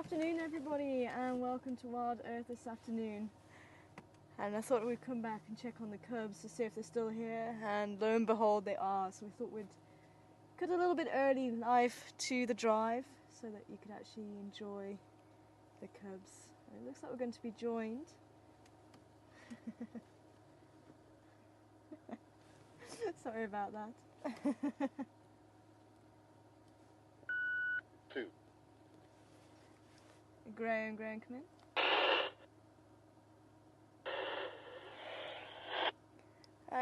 afternoon everybody, and welcome to Wild Earth this afternoon. And I thought we'd come back and check on the cubs to see if they're still here, and lo and behold they are. So we thought we'd cut a little bit early live to the drive so that you could actually enjoy the cubs. And it looks like we're going to be joined. Sorry about that. Two. Graham, come in.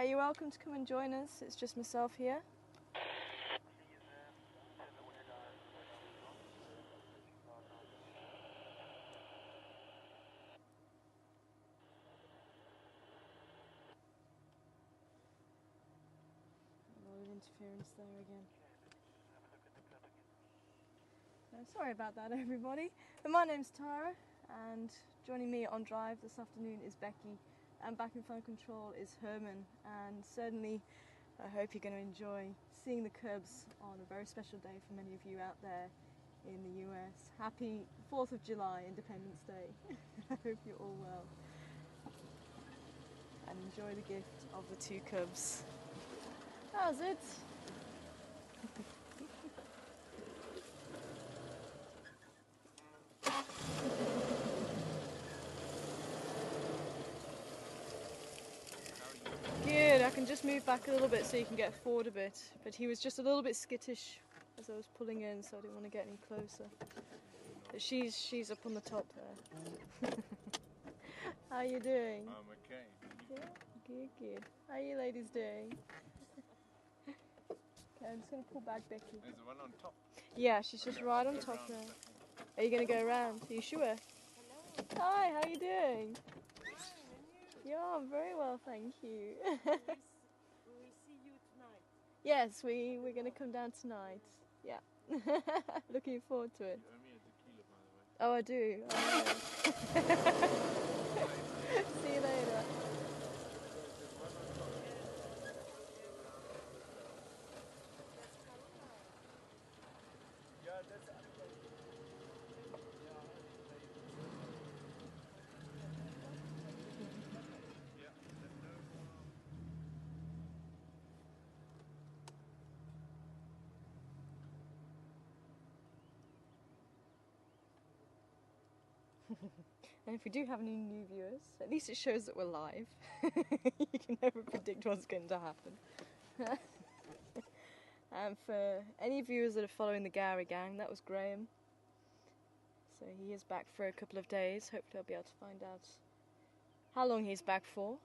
You're welcome to come and join us. It's just myself here. A lot of interference there again. Sorry about that everybody. But my name's Tara, and joining me on drive this afternoon is Becky, and back in phone control is Herman. And certainly I hope you're going to enjoy seeing the cubs on a very special day for many of you out there in the US. Happy 4th of July, Independence Day. I hope you're all well and enjoy the gift of the two cubs. How's it? Good, I can just move back a little bit so you can get forward a bit. But he was just a little bit skittish as I was pulling in, so I didn't want to get any closer. But she's up on the top there. How are you doing? I'm okay. Yeah, good. How are you ladies doing? Okay, I'm just going to pull back Becky. There's the one on top. Yeah, she's just right on top there. Are you going to go around? Are you sure? Hello. Hi, how are you doing? Yeah, I'm very well, thank you. We will see you tonight. Yes, we're going to come down tonight. Yeah. Looking forward to it. You owe me a tequila, by the way. Oh, I do. See you later. Yeah, that's And if we do have any new viewers, at least it shows that we're live. You can never predict what's going to happen. And for any viewers that are following the Gowrie gang, that was Graham. So he is back for a couple of days. Hopefully I'll be able to find out how long he's back for.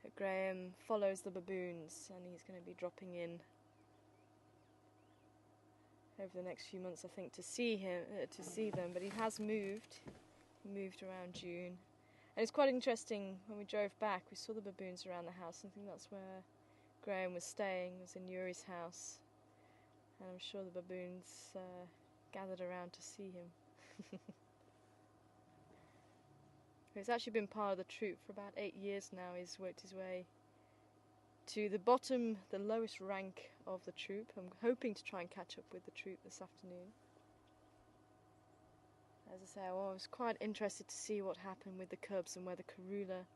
But Graham follows the baboons, and he's going to be dropping in over the next few months, I think, to see them. But he has moved. He moved around June, and it's quite interesting. When we drove back, we saw the baboons around the house. I think that's where Graham was staying. It was in Yuri's house, and I'm sure the baboons gathered around to see him. He's actually been part of the troop for about 8 years now. He's worked his way to the bottom, the lowest rank of the troop. I'm hoping to try and catch up with the troop this afternoon. As I say, I was quite interested to see what happened with the cubs and whether Karula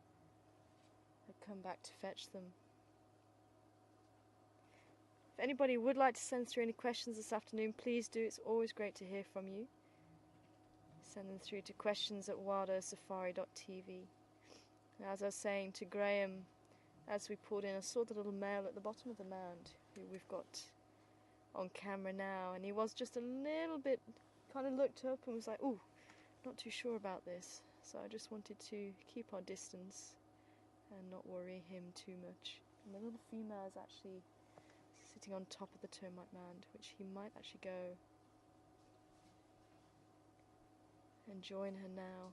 had come back to fetch them. If anybody would like to send through any questions this afternoon, please do. It's always great to hear from you. Send them through to questions@wildearthsafari.tv. As I was saying to Graham, as we pulled in, I saw the little male at the bottom of the mound, who we've got on camera now, and he was just a little bit, kind of looked up and was like, ooh, not too sure about this. So I just wanted to keep our distance and not worry him too much. And the little female is actually sitting on top of the termite mound, which he might actually go and join her now.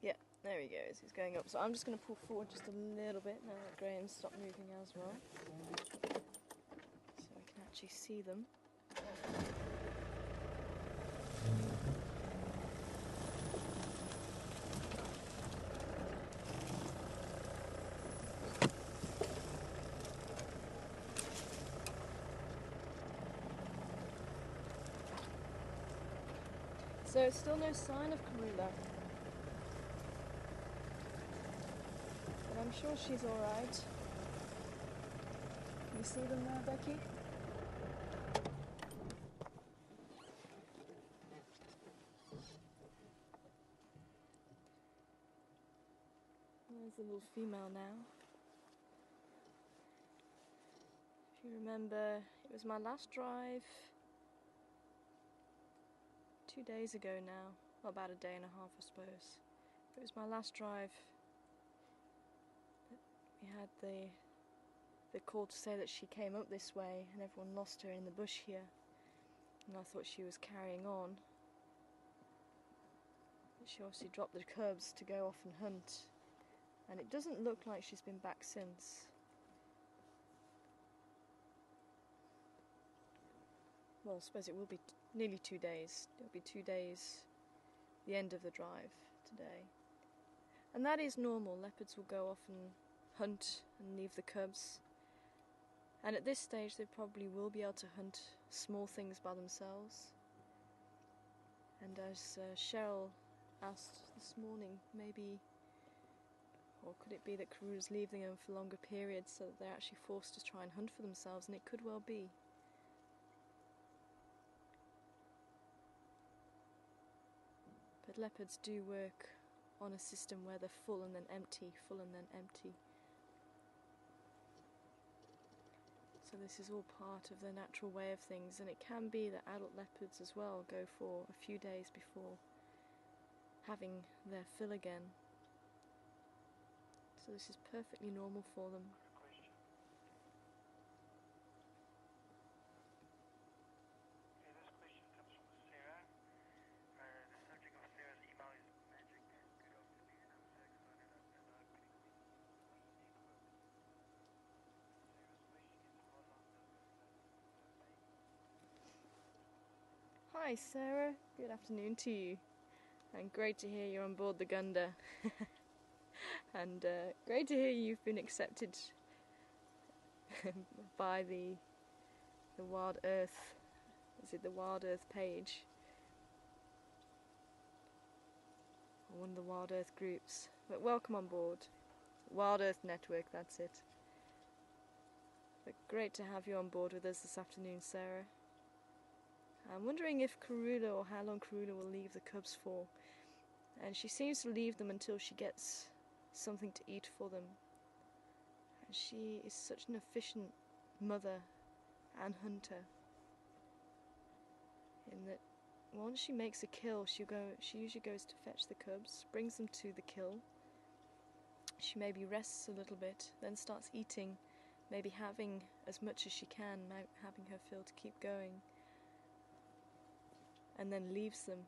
Yeah, there he goes, he's going up. So I'm just going to pull forward just a little bit now that Graham's stopped moving as well, so I can actually see them. So still no sign of Karula. But I'm sure she's alright. You see them now, Becky? There's the little female now. If you remember, it was my last drive 2 days ago now. Well, about a day and a half, I suppose. It was my last drive. We had the call to say that she came up this way and everyone lost her in the bush here. And I thought she was carrying on. But she obviously dropped the cubs to go off and hunt. And it doesn't look like she's been back since. Well, I suppose it will be nearly 2 days. It'll be 2 days, the end of the drive today. And that is normal. Leopards will go off and hunt and leave the cubs. And at this stage they probably will be able to hunt small things by themselves. And as Cheryl asked this morning, maybe, or could it be that Karula's leaving them for longer periods so that they're actually forced to try and hunt for themselves, and it could well be. But leopards do work on a system where they're full and then empty, full and then empty. So this is all part of the natural way of things, and it can be that adult leopards as well go for a few days before having their fill again. So this is perfectly normal for them. Hi Sarah, good afternoon to you, and great to hear you're on board the Gunda. And great to hear you've been accepted by the Wild Earth, is it the Wild Earth page? Or one of the Wild Earth groups. But welcome on board. Wild Earth Network, that's it. But great to have you on board with us this afternoon, Sarah. I'm wondering if Karula, or how long Karula will leave the cubs for. And she seems to leave them until she gets something to eat for them. And she is such an efficient mother and hunter, in that once she makes a kill, she usually goes to fetch the cubs, brings them to the kill. She maybe rests a little bit, then starts eating, maybe having as much as she can, having her fill to keep going, and then leaves them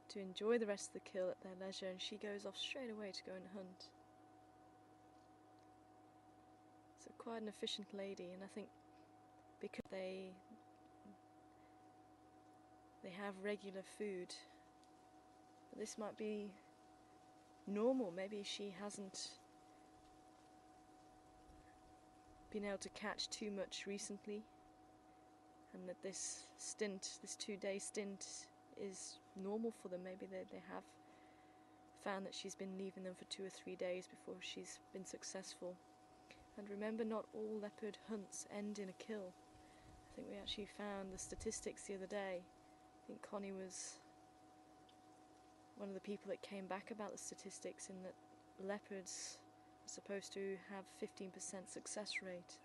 to enjoy the rest of the kill at their leisure, and she goes off straight away to go and hunt. So quite an efficient lady, and I think because they have regular food, but this might be normal. Maybe she hasn't been able to catch too much recently, and that this 2-day stint is normal for them. Maybe they have found that she's been leaving them for 2 or 3 days before she's been successful. And remember, not all leopard hunts end in a kill. I think we actually found the statistics the other day. I think Connie was one of the people that came back about the statistics, in that leopards are supposed to have 15% success rate.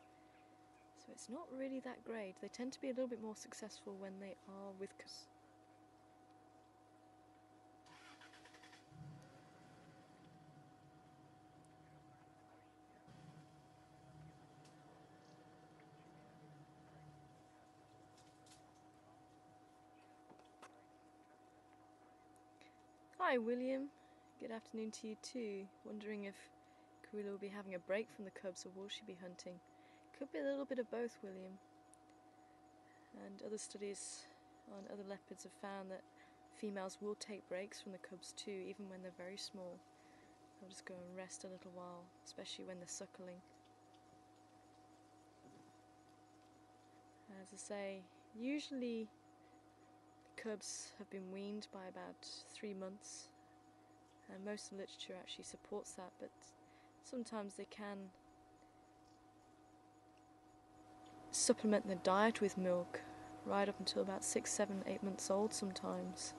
So it's not really that great. They tend to be a little bit more successful when they are with cubs. Hi William, good afternoon to you too. Wondering if Karula will be having a break from the cubs, or will she be hunting? Could be a little bit of both, William. And other studies on other leopards have found that females will take breaks from the cubs too, even when they're very small. They'll just go and rest a little while, especially when they're suckling. As I say, usually the cubs have been weaned by about 3 months, and most of the literature actually supports that, but sometimes they can supplement their diet with milk right up until about 6, 7, 8 months old sometimes.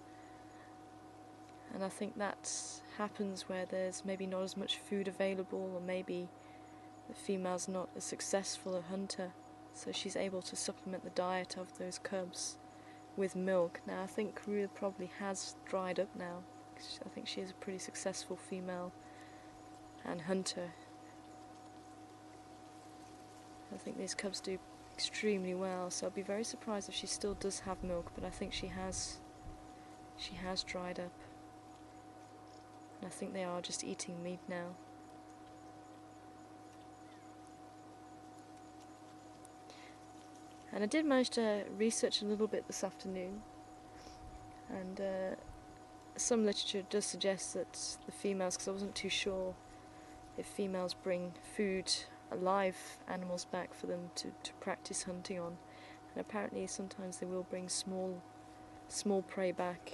And I think that happens where there's maybe not as much food available, or maybe the female's not as successful a hunter, so she's able to supplement the diet of those cubs with milk. Now I think Karula probably has dried up now, because I think she is a pretty successful female and hunter. I think these cubs do extremely well, so I'd be very surprised if she still does have milk, but I think she has dried up. And I think they are just eating meat now. And I did manage to research a little bit this afternoon, and some literature does suggest that the females, because I wasn't too sure if females bring food, alive animals back for them to practice hunting on, and apparently sometimes they will bring small prey back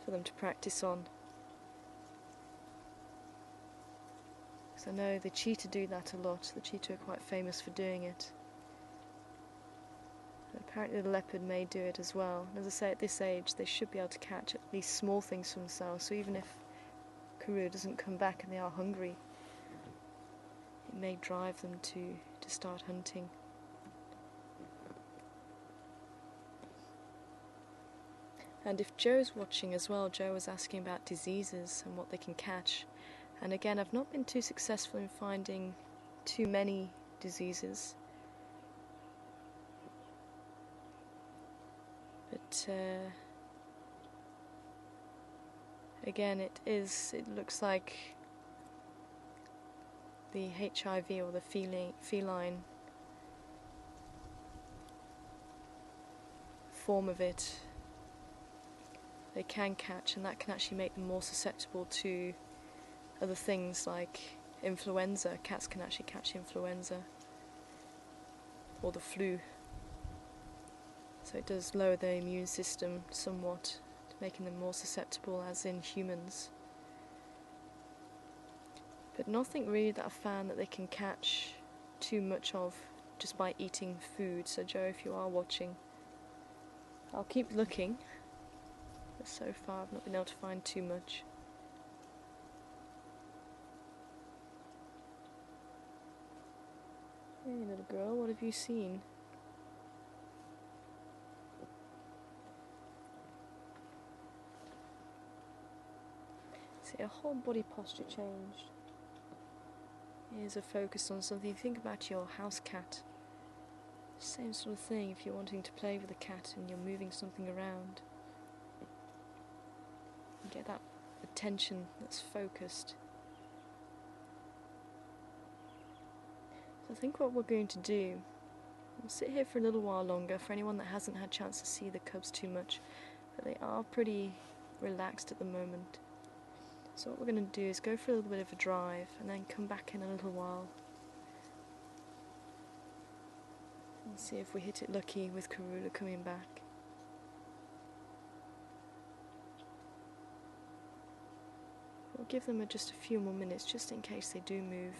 for them to practice on. Because I know the cheetah do that a lot. The cheetah are quite famous for doing it. And apparently the leopard may do it as well. And as I say, at this age they should be able to catch at least small things for themselves, so even if Karula doesn't come back and they are hungry, it may drive them to start hunting. And if Joe's watching as well, Joe was asking about diseases and what they can catch. And again, I've not been too successful in finding too many diseases. But again, it looks like the HIV, or the feline form of it, they can catch, and that can actually make them more susceptible to other things like influenza. Cats can actually catch influenza or the flu, so it does lower their immune system somewhat, making them more susceptible, as in humans. But nothing really that I've found that they can catch too much of just by eating food. So Joe, if you are watching, I'll keep looking, but so far I've not been able to find too much. Hey little girl, what have you seen? See, a whole body posture changed. Here's a focus on something. Think about your house cat. Same sort of thing if you're wanting to play with a cat and you're moving something around. You get that attention that's focused. So I think what we're going to do, we'll sit here for a little while longer for anyone that hasn't had a chance to see the cubs too much, but they are pretty relaxed at the moment. So what we're going to do is go for a little bit of a drive and then come back in a little while and see if we hit it lucky with Karula coming back. We'll give them just a few more minutes just in case they do move.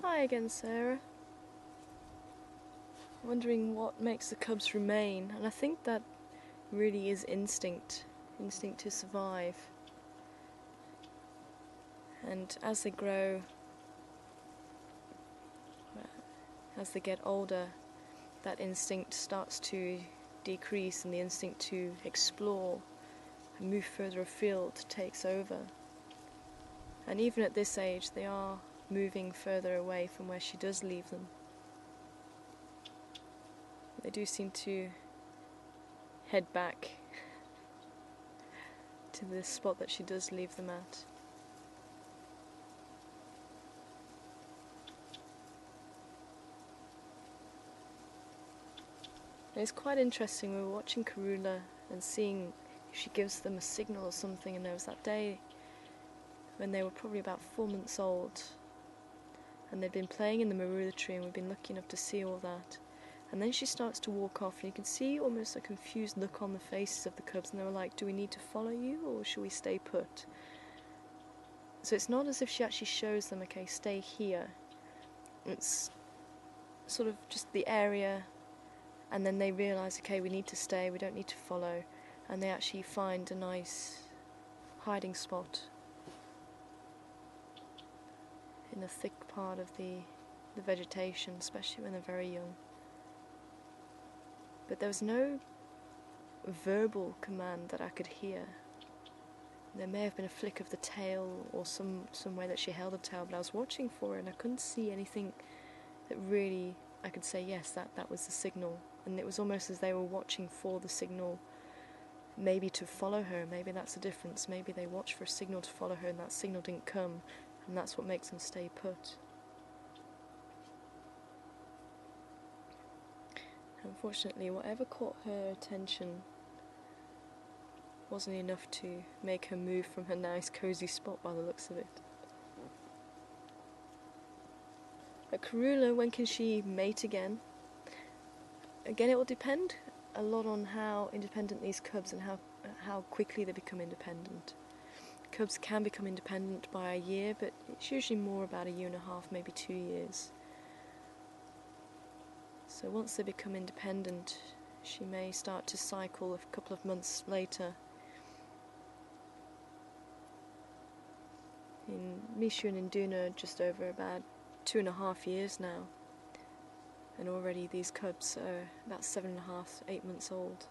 Hi again, Sarah. Wondering what makes the cubs remain, and I think that really is instinct to survive. And as they grow, as they get older, that instinct starts to decrease and the instinct to explore and move further afield takes over. And even at this age, they are moving further away from where she does leave them. They do seem to head back to the spot that she does leave them at. And it's quite interesting, we were watching Karula and seeing if she gives them a signal or something, and there was that day when they were probably about 4 months old and they'd been playing in the marula tree, and we've been lucky enough to see all that. And then she starts to walk off, and you can see almost a confused look on the faces of the cubs, and they were like, do we need to follow you or should we stay put? So it's not as if she actually shows them, okay, stay here. It's sort of just the area, and then they realise, okay, we need to stay, we don't need to follow, and they actually find a nice hiding spot in a thick part of the vegetation, especially when they're very young. But there was no verbal command that I could hear. There may have been a flick of the tail or some way that she held the tail, but I was watching for her and I couldn't see anything that really I could say, yes, that was the signal. And it was almost as they were watching for the signal, maybe to follow her. Maybe that's the difference. Maybe they watched for a signal to follow her and that signal didn't come, and that's what makes them stay put. Unfortunately, whatever caught her attention wasn't enough to make her move from her nice cozy spot by the looks of it. At Karula, when can she mate again? Again, it will depend a lot on how independent these cubs and how quickly they become independent. Cubs can become independent by a year, but it's usually more about a year and a half, maybe 2 years. So once they become independent, she may start to cycle a couple of months later. In Mishu and Induna, just over about 2.5 years now, and already these cubs are about 7.5, 8 months old.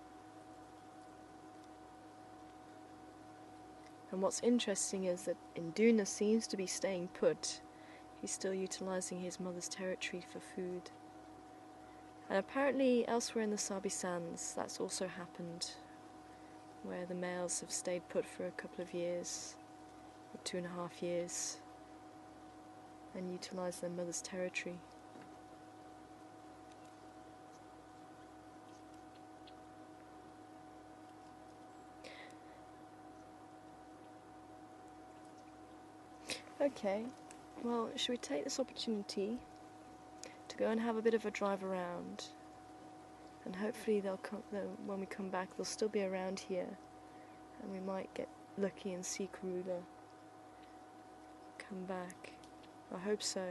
And what's interesting is that Induna seems to be staying put. He's still utilising his mother's territory for food. And apparently elsewhere in the Sabi Sands that's also happened, where the males have stayed put for a couple of years, or 2.5 years, and utilised their mother's territory. Okay, well, should we take this opportunity to go and have a bit of a drive around, and hopefully when we come back they'll still be around here, and we might get lucky and see Karula come back. I hope so.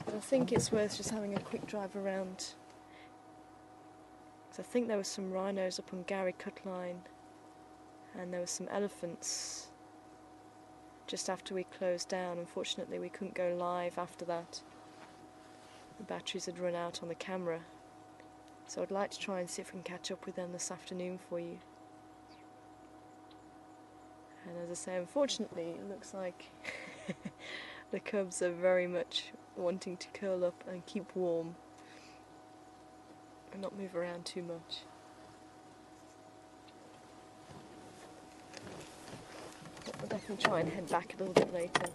But I think it's worth just having a quick drive around, because I think there were some rhinos up on Gowrie Cutline, and there were some elephants just after we closed down. Unfortunately, we couldn't go live after that. The batteries had run out on the camera. So I'd like to try and see if we can catch up with them this afternoon for you. And as I say, unfortunately, it looks like the cubs are very much wanting to curl up and keep warm and not move around too much. We'll definitely try and head back a little bit later.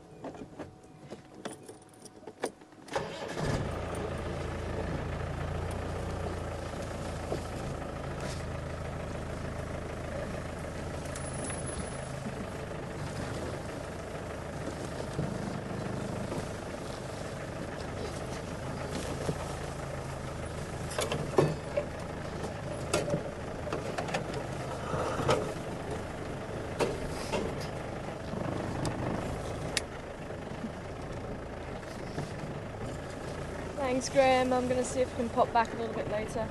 Thanks, Graham. I'm going to see if I can pop back a little bit later.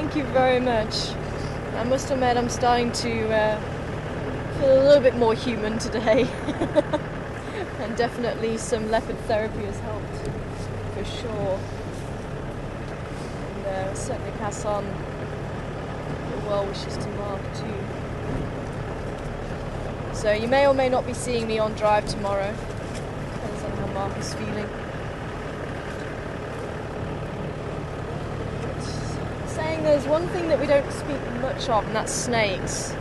Thank you very much. I must admit I'm starting to feel a little bit more human today. And definitely some leopard therapy has helped, for sure. And I'll certainly pass on the well wishes to Mark too. So you may or may not be seeing me on drive tomorrow. Depends on how Mark is feeling. Saying there's one thing that we don't speak much of, and that's snakes.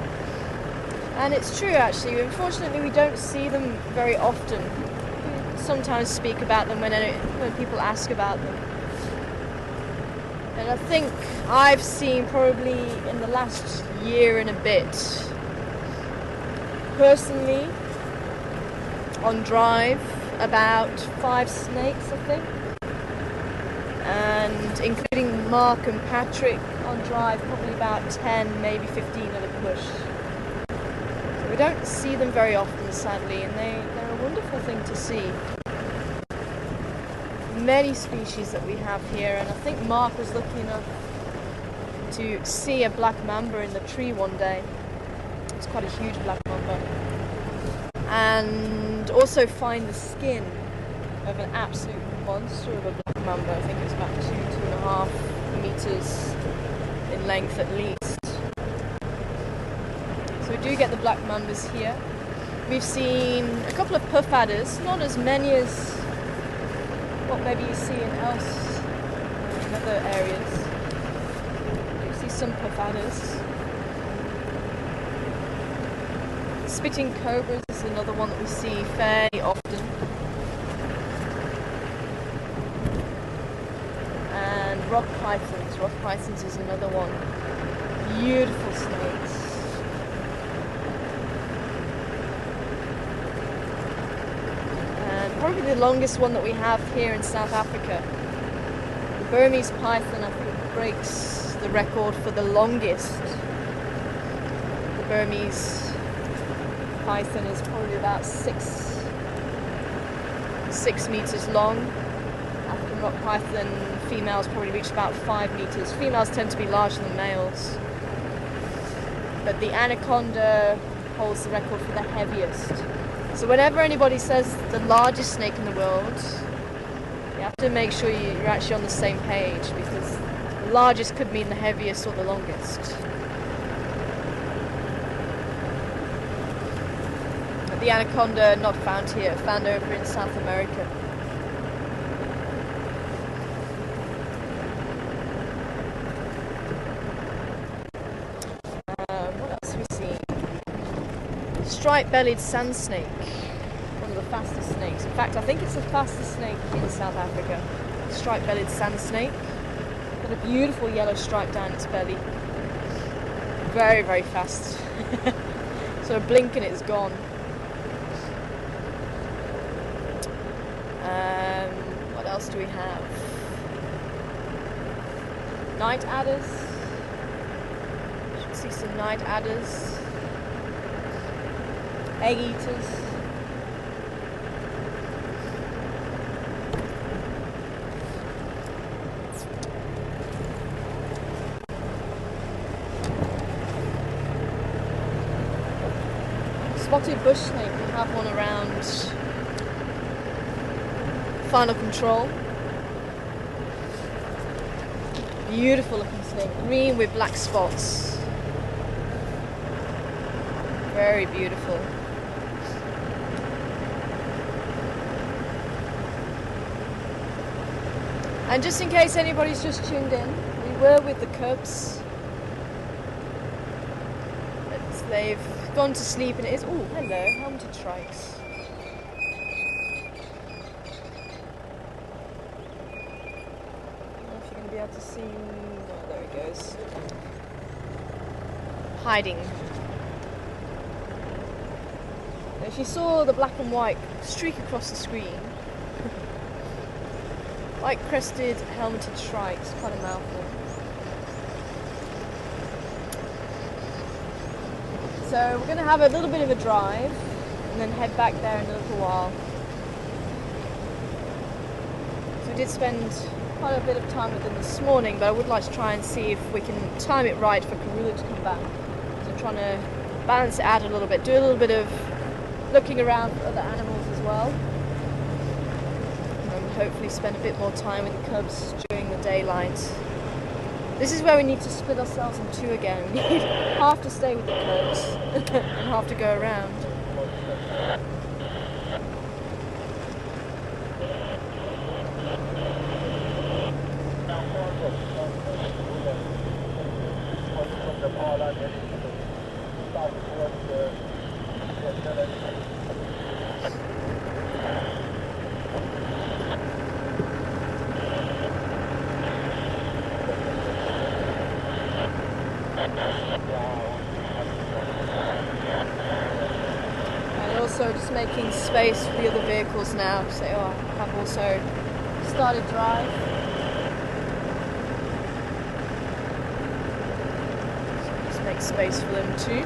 And it's true actually, unfortunately we don't see them very often. We sometimes speak about them when people ask about them. And I think I've seen probably in the last year and a bit, personally, on drive, about 5 snakes I think. And including Mark and Patrick on drive, probably about 10, maybe 15 at a push. We don't see them very often, sadly, and they're a wonderful thing to see. Many species that we have here, and I think Mark was lucky enough to see a black mamba in the tree one day. It's quite a huge black mamba. And also find the skin of an absolute monster of a black mamba. I think it was about 2.5 meters in length at least. So we do get the black mambas here. We've seen a couple of puff adders, not as many as what maybe you see in other areas. You see some puff adders. Spitting cobras is another one that we see fairly often. And rock pythons. Rock pythons is another one. Beautiful snakes. Probably the longest one that we have here in South Africa. The Burmese python, I think, breaks the record for the longest. The Burmese python is probably about 6 meters long. African rock python females probably reach about 5 meters. Females tend to be larger than males. But the anaconda holds the record for the heaviest. So whenever anybody says the largest snake in the world, you have to make sure you're actually on the same page, because the largest could mean the heaviest or the longest. But the anaconda not found here, found over in South America. What else have we seen? Striped-bellied sand snake, one of the fastest snakes. In fact, I think it's the fastest snake in South Africa. Striped-bellied sand snake. Got a beautiful yellow stripe down its belly. Very, very fast. So a blink and it's gone. What else do we have? Night adders. Should see some night adders. Egg eaters. Spotted bush snake, we have one around Final Control. Beautiful looking snake, green with black spots. Very beautiful. And just in case anybody's just tuned in, we were with the cubs. But they've gone to sleep and it is... Oh, hello, helmeted shrikes. I don't know if you're going to be able to see... No, there it goes. Hiding. If you saw the black and white streak across the screen, like crested helmeted shrikes, quite a mouthful. So we're going to have a little bit of a drive and then head back there in a little while. So we did spend quite a bit of time with them this morning, but I would like to try and see if we can time it right for Karula to come back. So I'm trying to balance it out a little bit, do a little bit of looking around for other animals as well, and hopefully spend a bit more time with the cubs during the daylight. This is where we need to split ourselves in two again. We need half to stay with the cubs and half to go around. And also just making space for the other vehicles now, because they have also started drive. So just make space for them too.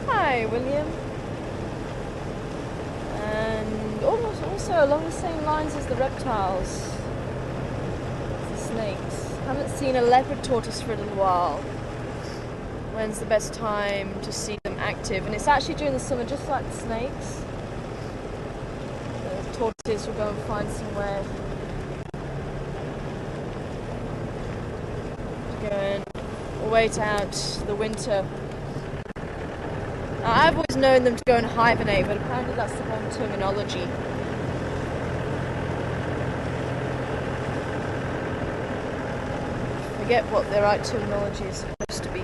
Hi, William. And almost also along the same lines as the reptiles, the snakes. Haven't seen a leopard tortoise for a little while. When's the best time to see them active? And it's actually during the summer, just like the snakes. The tortoises will go and find somewhere to go and wait out the winter. I've always known them to go and hibernate, but apparently that's the wrong terminology. I forget what the right terminology is supposed to be.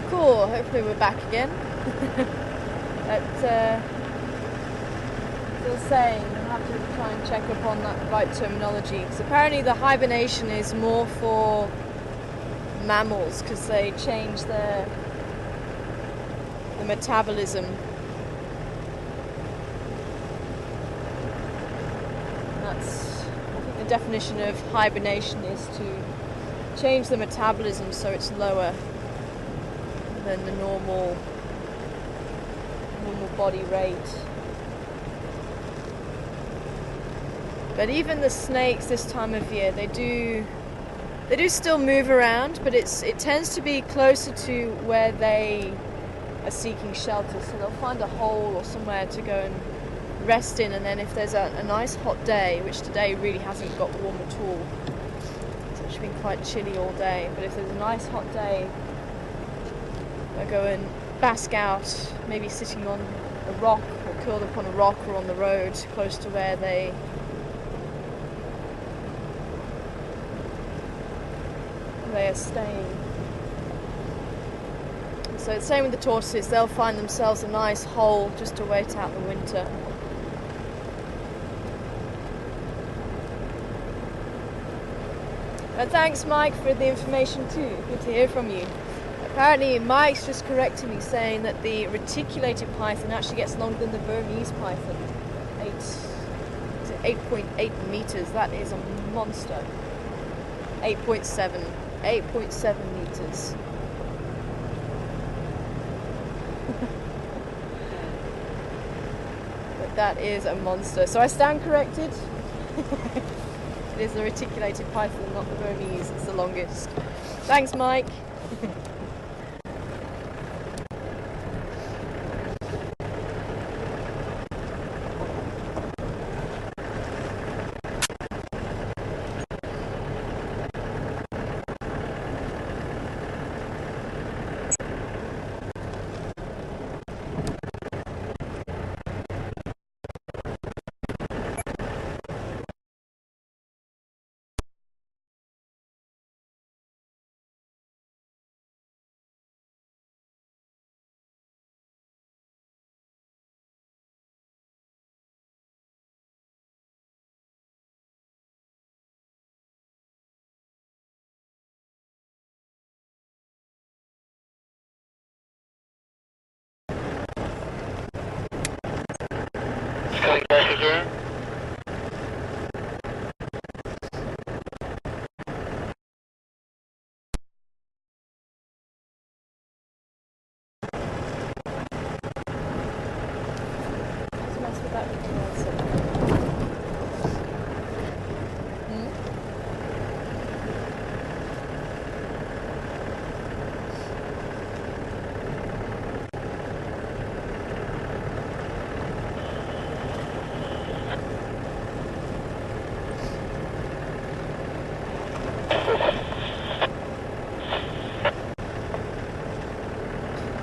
Cool, hopefully we're back again. But still saying, we'll have to try and check up on that right terminology, because apparently the hibernation is more for mammals, because they change the metabolism. That's, I think the definition of hibernation is to change the metabolism so it's lower than the normal body rate. But even the snakes this time of year, they do still move around, but it tends to be closer to where they are seeking shelter. So they'll find a hole or somewhere to go and rest in, and then if there's a nice hot day, which today really hasn't got warm at all, it's actually been quite chilly all day, but if there's a nice hot day, they'll go and bask out, maybe sitting on a rock or curled up on a rock or on the road close to where they are staying. So same with the tortoises, they'll find themselves a nice hole just to wait out the winter. But thanks Mike for the information too, good to hear from you. Apparently Mike's just corrected me saying that the reticulated python actually gets longer than the Burmese python. 8.8 meters, that is a monster. 8.7 meters. But that is a monster. So I stand corrected. It is the reticulated python, not the Burmese. It's the longest. Thanks, Mike.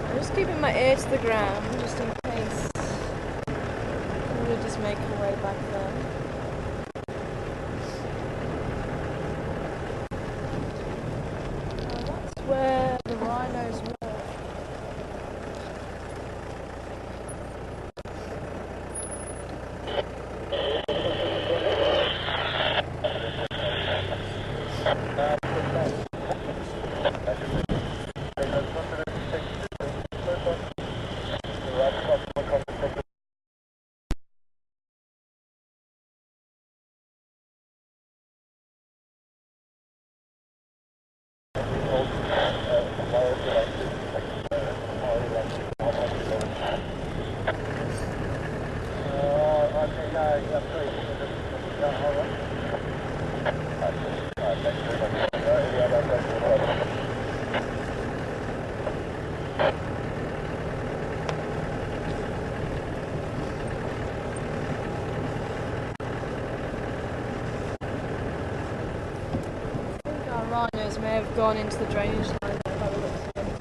I'm just keeping my ear to the ground, just in case. We'll just make our way back there. That's where the rhinos were. Rhinos may have gone into the drainage line there by the looks of it.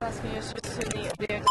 Asking you just to the vehicle.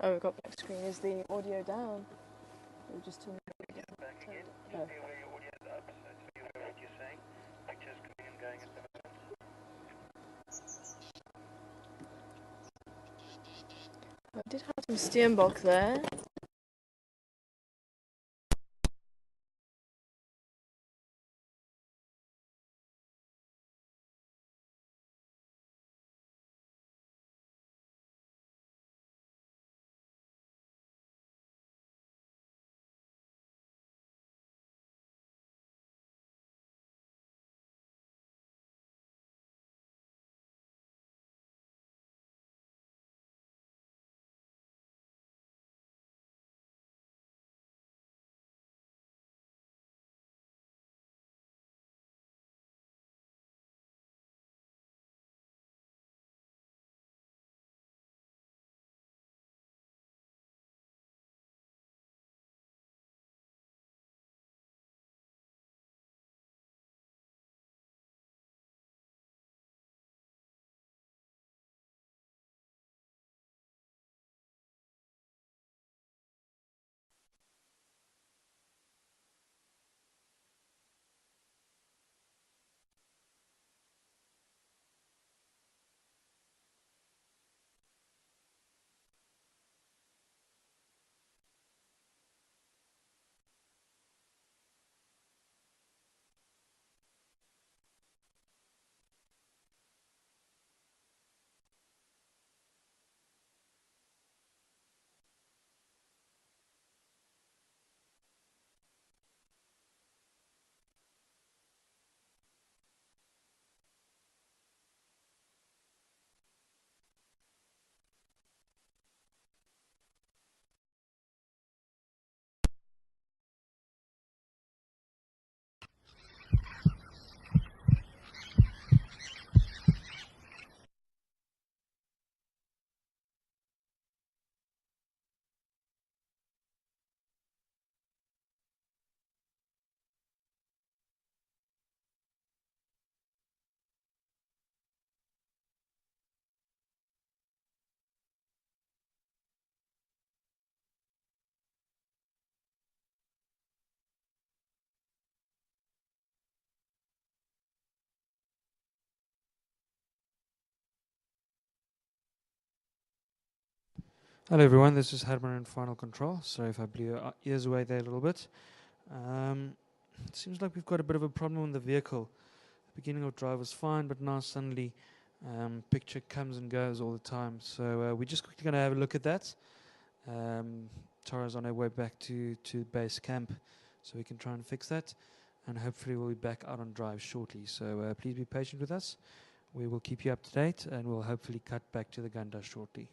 Oh, we've got back screen. Is the audio down? We just turned it down. Oh. I did have some Steenbok there. Hello everyone, this is Herman in Final Control. Sorry if I blew your ears away there a little bit. It seems like we've got a bit of a problem with the vehicle. The beginning of drive was fine, but now suddenly picture comes and goes all the time. So we're just quickly going to have a look at that. Tara's on her way back to base camp, so we can try and fix that. And hopefully we'll be back out on drive shortly. So please be patient with us. We will keep you up to date, and we'll hopefully cut back to the Gunda shortly.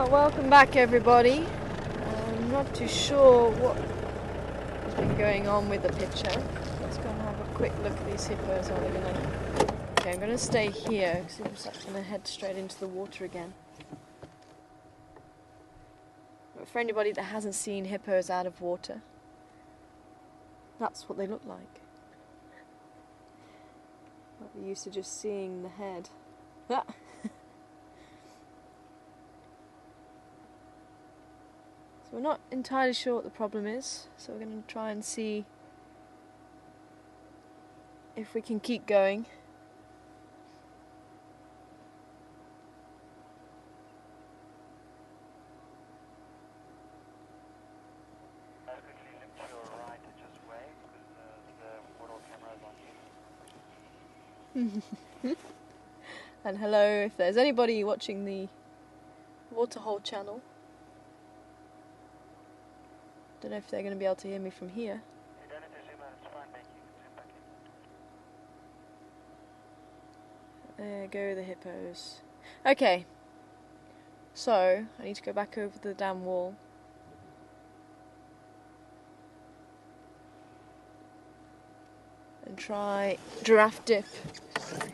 Welcome back everybody. I'm not too sure what has been going on with the picture. Let's go and have a quick look at these hippos. Are they gonna... Okay, I'm gonna stay here because it looks like I'm gonna head straight into the water again. But for anybody that hasn't seen hippos out of water, that's what they look like. Like we're used to just seeing the head. Ah. So we're not entirely sure what the problem is, so we're going to try and see if we can keep going. And hello, if there's anybody watching the Waterhole channel. Don't know if they're going to be able to hear me from here. There go the hippos. Okay, so I need to go back over the dam wall. And try giraffe dip.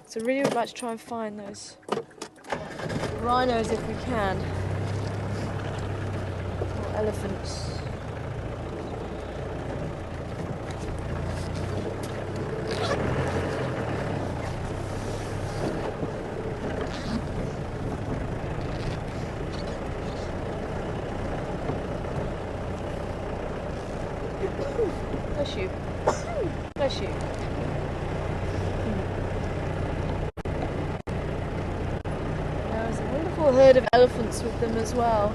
So I really would like to try and find those rhinos if we can. Or elephants. Bless you. Bless you. There's a wonderful herd of elephants with them as well.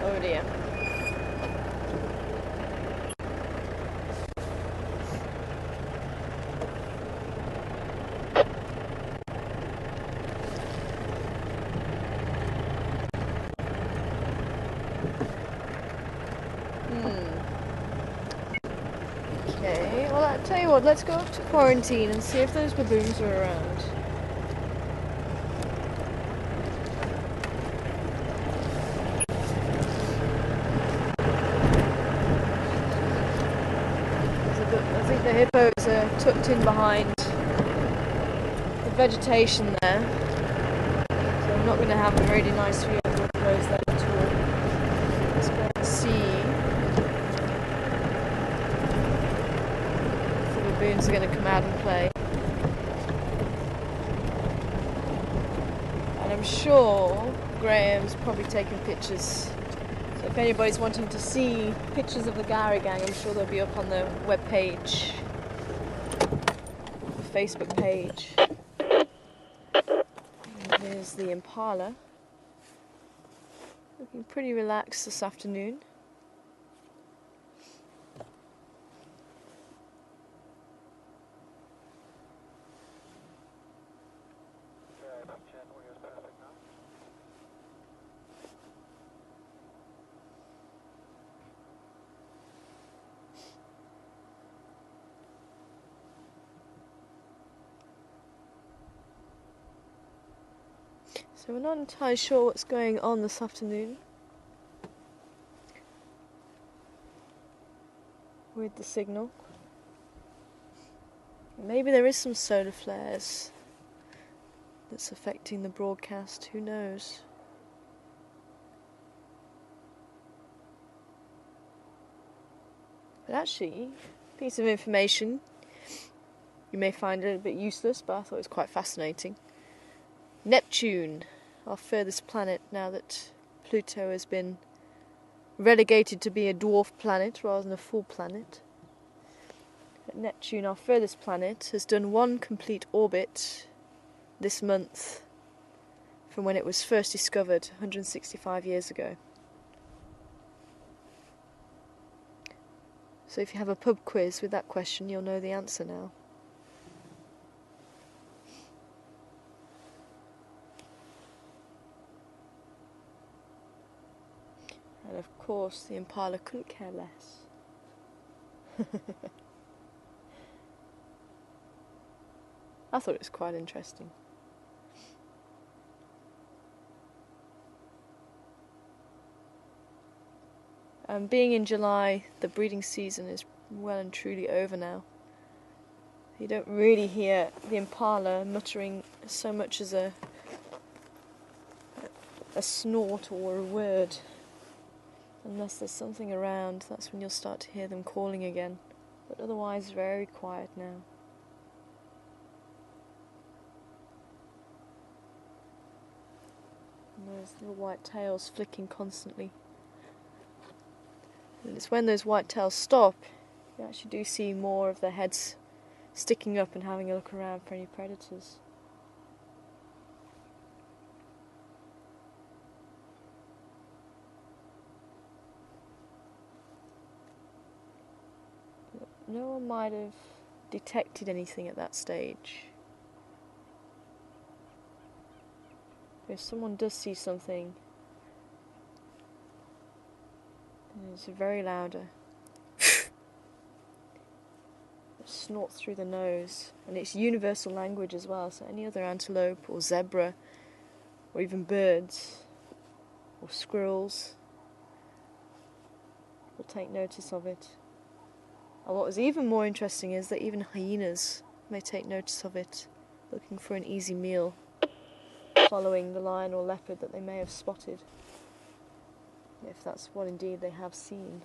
Oh dear. Okay, well I'll tell you what, let's go up to quarantine and see if those baboons are around. I think the hippos are tucked in behind the vegetation there, so I'm not going to have a really nice view of the hippos there at all. Let's go and see if the baboons are going to come out and play. And I'm sure Graham's probably taking pictures. So if anybody's wanting to see pictures of the Gowrie gang, I'm sure they'll be up on the webpage, the Facebook page. And there's the impala, looking pretty relaxed this afternoon. So we're not entirely sure what's going on this afternoon with the signal. Maybe there is some solar flares that's affecting the broadcast, who knows? But actually, piece of information, you may find it a bit useless, but I thought it was quite fascinating. Neptune, our furthest planet, now that Pluto has been relegated to be a dwarf planet rather than a full planet. But Neptune, our furthest planet, has done one complete orbit this month from when it was first discovered 165 years ago. So if you have a pub quiz with that question, you'll know the answer now. And of course, the impala couldn't care less. I thought it was quite interesting. Being in July, the breeding season is well and truly over now. You don't really hear the impala muttering so much as a snort or a word. Unless there's something around, that's when you'll start to hear them calling again. But otherwise, very quiet now. And those little white tails flicking constantly. And it's when those white tails stop, you actually do see more of their heads sticking up and having a look around for any predators. No one might have detected anything at that stage. If someone does see something, it's a very loud snort through the nose, and it's universal language as well, so any other antelope or zebra or even birds or squirrels will take notice of it. And what was even more interesting is that even hyenas may take notice of it, looking for an easy meal, following the lion or leopard that they may have spotted, if that's what indeed they have seen.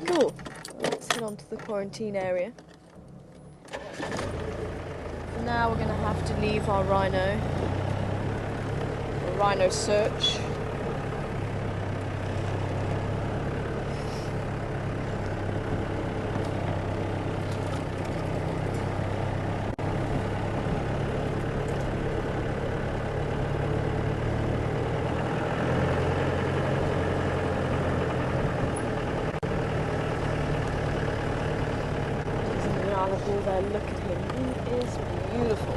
Cool. Let's head on to the quarantine area. For now we're going to have to leave our rhino search. There, look at him, he is beautiful.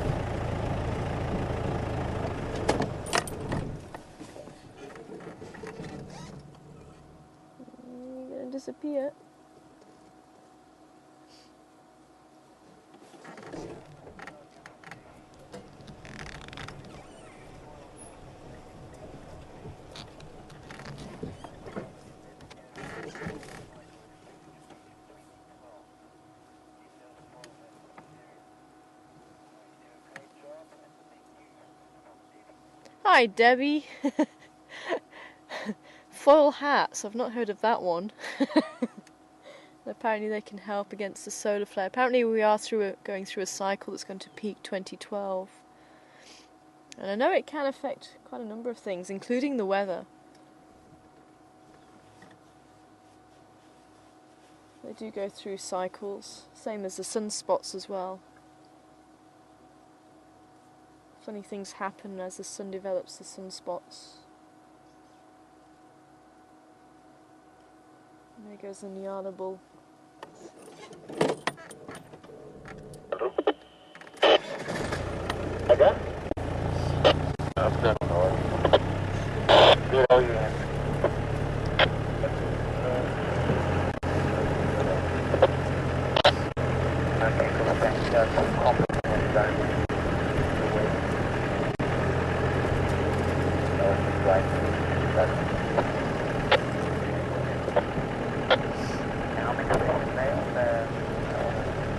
You're gonna disappear. Hi, Debbie. Foil hats, I've not heard of that one. Apparently they can help against the solar flare. Apparently we are going through a cycle that's going to peak 2012. And I know it can affect quite a number of things, including the weather. They do go through cycles, same as the sunspots as well. Funny things happen as the sun develops the sunspots. And there goes the Nyala bull. Again? After. Good, how are you?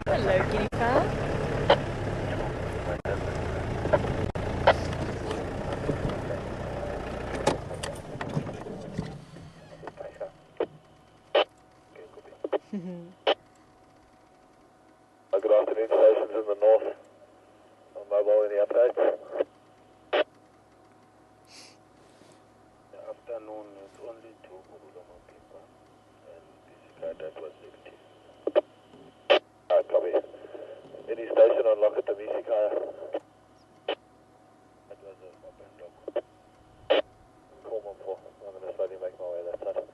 Hello, guinea fowl. Good afternoon, stations in the north. On mobile, any updates? Afternoon, it's only 2 Karula people, and this that was 60. Copy. Any station on Lockett to Misikaya? That was a up and dog. Call 1 4. I'm going to slowly make my way that side.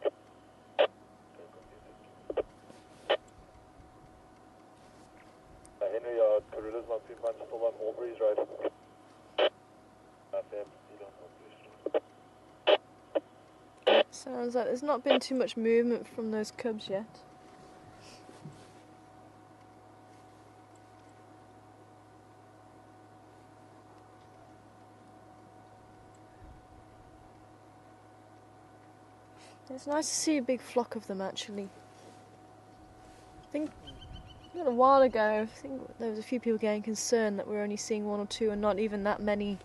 Henry, Karula's not too much, still on Albury's Road. Sounds like there's not been too much movement from those cubs yet. It's nice to see a big flock of them actually. I think a little while ago, I think there was a few people getting concerned that we were only seeing one or two and not even that many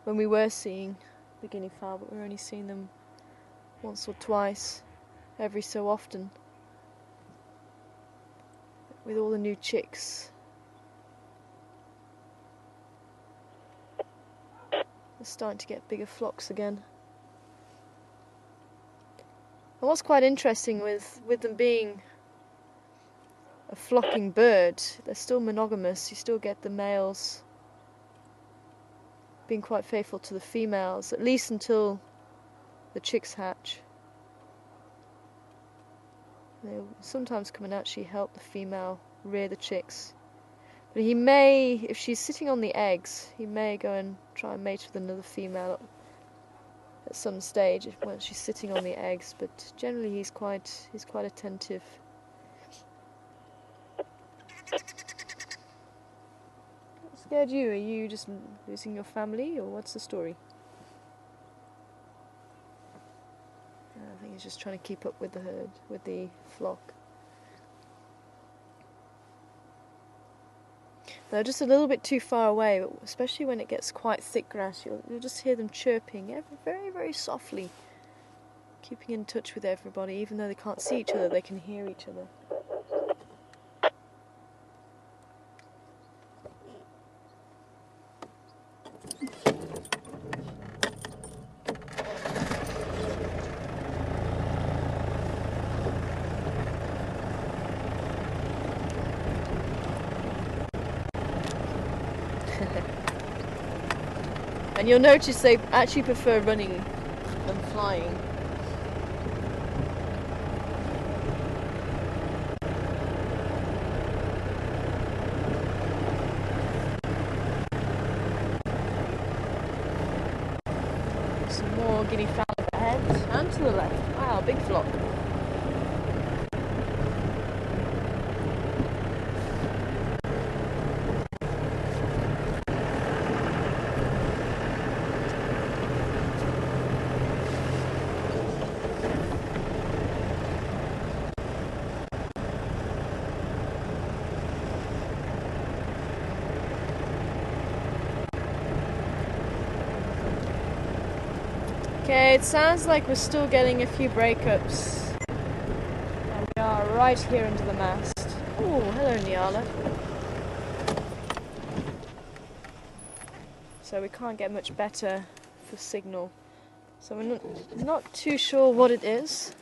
when we were seeing the guinea fowl, but we were only seeing them once or twice every so often. With all the new chicks, they're starting to get bigger flocks again. And what's quite interesting with them being a flocking bird, they're still monogamous. You still get the males being quite faithful to the females, at least until the chicks hatch. They'll sometimes come and actually help the female rear the chicks. But he may, if she's sitting on the eggs, he may go and try and mate with another female at some stage when she's sitting on the eggs. But generally, he's quite attentive. What scared you? Are you just losing your family, or what's the story? I think he's just trying to keep up with the herd, with the flock. They're just a little bit too far away, especially when it gets quite thick grass. You'll just hear them chirping very, very softly, keeping in touch with everybody. Even though they can't see each other, they can hear each other. And you'll notice they actually prefer running than flying. Some more guinea fowl up ahead and to the left. Wow, big flock. Okay, it sounds like we're still getting a few breakups. And we are right here under the mast. Oh, hello Nyala. So we can't get much better for signal. So we're not too sure what it is.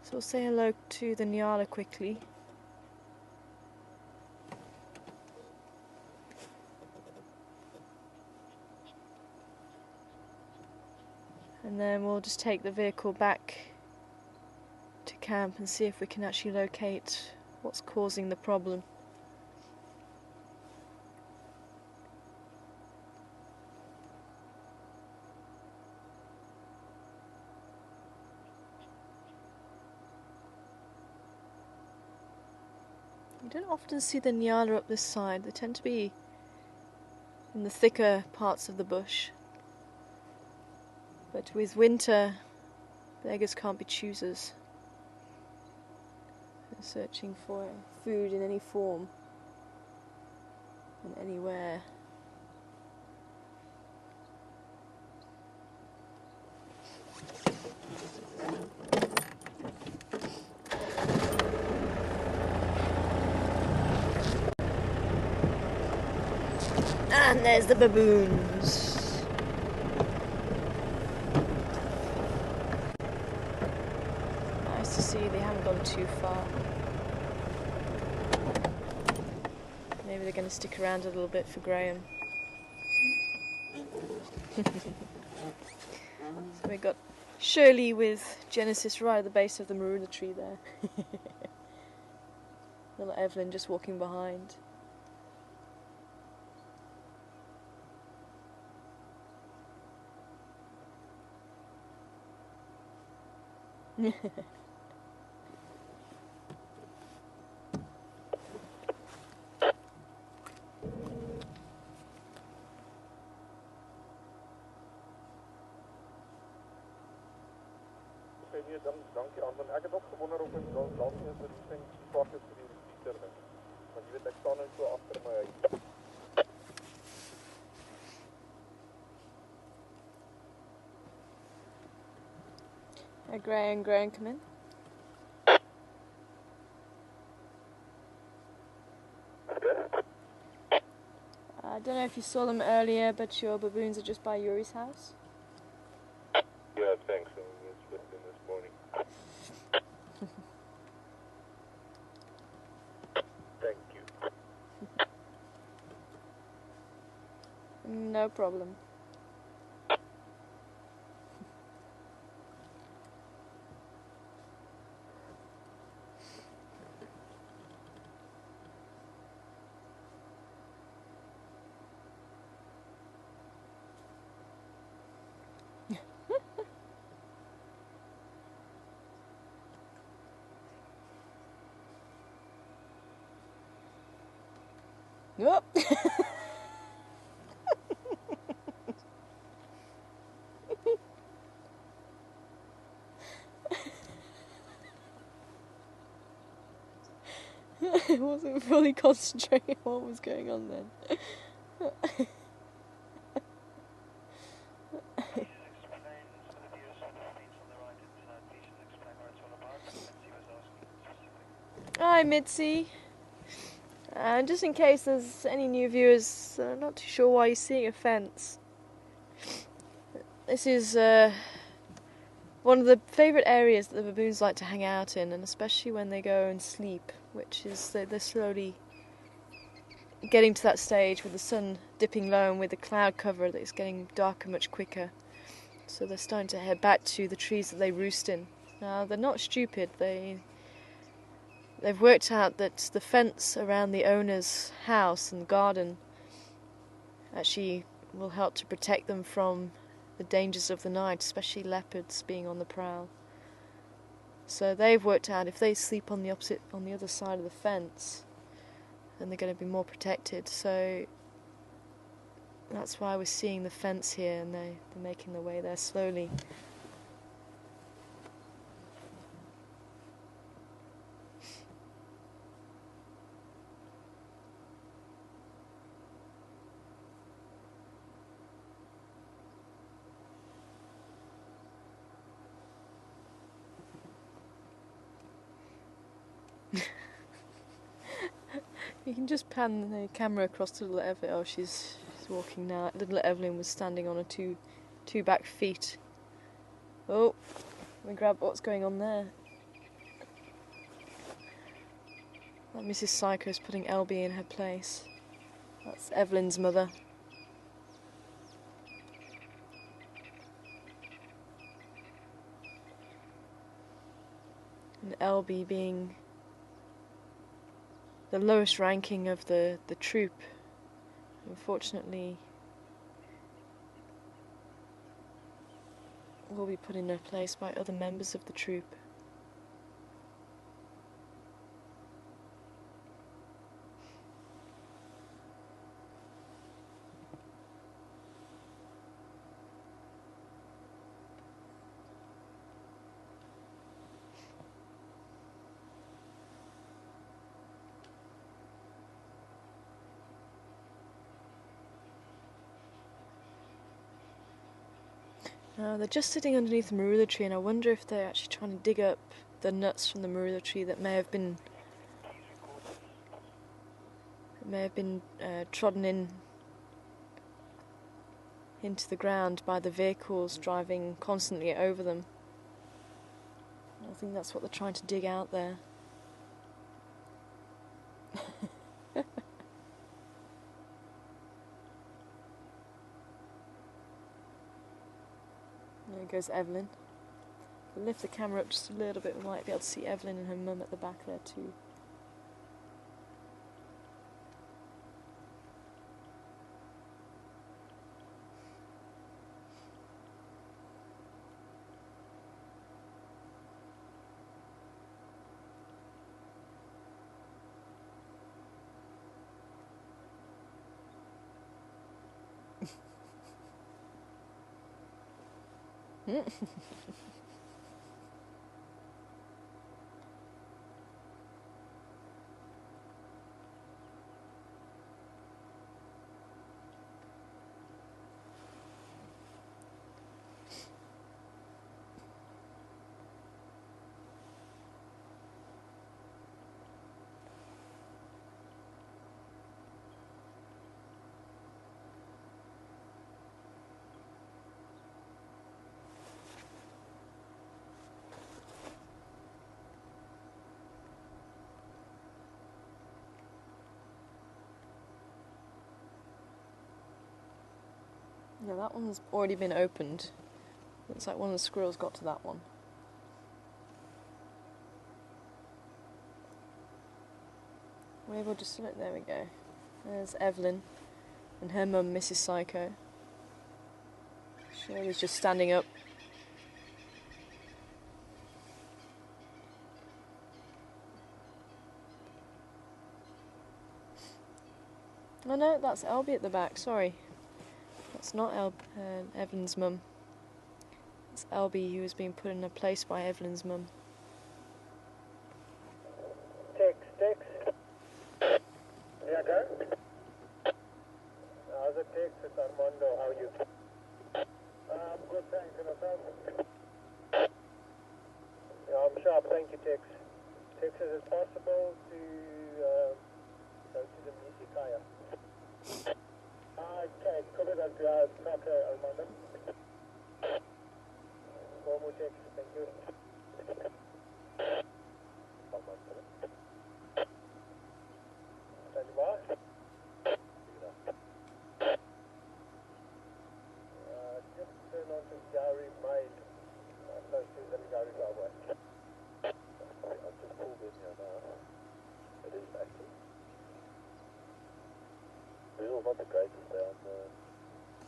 So we'll say hello to the Nyala quickly. And then we'll just take the vehicle back to camp and see if we can actually locate what's causing the problem. You don't often see the Nyala up this side. They tend to be in the thicker parts of the bush. But with winter, beggars can't be choosers. They're searching for food in any form and anywhere. And there's the baboons. To see they haven't gone too far. Maybe they're going to stick around a little bit for Graham. So we've got Shirley with Genesis right at the base of the marula tree there. Little Evelyn just walking behind. nee, dankie aan. Want ek het ook gewonder of ek dalk nie is dat die ding swak is vir die repeater nie. Want jy weet ek staan nou so agter my huis. Gray and Graham come in. I don't know if you saw them earlier, but your baboons are just by Yuri's house. Yeah, thanks. It's with them this morning. Thank you. No problem. Whoop. I wasn't fully concentrating on what was going on then. Hi Mitzi. Just in case there's any new viewers, not too sure why you're seeing a fence. This is one of the favourite areas that the baboons like to hang out in, and especially when they go and sleep, which is they're slowly getting to that stage with the sun dipping low and with the cloud cover that it's getting darker much quicker. So they're starting to head back to the trees that they roost in. Now they're not stupid. They've worked out that the fence around the owner's house and garden actually will help to protect them from the dangers of the night, especially leopards being on the prowl. So they've worked out if they sleep on the other side of the fence, then they're going to be more protected. So that's why we're seeing the fence here, and they're making their way there slowly. You can just pan the camera across to little Evelyn. Oh, she's walking now. Little Evelyn was standing on her two back feet. Oh, let me grab what's going on there. That Mrs. Psycho's putting LB in her place. That's Evelyn's mother. And LB being the lowest ranking of the troop. Unfortunately, will be put in her place by other members of the troop. They're just sitting underneath the marula tree, and I wonder if they're actually trying to dig up the nuts from the marula tree that may have been trodden into the ground by the vehicles driving constantly over them. I think that's what they're trying to dig out there. There goes Evelyn. If we lift the camera up just a little bit, we might be able to see Evelyn and her mum at the back there too. No, that one's already been opened. Looks like one of the squirrels got to that one. We're able to select. There we go. There's Evelyn and her mum, Mrs. Psycho. Shirley's just standing up. Oh no, that's Elby at the back. Sorry, that's not Evelyn's mum. It's Elby who was being put in a place by Evelyn's mum. Tex. Yeah, go. How's it, Tex? It's Armando. How are you? I'm good, thanks. And yourself? Yeah, I'm sharp. Thank you, Tex. Tex, is it possible to go to the Misikaya? Okay, cover that. Okay, Armando. One more, Tex. Thank you. Stand by. Just turn on to Gowrie Main. Close to the Gowrie driveway. I've just pulled in here now. It is active. Visual's not the greatest there on the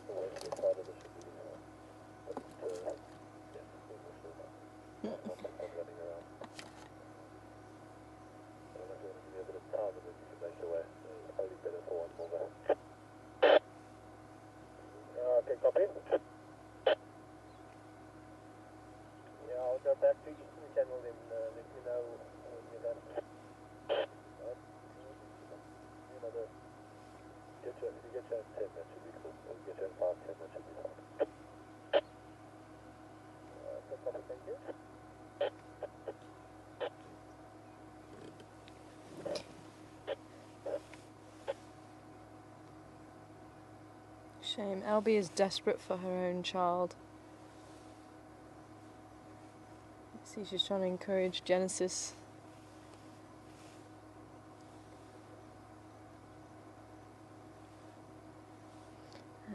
western side of the city. But yeah, we'll see now. Not running around. I don't know if you want to give me a bit of time and then you can make your way. It's probably better for one more go. Okay, copy. Yeah, I'll go back to Eastern Channel and let you know when you're done. If you get you in 10, that should be cool. Or get you in 5, 10, that should be fine. Okay, copy, thank you. Shame. Elby is desperate for her own child. See, she's trying to encourage Genesis.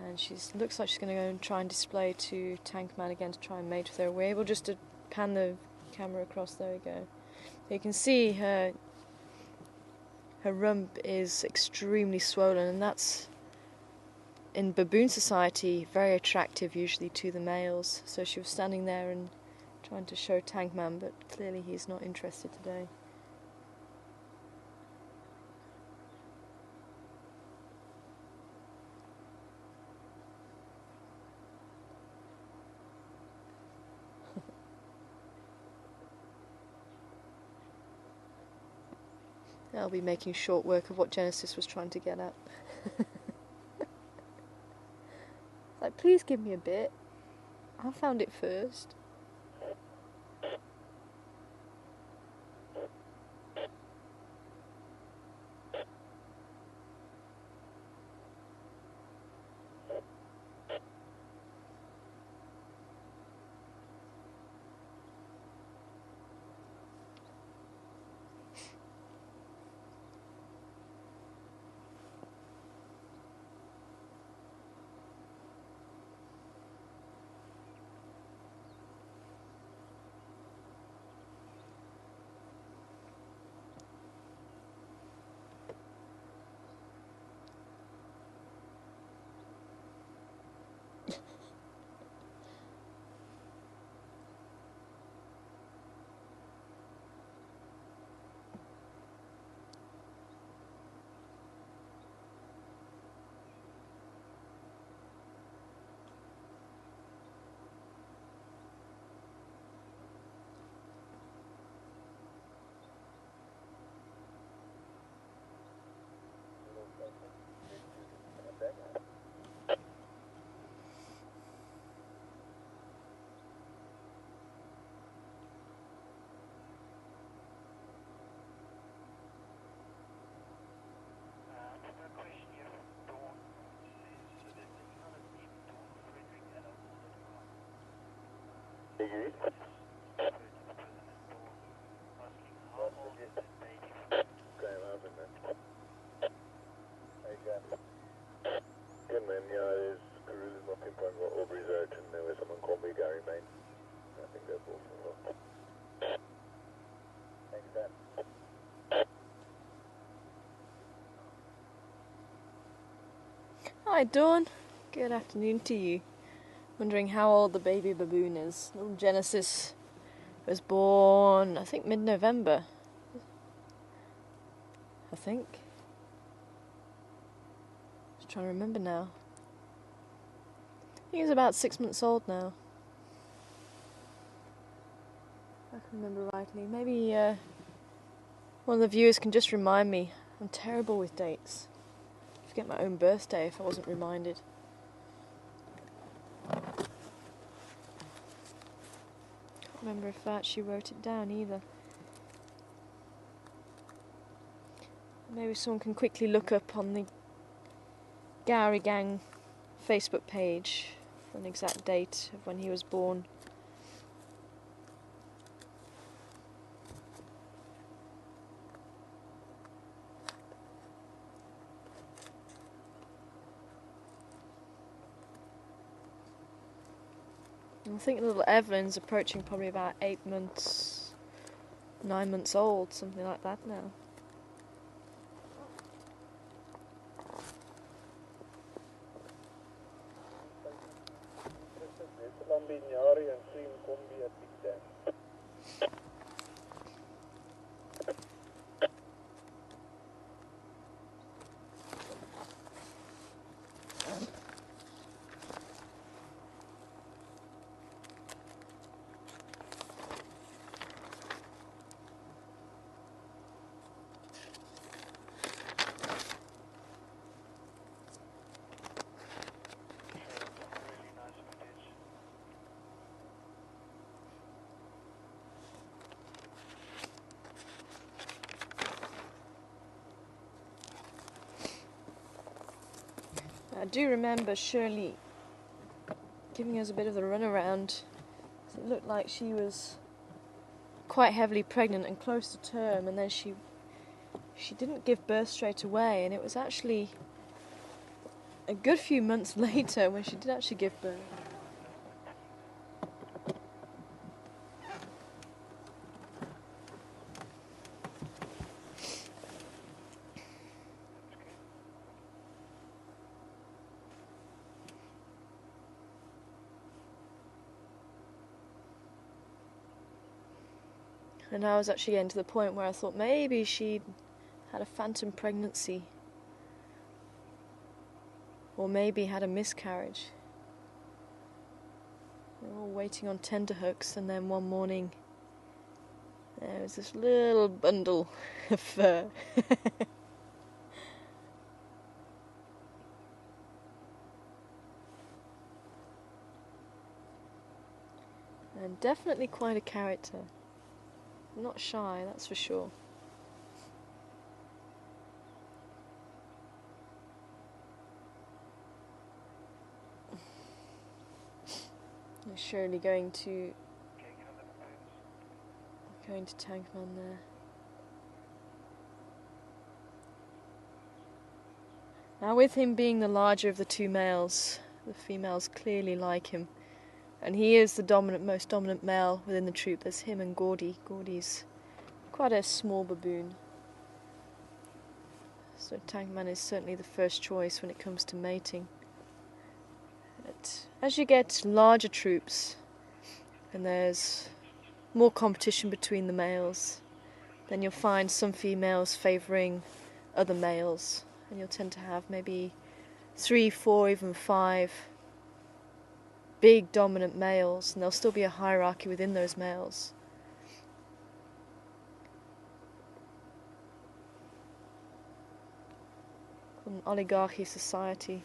And looks like she's going to go and try and display to Tankman again to try and mate with her. We're able just to pan the camera across. There we go. You can see her rump is extremely swollen, and that's, in baboon society, very attractive usually to the males. So she was standing there and trying to show Tankman, but clearly he's not interested today. I'll be making short work of what Genesis was trying to get at. Like, please give me a bit. I found it first. Good man, yeah, it is. Karula's not pinpoint what Aubrey's at, and there was someone called me Gowrie Main. I think they're both as well. Thanks, Dan. Hi Dawn, good afternoon to you. Wondering how old the baby baboon is. Little Genesis was born, I think, mid-November. I think. Just trying to remember now. I think he's about 6 months old now. If I can remember rightly. Maybe one of the viewers can just remind me. I'm terrible with dates. I'd forget my own birthday if I wasn't reminded. Can't remember if I actually wrote it down either. Maybe someone can quickly look up on the Gowrie Gang Facebook page for an exact date of when he was born. I think little Evelyn's approaching probably about 8 months, 9 months old, something like that now. I do remember Shirley giving us a bit of the runaround. It looked like she was quite heavily pregnant and close to term, and then she didn't give birth straight away, and it was actually a good few months later when she did actually give birth. And I was actually getting to the point where I thought maybe she'd had a phantom pregnancy, or maybe had a miscarriage. We were all waiting on tenterhooks, and then one morning there was this little bundle of fur. And definitely quite a character. Not shy, that's for sure. They're surely going to Tankman there. Now, with him being the larger of the two males, the females clearly like him. And he is the most dominant male within the troop. There's him and Gowrie. Gowrie's quite a small baboon. So Tankman is certainly the first choice when it comes to mating. But as you get larger troops, and there's more competition between the males, then you'll find some females favouring other males. And you'll tend to have maybe 3, 4, even 5 big dominant males, and there'll still be a hierarchy within those males. An oligarchy society.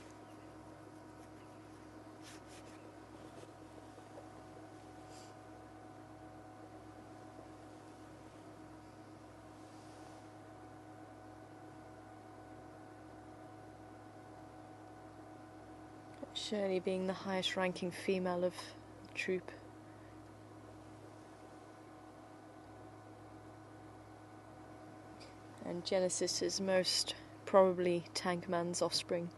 Shirley being the highest ranking female of the troop. And Genesis is most probably Tankman's offspring.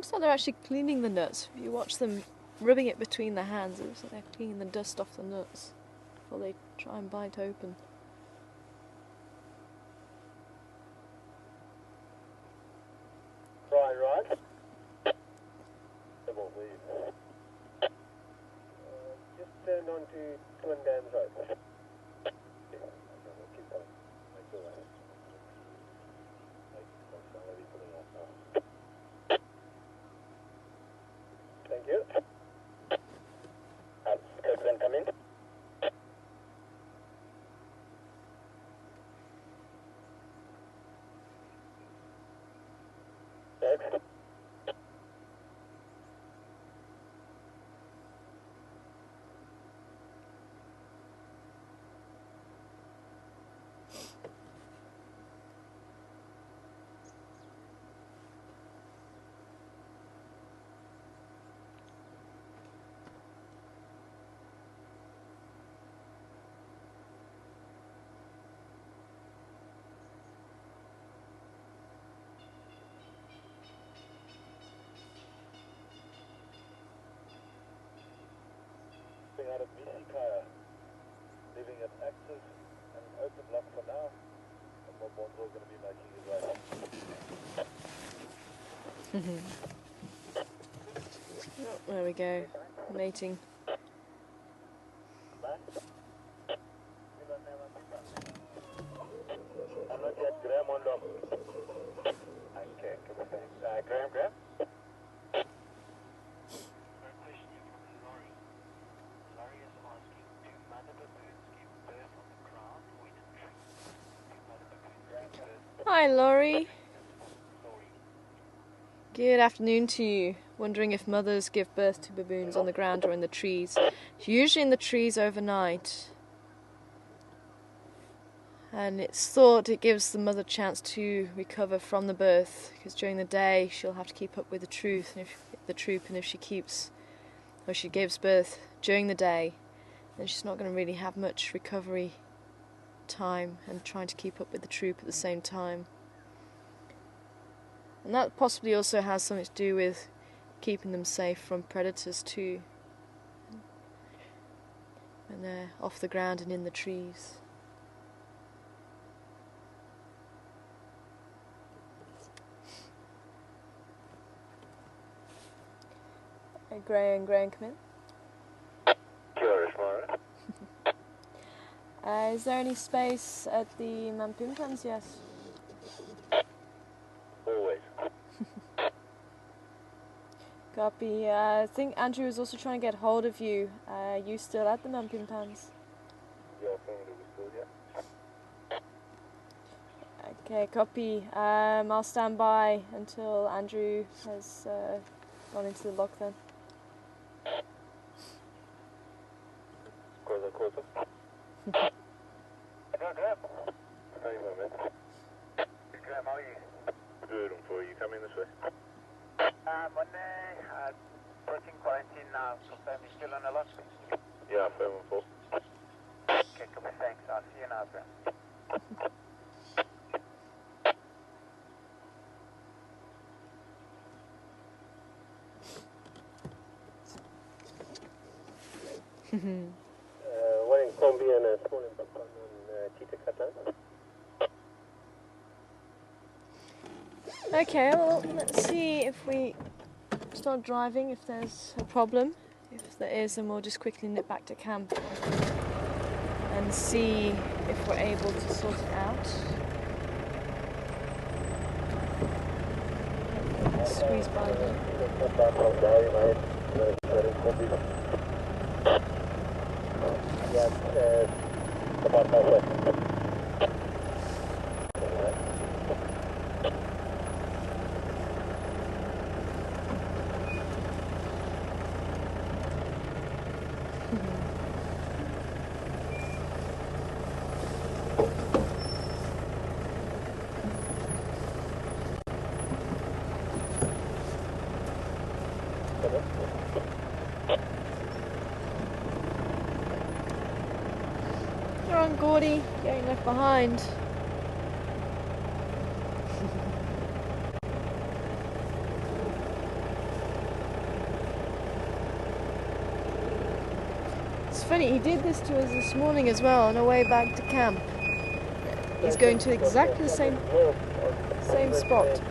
Looks like they're actually cleaning the nuts. If you watch them rubbing it between their hands, it looks like they're cleaning the dust off the nuts before they try and bite open. Try and ride. They won't leave. Just turned onto Twin Dams Road. Yeah, okay, we'll keep going. Make your way. Thank you. Could come in. Thanks. Out of BC Kaya, leaving it active and open lock for now, and Bob Bond's all going to be making his way. Oh, there we go, mating. I'm not yet Graham on lock. Okay, Graham? Hi Laurie. Good afternoon to you. Wondering if mothers give birth to baboons on the ground or in the trees. Usually in the trees overnight. And it's thought it gives the mother a chance to recover from the birth, because during the day she'll have to keep up with the troop, and if she keeps, or she gives birth during the day, then she's not going to really have much recovery time and trying to keep up with the troop at the same time. And that possibly also has something to do with keeping them safe from predators too, when they're off the ground and in the trees. Hey, Graham, come in. Sure, Mara. Is there any space at the Mampimpans? Yes. Always. Copy. I think Andrew was also trying to get hold of you. You still at the Mampimpans? Yeah, affirmative, still, yeah. Okay, copy. I'll stand by until Andrew has gone into the lock then. Closer. Graham. How you doing, man? Graham, how are you? Good, I'm for you. Coming this way. Monday, approaching quarantine now. Confirm you're still on the lock? Yeah, firm and full. Okay, come on, thanks. I'll see you now, Graham. One in Combi and a small in Bapan on Cheetah Catalan. Okay, well, let's see if we start driving, if there's a problem. If there is, then we'll just quickly nip back to camp and see if we're able to sort it out. Squeeze by them. Yeah, about halfway. You're on, Gowrie, getting left behind. It's funny, he did this to us this morning as well on our way back to camp. He's going to exactly the same spot.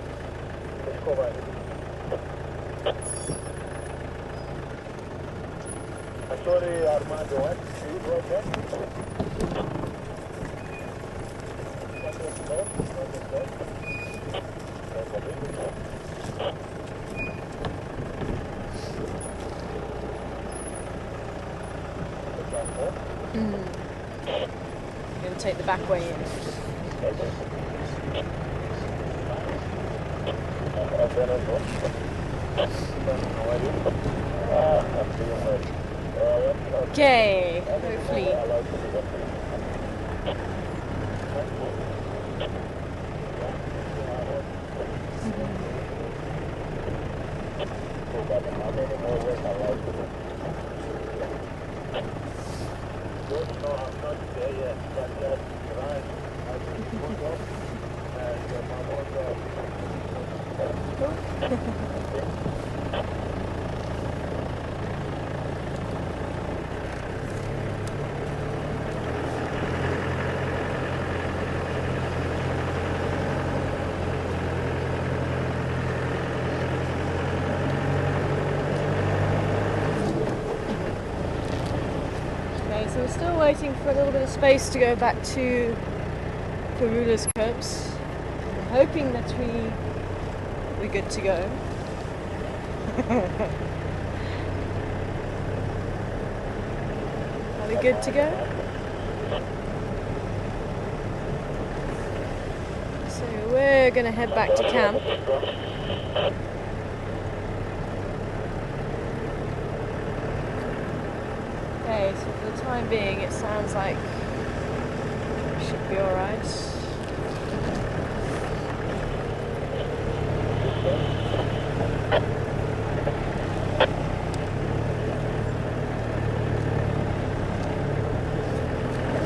Going to take the back way in. Okay, hopefully. So we're still waiting for a little bit of space to go back to Karula's copse. I'm hoping that we're good to go. Are we good to go? So we're going to head back to camp. Okay, so for the time being it sounds like we should be alright.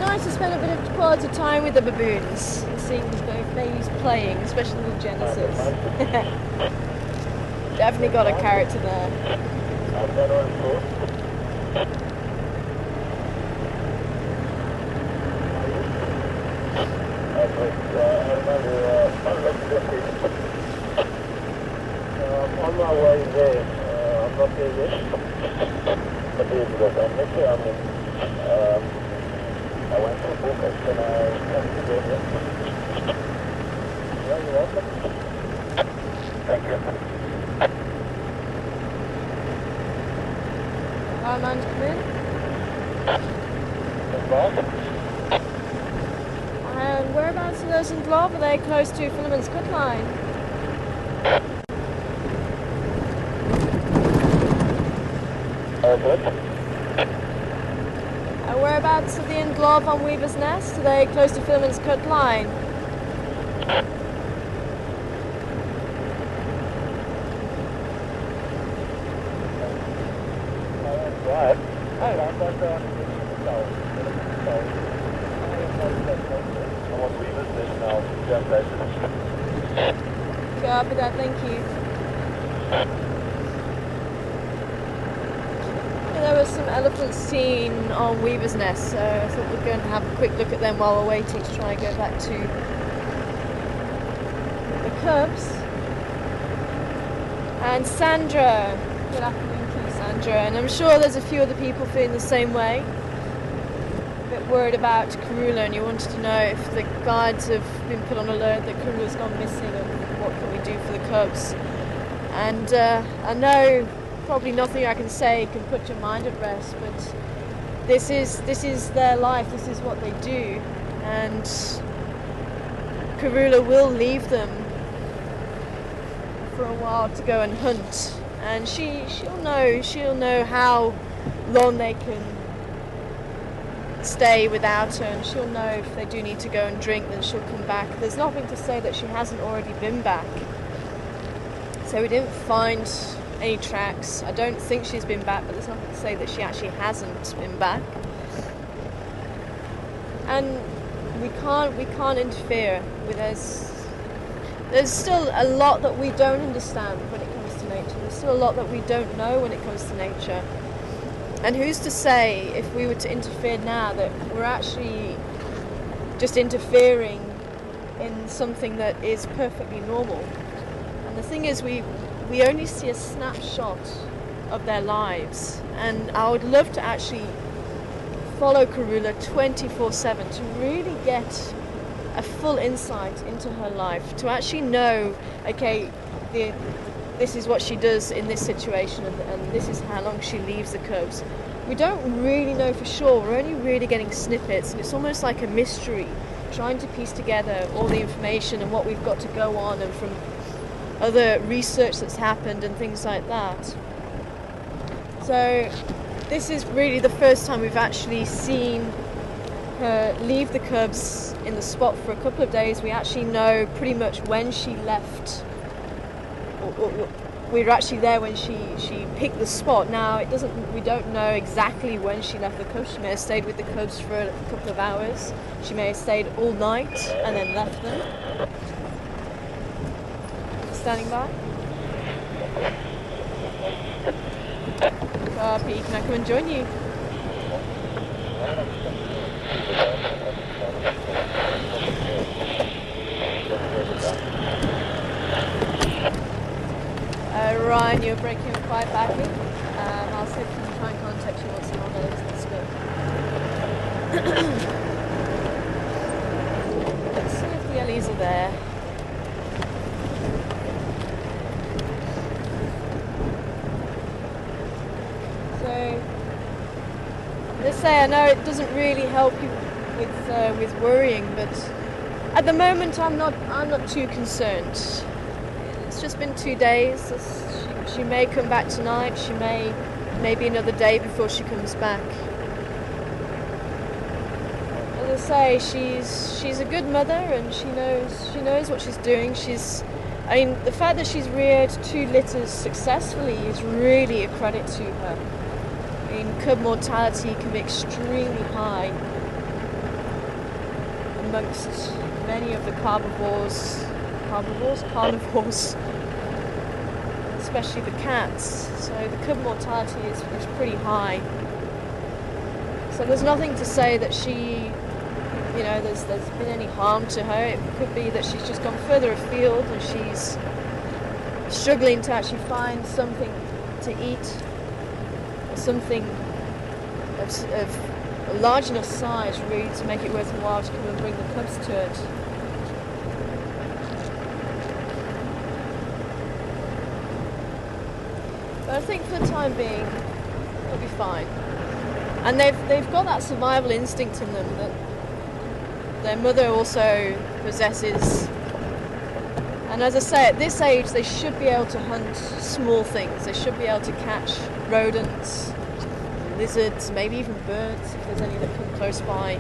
Nice to spend a bit of quality time with the baboons and seeing both babies playing, especially with Genesis. Definitely got a character there. On my way there, I'm not there yet, but there's the family. I went to Bucharest and I came to there. Yeah, you're welcome. Thank you. Our man to come in. And whereabouts are those in Glove? Are they close to Philemon's cut line? Whereabouts are the in Glove on Weaver's Nest? Are they close to Philemon's cut line? Right. Copy that, thank you. There was some elephants seen on Weaver's Nest, so I thought we'd go and have a quick look at them while we're waiting to try and go back to the cubs. And Sandra, good afternoon to you, Sandra, and I'm sure there's a few other people feeling the same way. A bit worried about Karula, and you wanted to know if the guides have been put on alert that Karula's gone missing and what can we do for the cubs. And I know probably nothing I can say can put your mind at rest, but this is their life, this is what they do, and Karula will leave them for a while to go and hunt, and she'll know how long they can stay without her, and she'll know if they do need to go and drink, then she'll come back. There's nothing to say that she hasn't already been back. So we didn't find any tracks. I don't think she's been back, but there's nothing to say that she actually hasn't been back. And we can't interfere with there's still a lot that we don't understand when it comes to nature. There's still a lot that we don't know when it comes to nature. And who's to say, if we were to interfere now, that we're actually just interfering in something that is perfectly normal? And the thing is, we only see a snapshot of their lives, and I would love to actually follow Karula 24/7 to really get a full insight into her life, to actually know, okay, this is what she does in this situation, and this is how long she leaves the cubs. We don't really know for sure. We're only really getting snippets, and it's almost like a mystery, trying to piece together all the information and what we've got to go on, and from other research that's happened and things like that. So this is really the first time we've actually seen her leave the cubs in the spot for a couple of days. We actually know pretty much when she left. We were actually there when she picked the spot. Now we don't know exactly when she left the cubs. She may have stayed with the cubs for a couple of hours. She may have stayed all night and then left them. Standing by. Copy. Can I come and join you? Ryan, you're breaking up quite badly. I'll see if we can try and contact you once more. Let's see if the Ellies are there. So, let's say, I know it doesn't really help you with worrying, but at the moment I'm not too concerned. It's just been 2 days. She may come back tonight. She maybe another day before she comes back. As I say, she's a good mother, and she knows what she's doing. I mean, the fact that she's reared 2 litters successfully is really a credit to her. I mean, cub mortality can be extremely high amongst many of the carnivores, especially the cats. So the cub mortality is pretty high. So there's nothing to say that she, there's been any harm to her. It could be that she's just gone further afield and she's struggling to actually find something to eat, something of a large enough size really to make it worth her while to come and bring the cubs to it. But I think for the time being, it'll be fine. And they've got that survival instinct in them that their mother also possesses. And as I say, at this age, they should be able to hunt small things. They should be able to catch rodents, lizards, maybe even birds if there's any that come close by.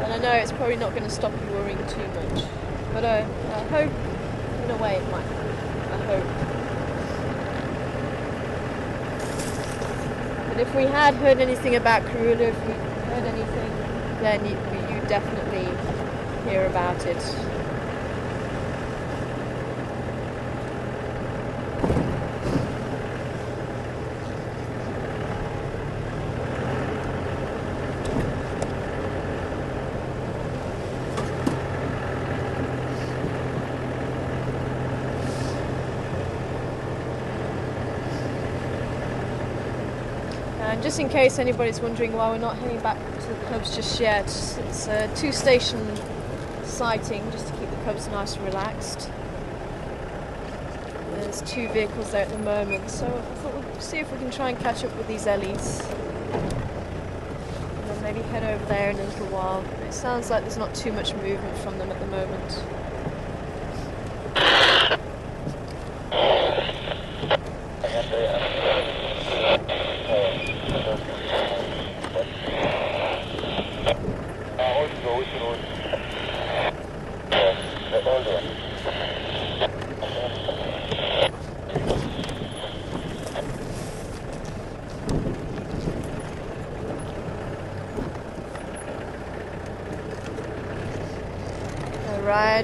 And I know it's probably not going to stop you worrying too much, but I hope, in a way, it might. I hope. But if we had heard anything about Karula, if we heard anything, then you definitely hear about it. And just in case anybody's wondering why we're not heading back to the cubs just yet, it's a 2-station sighting just to keep the cubs nice and relaxed. There's 2 vehicles there at the moment, so I thought we'll see if we can try and catch up with these Ellies. And then maybe head over there in a little while. It sounds like there's not too much movement from them at the moment.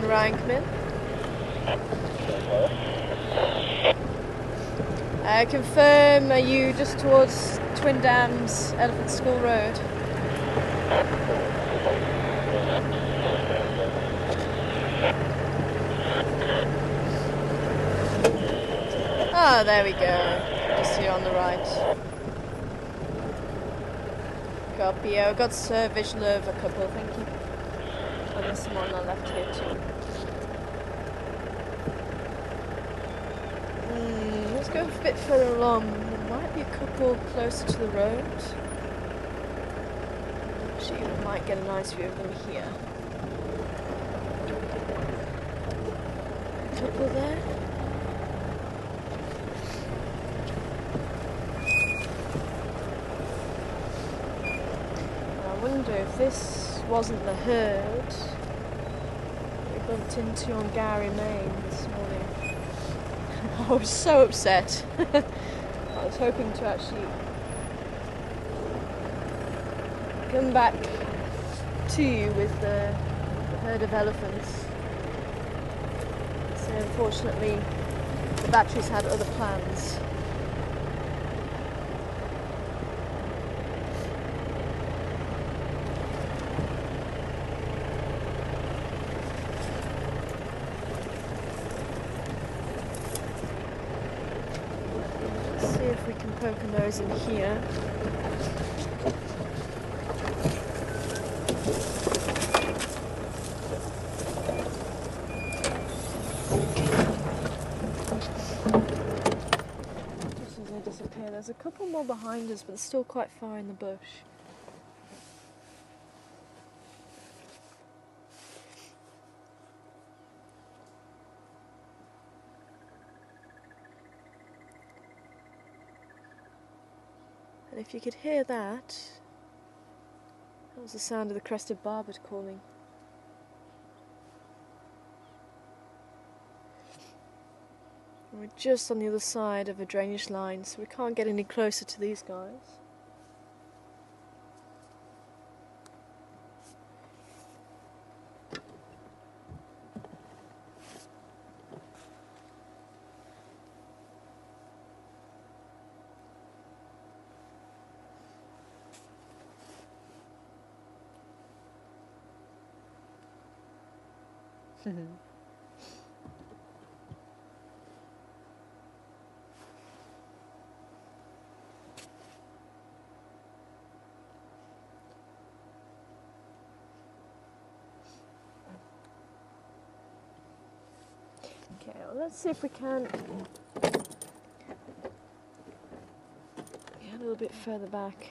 Ryan, come in. Confirm, are you just towards Twin Dams, Elephant School Road? Oh, there we go. Just here on the right. Copy. I've got visual of a couple, thank you. Oh, there's some on the left here too. Let's go a bit further along. There might be a couple closer to the road. Actually, we might get a nice view of them here. A couple there. I wonder if this wasn't the herd we bumped into on Gowrie, Maine this morning. I was so upset. I was hoping to actually come back to you with the herd of elephants. So unfortunately the batteries had other plans. We can poke a nose in here. Just as they disappear, there's a couple more behind us, but they're still quite far in the bush. And if you could hear that was the sound of the crested barbet calling. And we're just on the other side of a drainage line, so we can't get any closer to these guys. Okay, well, let's see if we can get a little bit further back.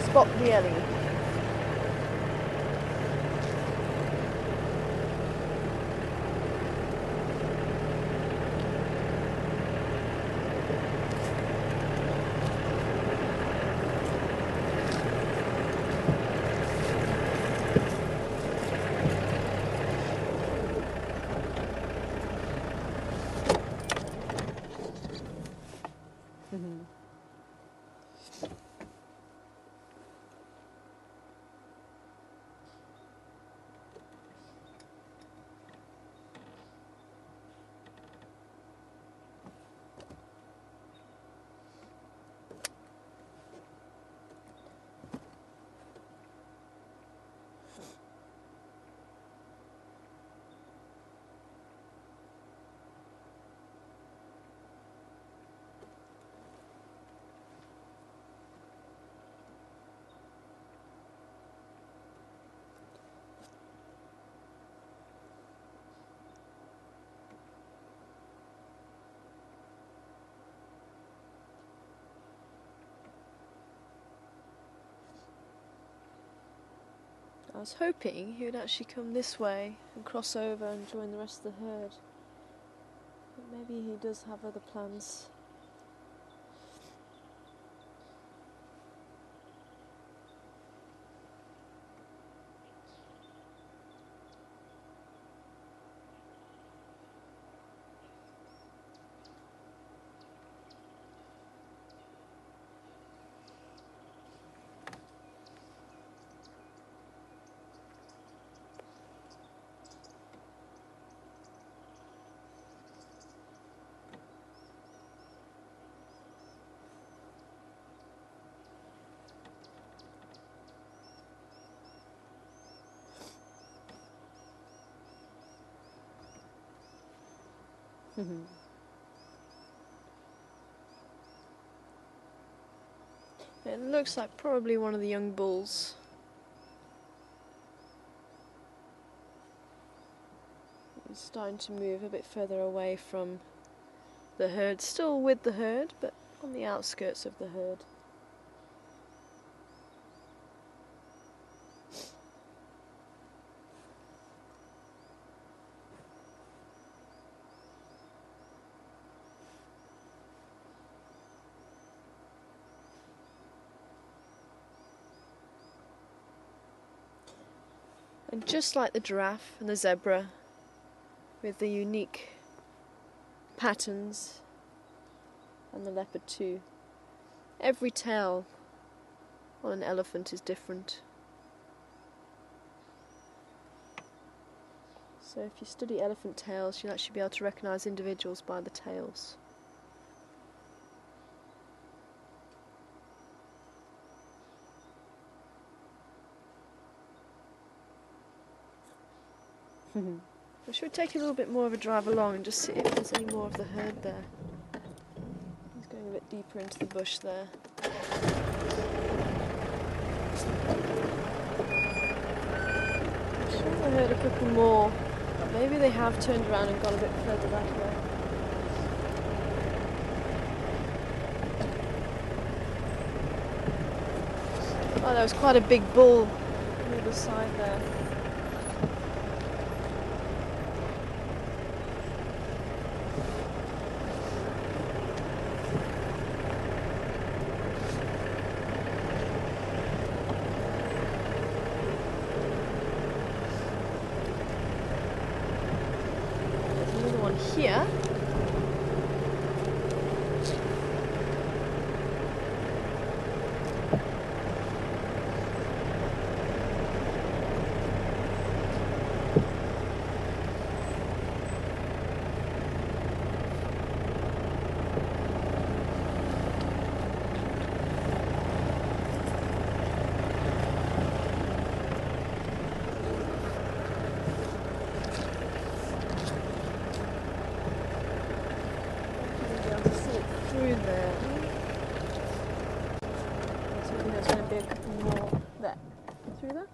Spot the Ellie. I was hoping he would actually come this way and cross over and join the rest of the herd. But maybe he does have other plans. It looks like probably one of the young bulls. He's starting to move a bit further away from the herd, still with the herd, but on the outskirts of the herd. And just like the giraffe and the zebra, with the unique patterns, and the leopard too, every tail on an elephant is different. So if you study elephant tails, you'll actually be able to recognise individuals by the tails. I should take a little bit more of a drive along and just see if there's any more of the herd there. He's going a bit deeper into the bush there. I'm sure I heard a couple more, but maybe they have turned around and gone a bit further that way. Oh, there was quite a big bull on the other side there. Here. Through there. So I think there's going to be a couple more there. Through there?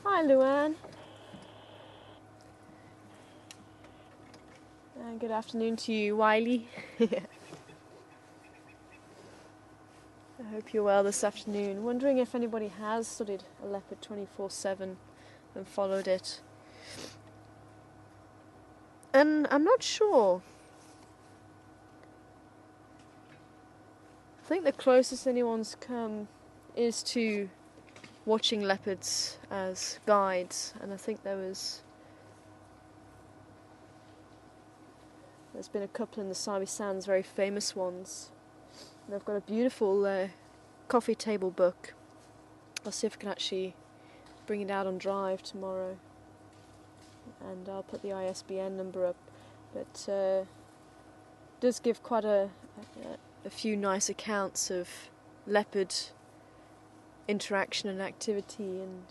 Hi, Luann. And good afternoon to you, Wiley. I hope you're well this afternoon. Wondering if anybody has studied a leopard 24/7 and followed it. And I'm not sure. I think the closest anyone's come is to watching leopards as guides, and I think there's been a couple in the Sabi Sands, very famous ones. And they've got a beautiful coffee table book. I'll see if I can actually bring it out on drive tomorrow. And I'll put the ISBN number up, but does give quite a few nice accounts of leopard interaction and activity, and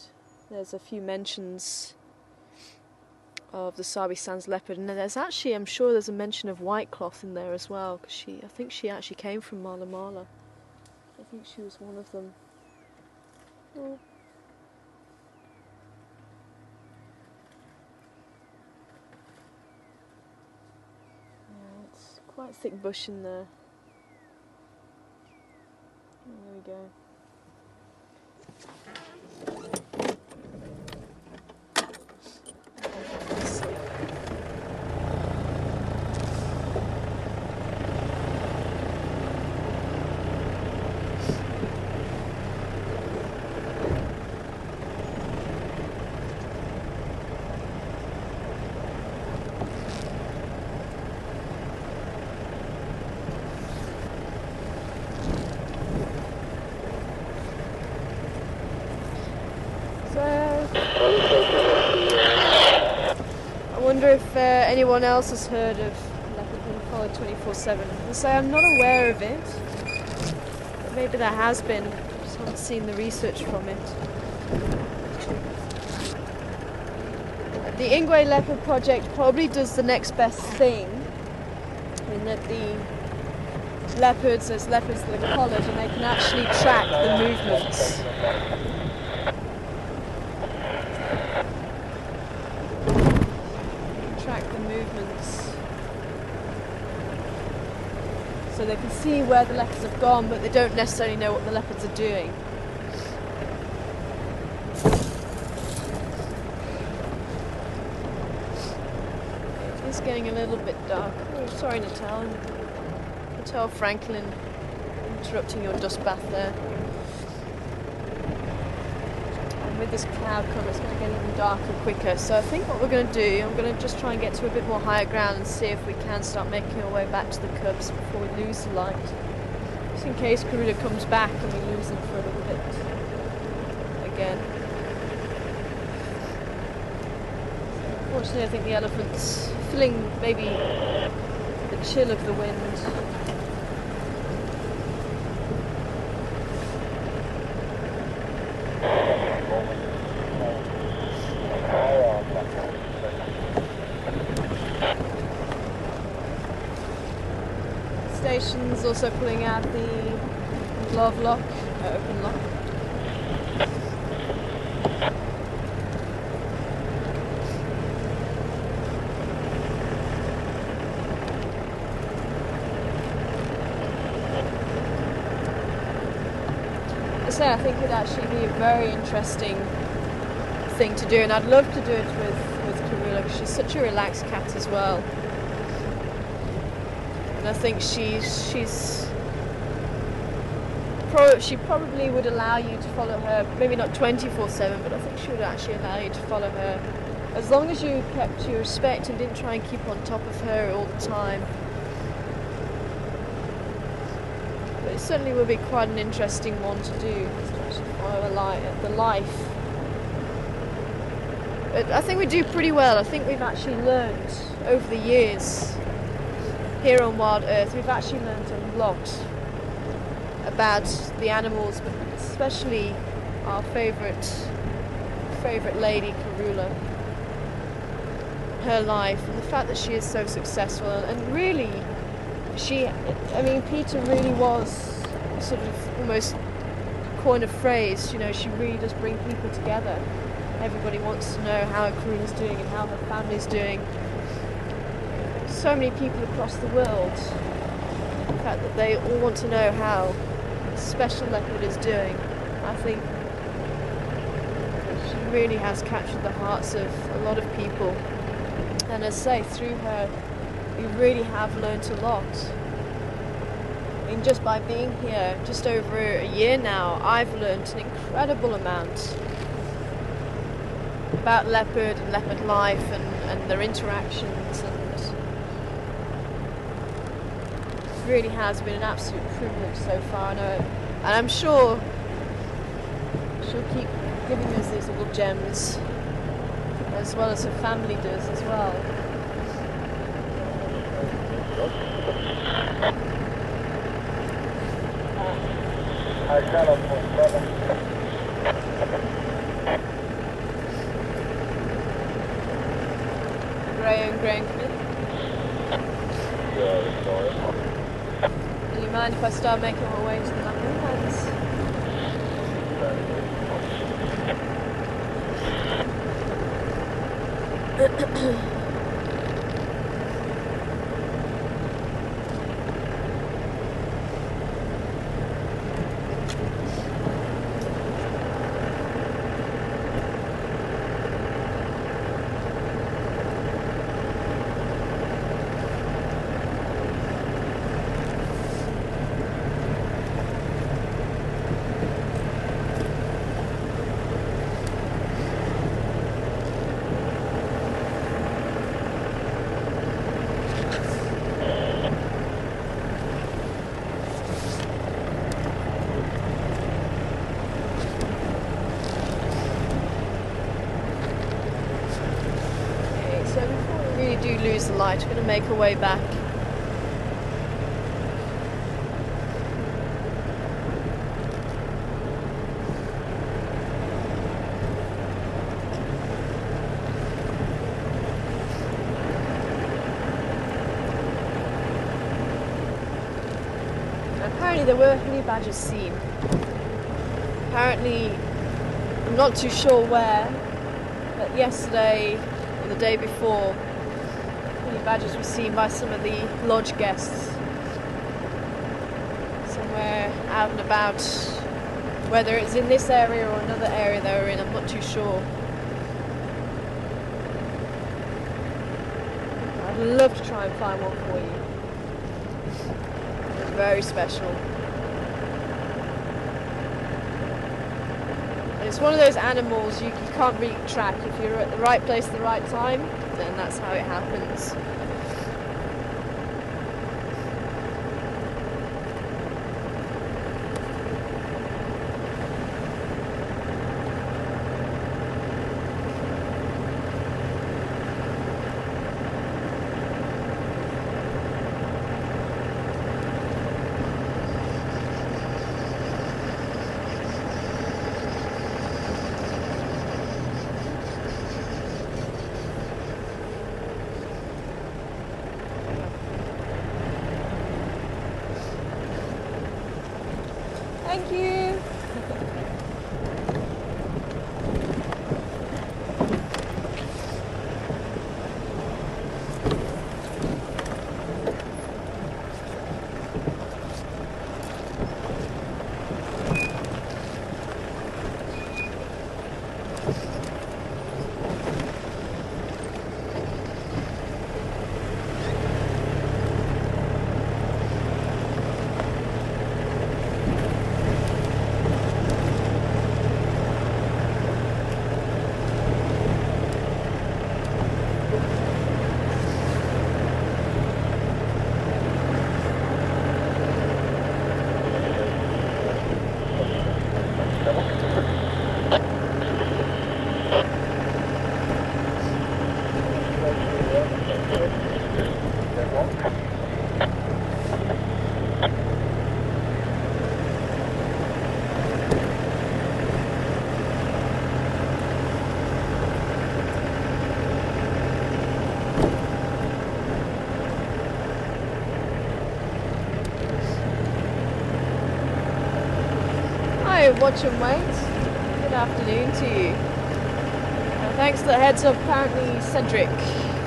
there's a few mentions of the Sabi Sands leopard, and there's actually, I'm sure there's a mention of white cloth in there as well, because I think she actually came from Mala Mala. I think she was one of them. Oh. Quite a thick bush in there. wonder if anyone else has heard of leopard being followed 24/7. I say I'm not aware of it. But maybe there has been. Just haven't seen the research from it. The Ingwe Leopard Project probably does the next best thing, in that the leopards, there's leopards that are collared and they can actually track the movements. Track the movements. So they can see where the leopards have gone, but they don't necessarily know what the leopards are doing. It's getting a little bit dark. Oh, sorry, Natal Franklin, interrupting your dust bath there. And with this cloud cover, it's going to get even darker quicker. So I think what we're going to do, I'm going to just try and get to a bit more higher ground and see if we can start making our way back to the cubs before we lose the light. Just in case Karula comes back and we lose them for a little bit again. Unfortunately, I think the elephant's feeling maybe the chill of the wind. Station's also pulling out the glove lock, open lock. I think it'd actually be a very interesting thing to do, and I'd love to do it with Karula because she's such a relaxed cat as well. And I think she probably would allow you to follow her, maybe not 24/7, but I think she would actually allow you to follow her as long as you kept your respect and didn't try and keep on top of her all the time. It certainly would be quite an interesting one to do, to follow the life. But I think we do pretty well. I think we've actually learned over the years here on Wild Earth, we've actually learned a lot about the animals, but especially our favourite lady, Karula. Her life and the fact that she is so successful, and really Peter really was sort of almost coin of phrase, she really does bring people together. Everybody wants to know how Karula's doing and how her family's doing. So many people across the world, the fact that they all want to know how Special Leopard is doing. I think she really has captured the hearts of a lot of people. And as I say, through her, we really have learnt a lot. I mean, just by being here, just over a year now, I've learnt an incredible amount about leopard and leopard life and their interactions, and it really has been an absolute privilege so far. And I'm sure she'll keep giving us these little gems, as well as her family does as well. Graham, come in. Do you mind if I start making my way to the mountains? do lose the light, we're going to make our way back. Apparently there were honey badgers seen. Apparently, I'm not too sure where, but yesterday or the day before, honey badgers were seen by some of the lodge guests. Somewhere out and about. Whether it's in this area or another area they were in, I'm not too sure. I'd love to try and find one for you. Very special. And it's one of those animals you can't really track. If you're at the right place at the right time, then that's how it happens. Thank you. Hi, watch and wait. Good afternoon to you. Thanks to the heads up, apparently Cedric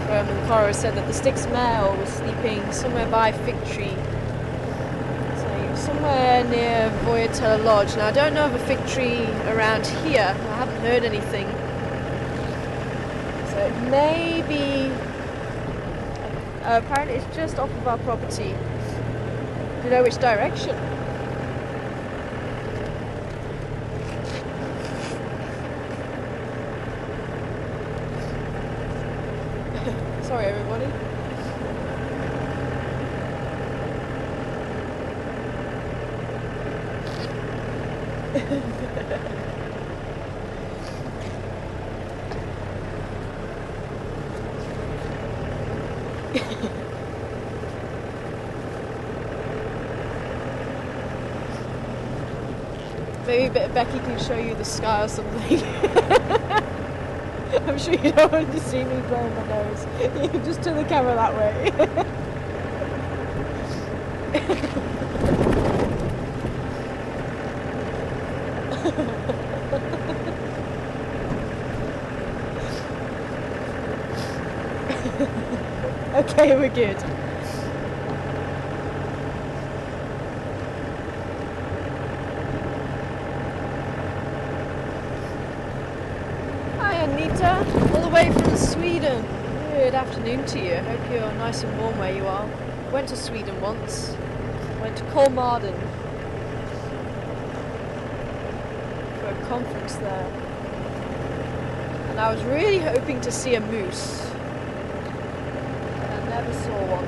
from Karula said that the Styx male was sleeping somewhere by Fig Tree. So somewhere near Voyatella Lodge. Now I don't know of a fig tree around here. I haven't heard anything. So it may be... apparently it's just off of our property. Do you know which direction? Sorry, everybody. Maybe Becky can show you the sky or something. I'm sure you don't want to see me blowing my nose. You can just turn the camera that way. Okay, we're good. Hi Anita, all the way from Sweden. Good afternoon to you. Hope you're nice and warm where you are. Went to Sweden once. Went to Kolmarden for a conference there. And I was really hoping to see a moose. And I never saw one.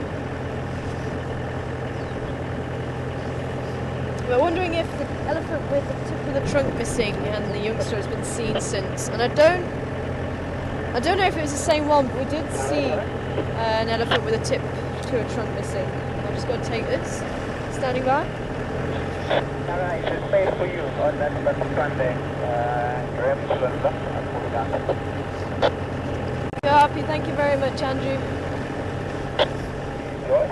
We're wondering if the elephant with the tip of the trunk missing and the youngster has been seen since. And I don't know if it was the same one, but we did see An elephant with a tip to a trunk missing. I'm just going to take this. Standing by. Alright, there's space for you on that Sunday. Graham Cylinder. I'll pull it down. Copy, thank you very much, Andrew. Enjoy.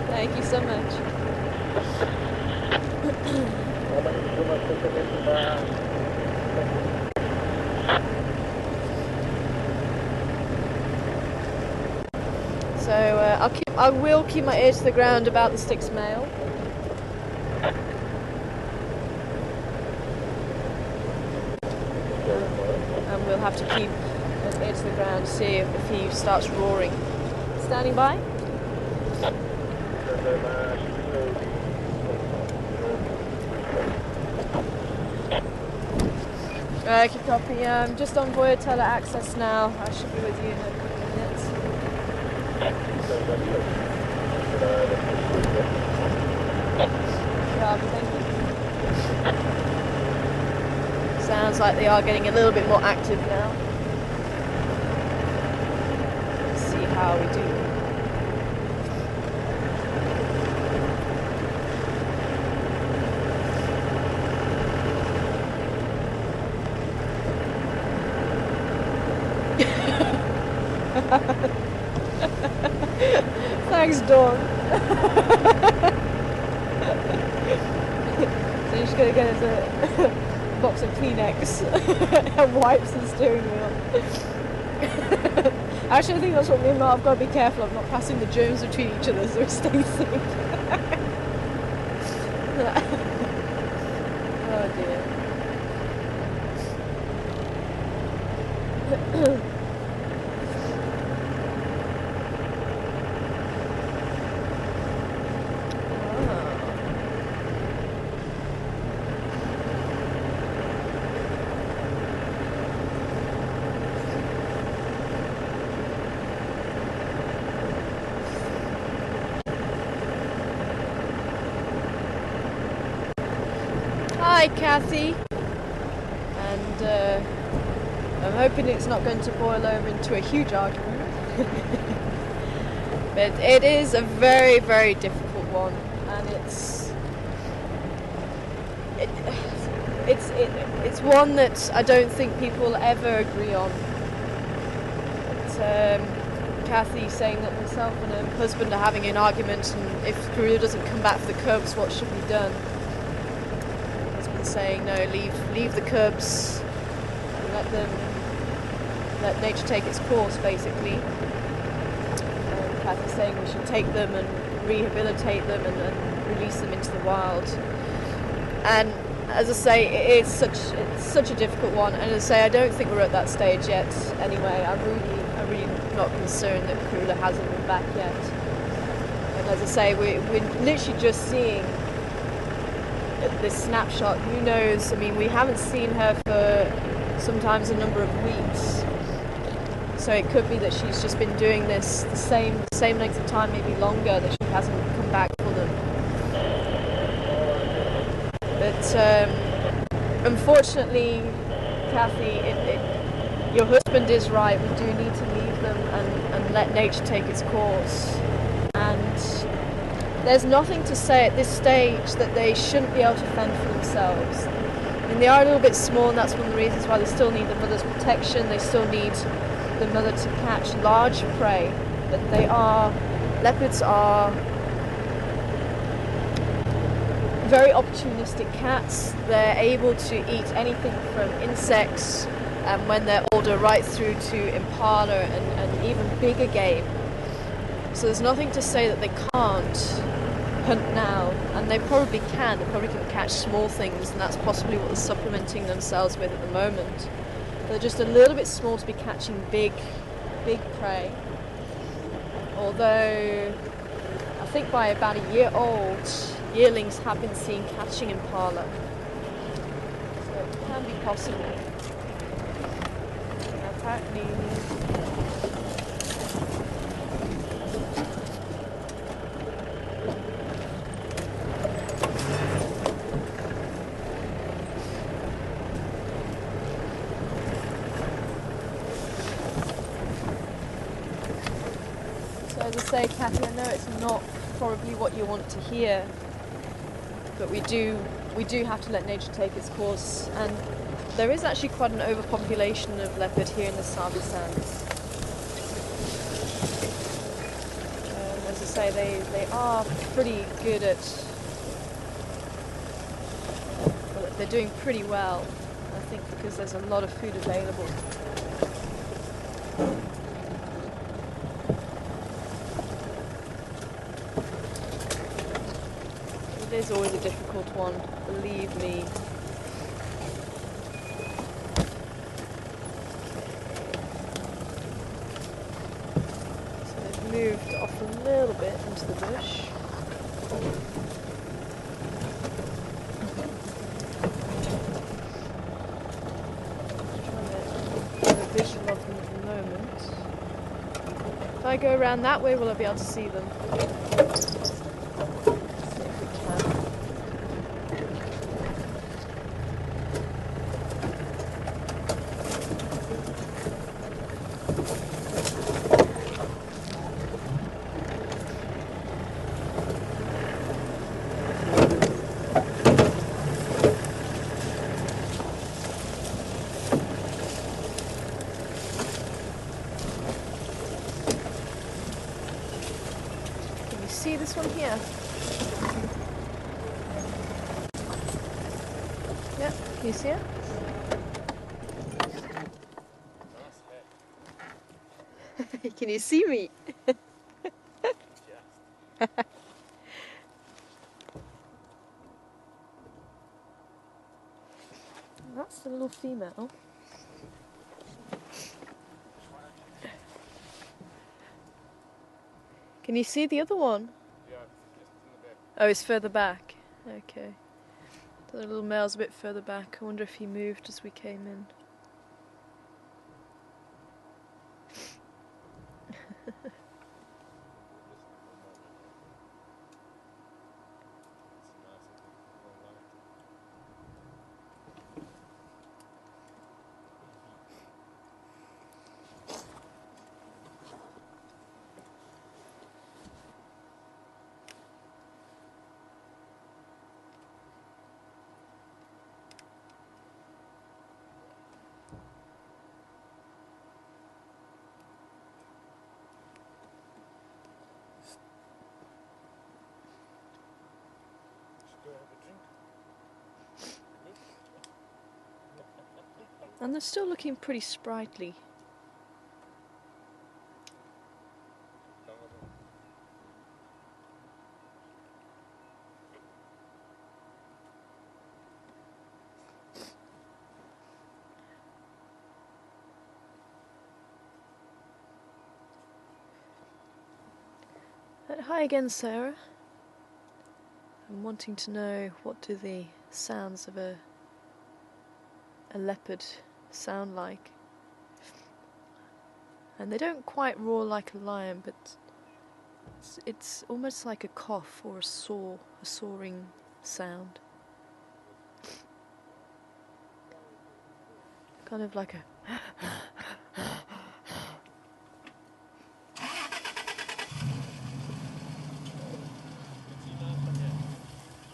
Thank you so much. So I will keep my ear to the ground about the Styx male. And we'll have to keep an ear to the ground to see if he starts roaring. Standing by. Keep copy. I'm just on Voyatella access now. I should be with you in a couple of minutes. Copy, thank you. Sounds like they are getting a little bit more active now. Let's see how we do. Thanks, Dawn. So you're just gonna get us a box of Kleenex and wipes the steering wheel. Actually, I think that's what me and Mark have got to be careful of, not passing the germs between each other so we stay safe. Oh dear. Hi, Kathy. And I'm hoping it's not going to boil over into a huge argument. But it is a very, very difficult one, and it's one that I don't think people ever agree on. But, Kathy saying that herself and her husband are having an argument, and if Karula doesn't come back for the cubs, what should be done? Saying no, leave the cubs and let nature take its course, basically. Kathy's saying we should take them and rehabilitate them and release them into the wild. And as I say, it's such a difficult one. And as I say, I don't think we're at that stage yet. Anyway, I'm really not concerned that Karula hasn't been back yet. And as I say, we're literally just seeing this snapshot. Who knows? I mean, we haven't seen her for sometimes a number of weeks, so it could be that she's just been doing this the same length of time, maybe longer, that she hasn't come back for them. But unfortunately, Kathy, your husband is right. We do need to leave them and let nature take its course. And there's nothing to say at this stage that they shouldn't be able to fend for themselves. I mean, they are a little bit small, and that's one of the reasons why they still need the mother's protection. They still need the mother to catch large prey. But leopards are very opportunistic cats. They're able to eat anything from insects, and when they're older, right through to impala and even bigger game. So there's nothing to say that they can't hunt now, and they probably can. They probably can catch small things, and that's possibly what they're supplementing themselves with at the moment. They're just a little bit small to be catching big prey. Although I think by about a year old, yearlings have been seen catching impala. So it can be possible. Apparently. say, Kathy, I know it's not probably what you want to hear, but we do have to let nature take its course, and there is actually quite an overpopulation of leopard here in the Sabi Sands. As I say, they are pretty good at, well, they're doing pretty well, I think, because there's a lot of food available. It is always a difficult one, believe me. So they've moved off a little bit into the bush. Visual of them at the moment. If I go around that way, will I be able to see them? Let's see if we can. See this one here? Yeah, can you see it? Can you see me? That's the little female. Can you see the other one? Yeah, just in the back. Oh, it's further back. Okay. The little male's a bit further back. I wonder if he moved as we came in. And they're still looking pretty sprightly. Hi again, Sarah. I'm wanting to know, what do the sounds of a leopard sound like? And they don't quite roar like a lion, but it's almost like a cough or a sawing sound. Kind of like a...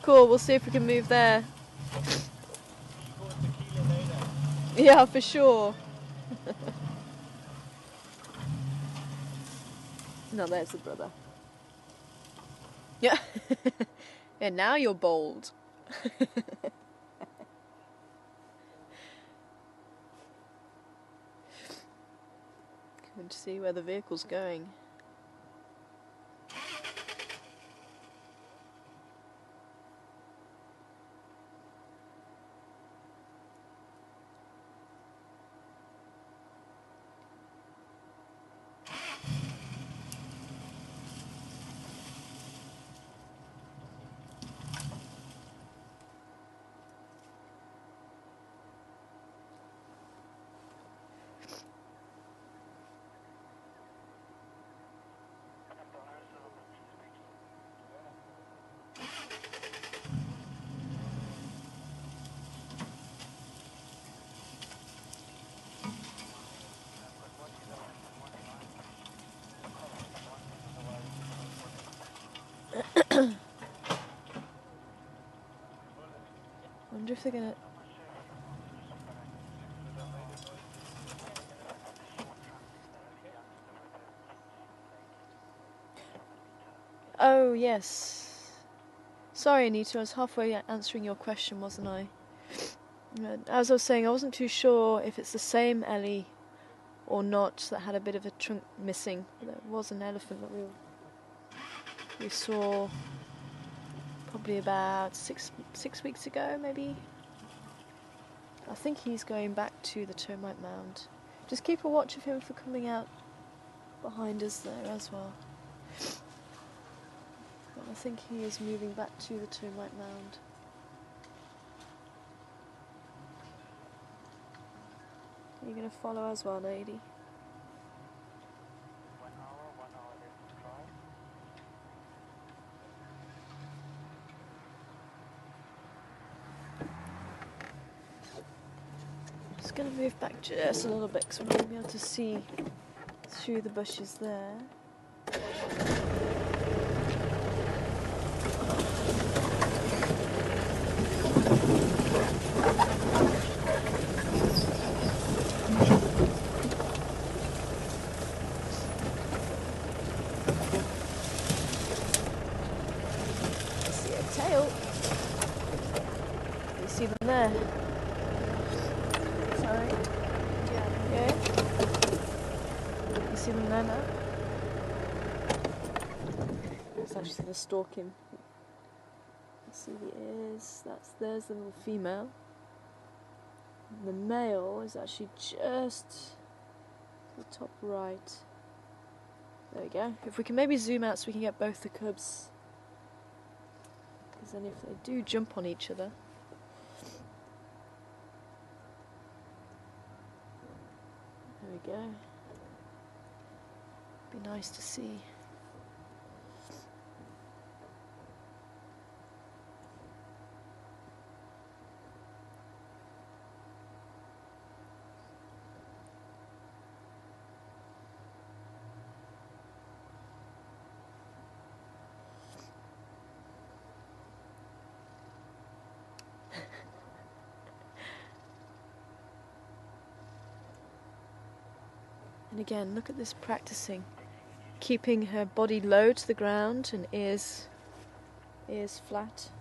Cool, we'll see if we can move there. Yeah, for sure. No, there's the brother. Yeah. Yeah, now you're bold. Good to see where the vehicle's going. if they're gonna. Oh yes. Sorry, Anita. I was halfway answering your question, wasn't I? As I was saying, I wasn't too sure if it's the same Ellie or not that had a bit of a trunk missing. There was an elephant that we saw probably about six weeks ago, maybe. I think he's going back to the termite mound. Just keep a watch of him for coming out behind us there as well. But I think he is moving back to the termite mound. Are you going to follow as well, lady? 1 hour left to drive. Just going to move back just a little bit because we're not going to be able to see through the bushes there. I see a tail. You see them there? Sorry. Yeah. You see them there now? It's actually going to stalk him. Let's see the ears. There's the little female. And the male is actually just the top right. There we go. If we can maybe zoom out so we can get both the cubs. Because then if they do jump on each other. There we go. Be nice to see. And again, look at this practicing. Keeping her body low to the ground and ears flat.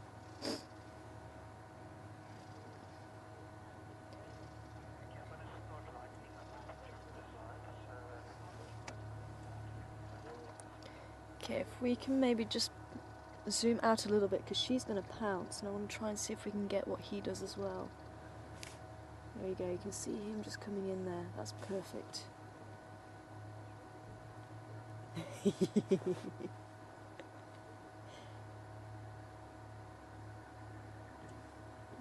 Okay, if we can maybe just zoom out a little bit because she's going to pounce and I want to try and see if we can get what he does as well. There you go, you can see him just coming in there. That's perfect.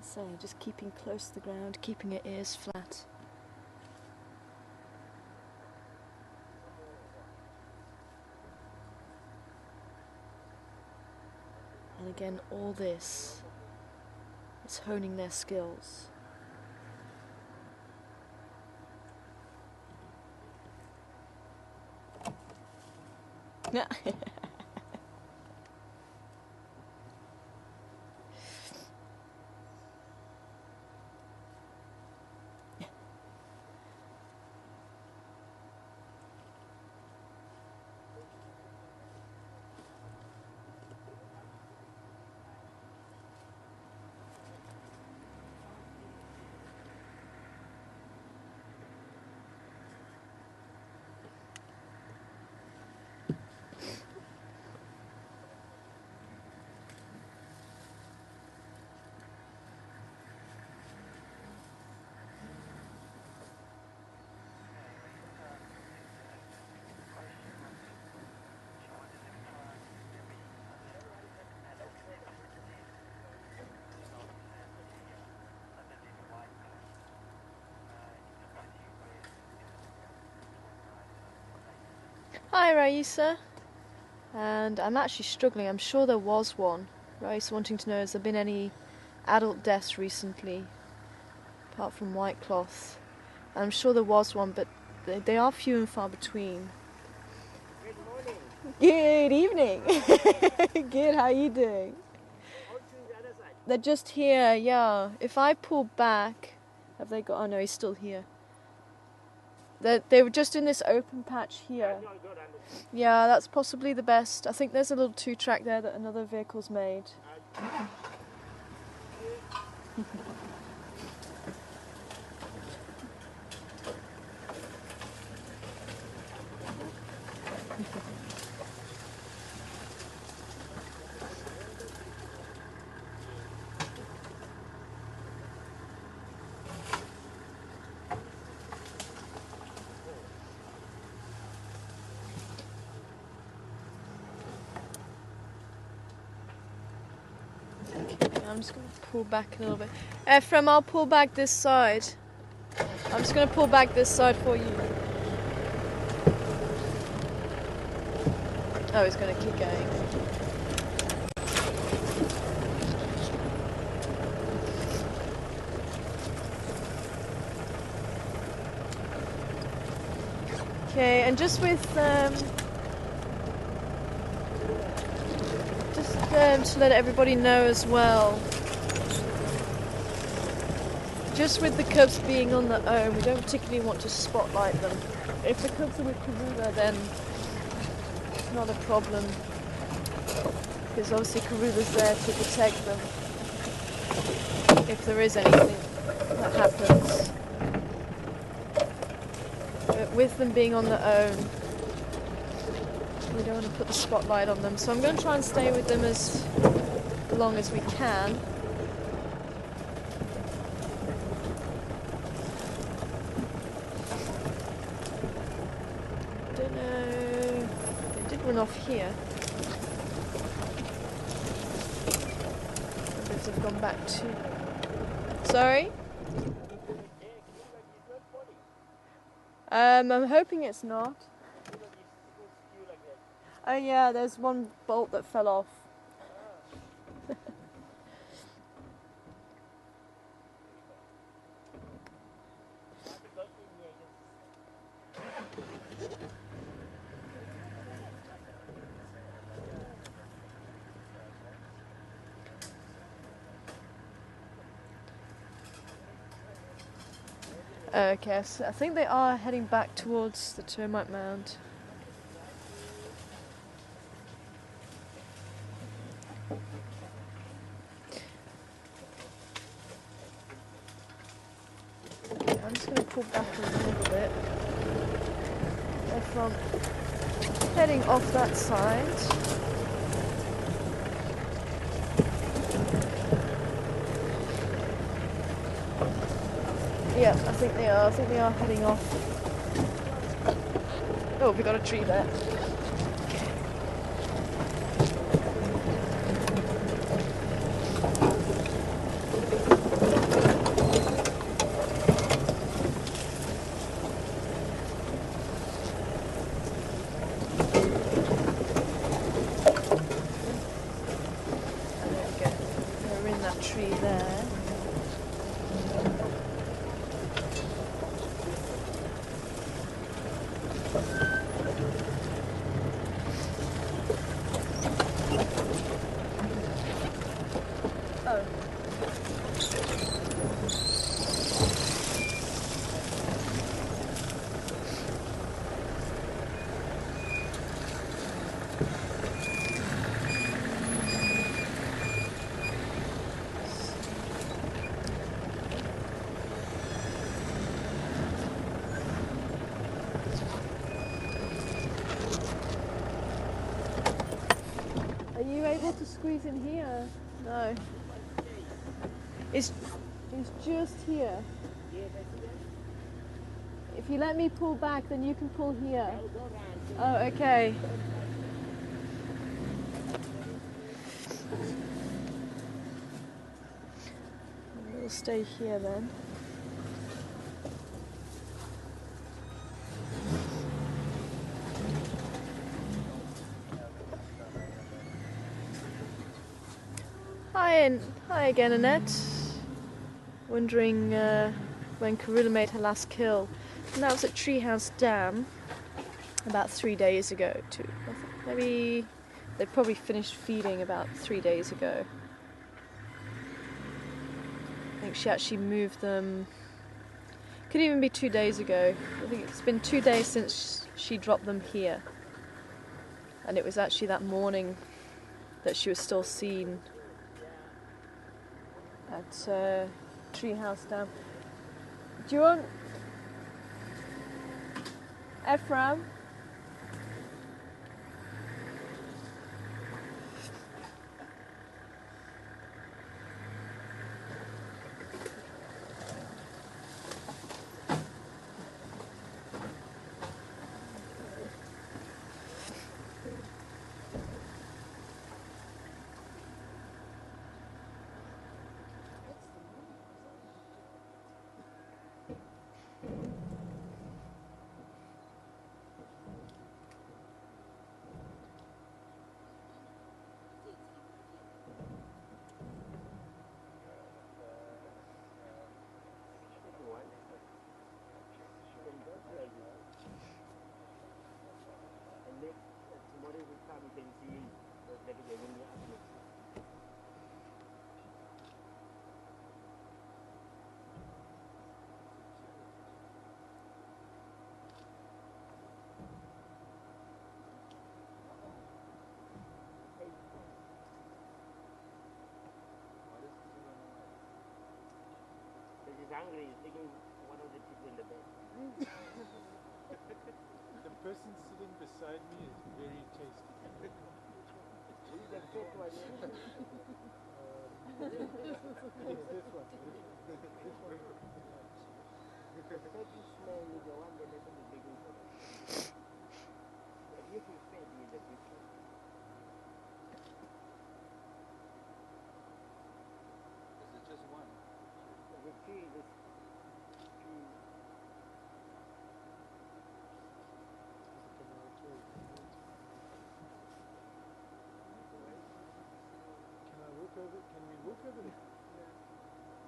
So, just keeping close to the ground, keeping her ears flat. And again, all this is honing their skills. Yeah. Hi Raisa, and I'm actually struggling. I'm sure there was one. Raisa wanting to know, has there been any adult deaths recently, apart from white cloth? I'm sure there was one, but they are few and far between. Good morning. Good evening. Good, how are you doing? Out to the other side. They're just here, yeah. If I pull back... Have they got... Oh no, he's still here. They were just in this open patch here. Yeah, that's possibly the best. I think there's a little 2-track there that another vehicle's made. I'm just going to pull back a little bit. Ephraim, I'll pull back this side. I'm just going to pull back this side for you. Oh, he's going to keep going. Okay, and just with to let everybody know as well, just with the cubs being on their own, we don't particularly want to spotlight them. If the cubs are with Karula, then it's not a problem, because obviously Karula's there to protect them if there is anything that happens. But with them being on their own, we don't want to put the spotlight on them, so I'm going to try and stay with them as long as we can. Don't know. They did run off here. Others have gone back too. Sorry? I'm hoping it's not. Oh yeah, there's one bolt that fell off. Okay, so I think they are heading back towards the termite mound. I'm just going to pull back a little bit. If I'm heading off that side. Yeah, I think they are. I think they are heading off. Oh, we got a tree there. To squeeze in here? No. It's just here. If you let me pull back, then you can pull here. Oh, okay. We'll stay here then. Hi again, Annette. Wondering when Karula made her last kill. And that was at Treehouse Dam about 3 days ago too. I think maybe they probably finished feeding about 3 days ago. think she actually moved them. Could even be 2 days ago. I think it's been 2 days since she dropped them here. And it was actually that morning that she was still seen at Treehouse Dam. Do you want Ephraim? Tomorrow we come, we can see that they will be up. He's hungry, he's taking one of the people in the bed. The person sitting beside me is very tasty. Who's the fifth one? It's this one. The fatty smell is the one that doesn't be big for us. But if you fed, he is the big one. Is it just one? The tree is Can we walk over there?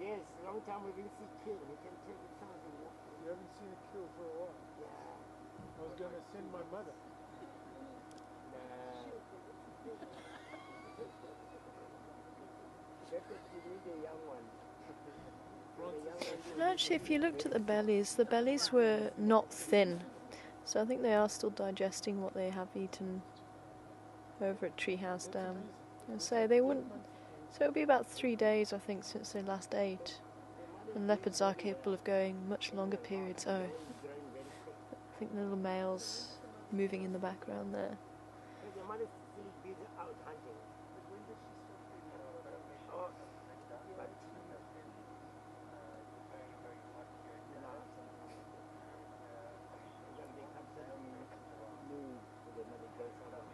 yes, long time we didn't see kill. We can take the chance and walk. You haven't seen a kill for a while. Yeah. I was going to send my mother. Better to meet the young one. And actually, if you looked at the bellies were not thin. So I think they are still digesting what they have eaten over at Treehouse Dam. And so they wouldn't. So it'll be about 3 days, I think, since they last ate. And leopards are capable of going much longer periods. Oh, I think the little males moving in the background there. The mother's still busy out hunting. Oh, but they have to move so the mother goes out.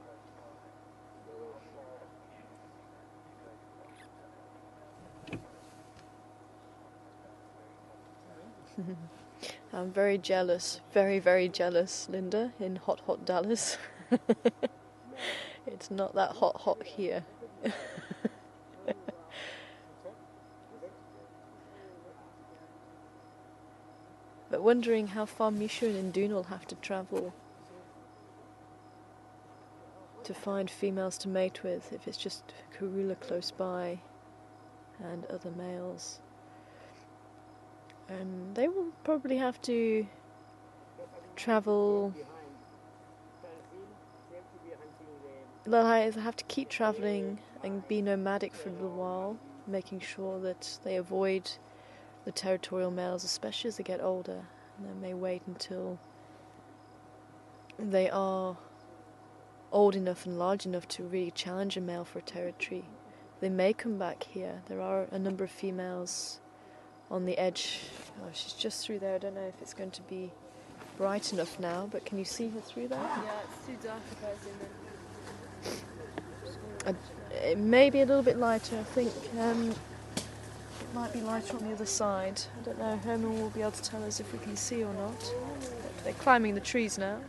I'm very jealous, very, very jealous, Linda, in hot, hot Dallas. It's not that hot, hot here. But wondering how far Misha and Indun will have to travel to find females to mate with, if it's just Karula close by and other males. They will probably have to travel. They'll have to keep travelling and be nomadic for a little while, making sure that they avoid the territorial males, especially as they get older. And they may wait until they are old enough and large enough to really challenge a male for territory. They may come back here. There are a number of females on the edge. Oh, she's just through there. I don't know if it's going to be bright enough now, but can you see her through there? Yeah, it's too dark if I zoom in. It may be a little bit lighter. I think it might be lighter on the other side. I don't know. Herman will be able to tell us if we can see or not. But they're climbing the trees now.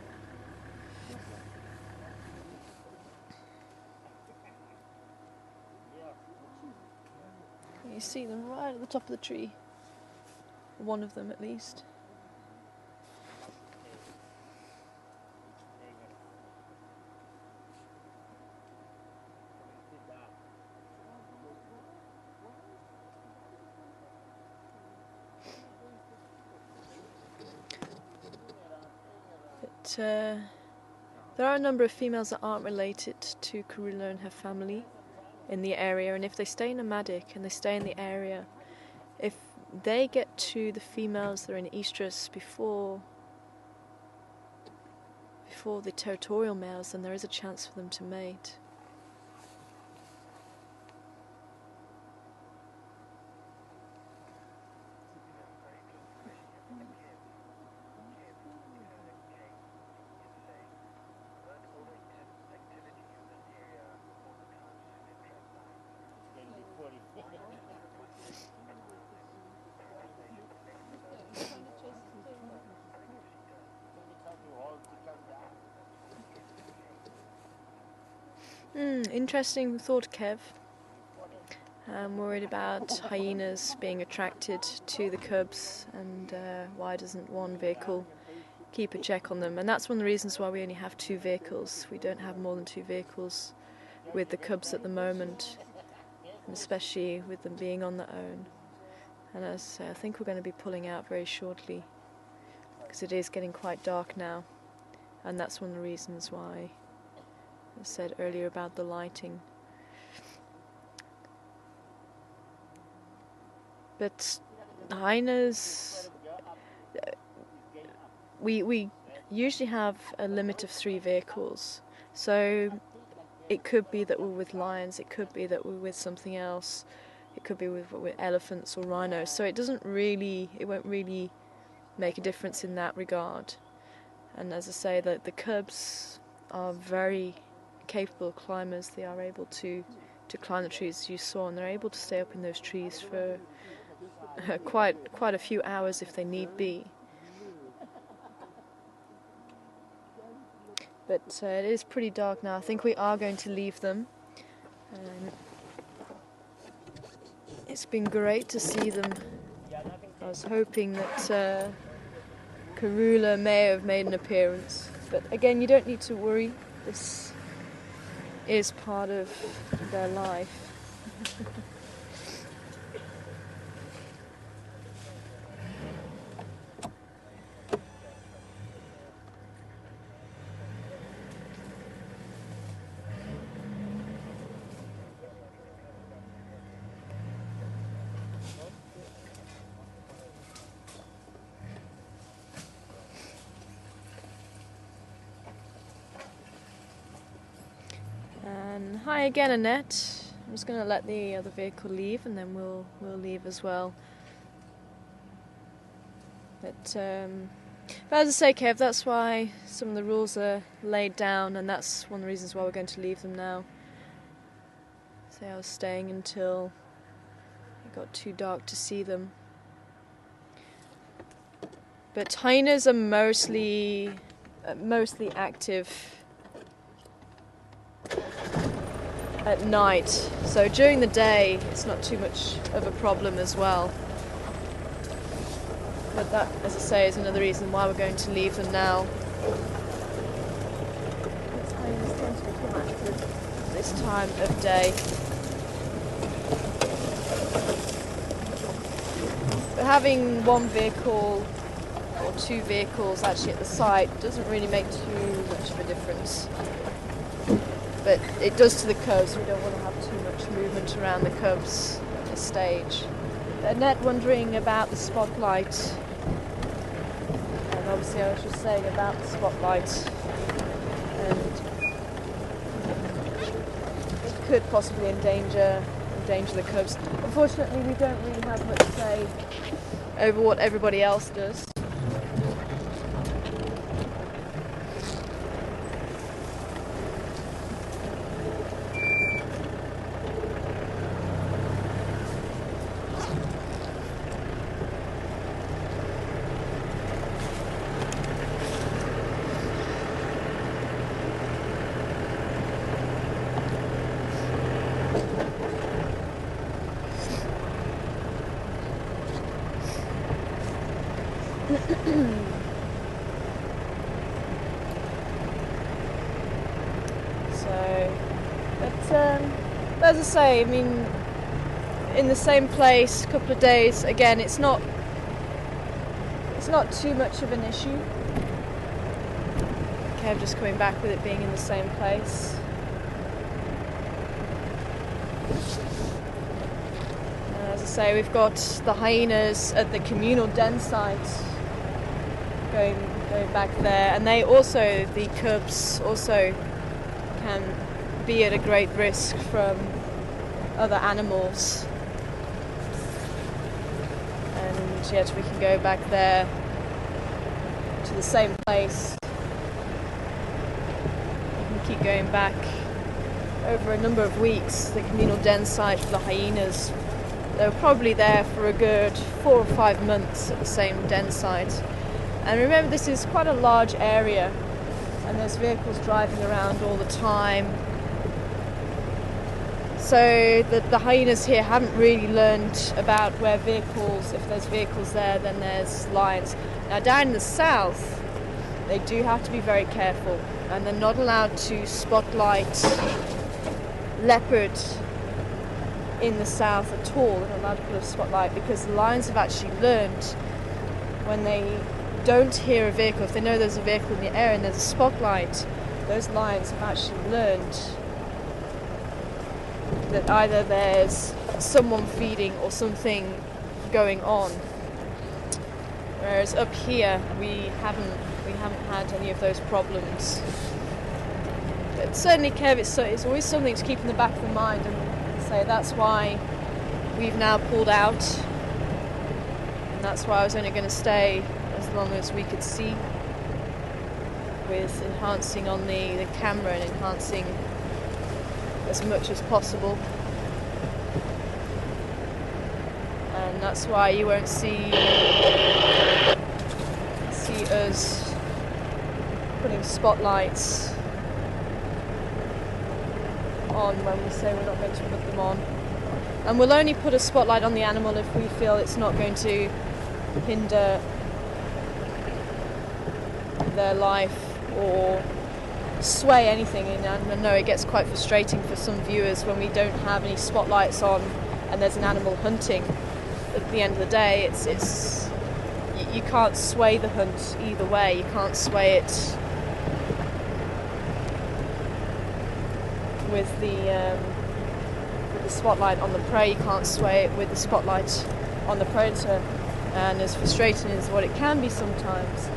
You see them right at the top of the tree. One of them at least. But there are a number of females that aren't related to Karula and her family in the area, and if they stay nomadic and they stay in the area, if they get to the females that are in estrus before the territorial males, then there is a chance for them to mate. Interesting thought, Kev. I'm worried about hyenas being attracted to the cubs, and why doesn't one vehicle keep a check on them? And that's one of the reasons why we only have 2 vehicles. We don't have more than 2 vehicles with the cubs at the moment, and especially with them being on their own. And as I say, I think we're going to be pulling out very shortly, because it is getting quite dark now, and that's one of the reasons why I said earlier about the lighting. But hyenas, we usually have a limit of 3 vehicles, so it could be that we're with lions, it could be that we're with something else, it could be with elephants or rhinos, so it won't really make a difference in that regard. And as I say, that the cubs are very capable climbers. They are able to climb the trees you saw, and they're able to stay up in those trees for quite a few hours if they need be. But it is pretty dark now. I think we are going to leave them. It's been great to see them. I was hoping that Karula may have made an appearance, but again, you don't need to worry. This is part of their life. And hi again, Annette. I'm just going to let the other vehicle leave, and then we'll leave as well. But as I say, Kev, that's why some of the rules are laid down, and that's one of the reasons why we're going to leave them now. So I was staying until it got too dark to see them. But hyenas are mostly active at night, so during the day it's not too much of a problem as well. But that, as I say, is another reason why we're going to leave them now. Hyenas tend to become active this time of day. But having 1 vehicle or 2 vehicles actually at the site doesn't really make too much of a difference. But it does to the cubs. We don't want to have too much movement around the cubs at this stage. Annette wondering about the spotlight. And obviously I was just saying about the spotlight. And it could possibly endanger the cubs. Unfortunately, we don't really have much say over what everybody else does. But as I say, I mean, in the same place, a couple of days, again, it's not too much of an issue. Kev just coming back with it being in the same place. As I say, we've got the hyenas at the communal den site going back there, and they also, the cubs also can be at a great risk from other animals. And yet we can go back there to the same place. We can keep going back over a number of weeks. The communal den site for the hyenas, they were probably there for a good 4 or 5 months at the same den site. And remember, this is quite a large area and there's vehicles driving around all the time. So the hyenas here haven't really learned about where vehicles, if there's vehicles there, then there's lions. Now down in the south, they do have to be very careful, and they're not allowed to spotlight leopard in the south at all. They're not allowed to put a spotlight, because the lions have actually learned when they don't hear a vehicle, if they know there's a vehicle in the area and there's a spotlight, those lions have actually learned that either there's someone feeding or something going on. Whereas up here we haven't had any of those problems. But certainly, Kev, it's always something to keep in the back of the mind, and say that's why we've now pulled out, and that's why I was only going to stay as long as we could see, with enhancing on the camera and enhancing as much as possible. And that's why you won't see us putting spotlights on when we say we're not going to put them on. And we'll only put a spotlight on the animal if we feel it's not going to hinder their life or sway anything. And I know it gets quite frustrating for some viewers when we don't have any spotlights on and there's an animal hunting. At the end of the day, it's you can't sway the hunt either way. You can't sway it with the spotlight on the prey. You can't sway it with the spotlight on the predator. And as frustrating as what it can be sometimes,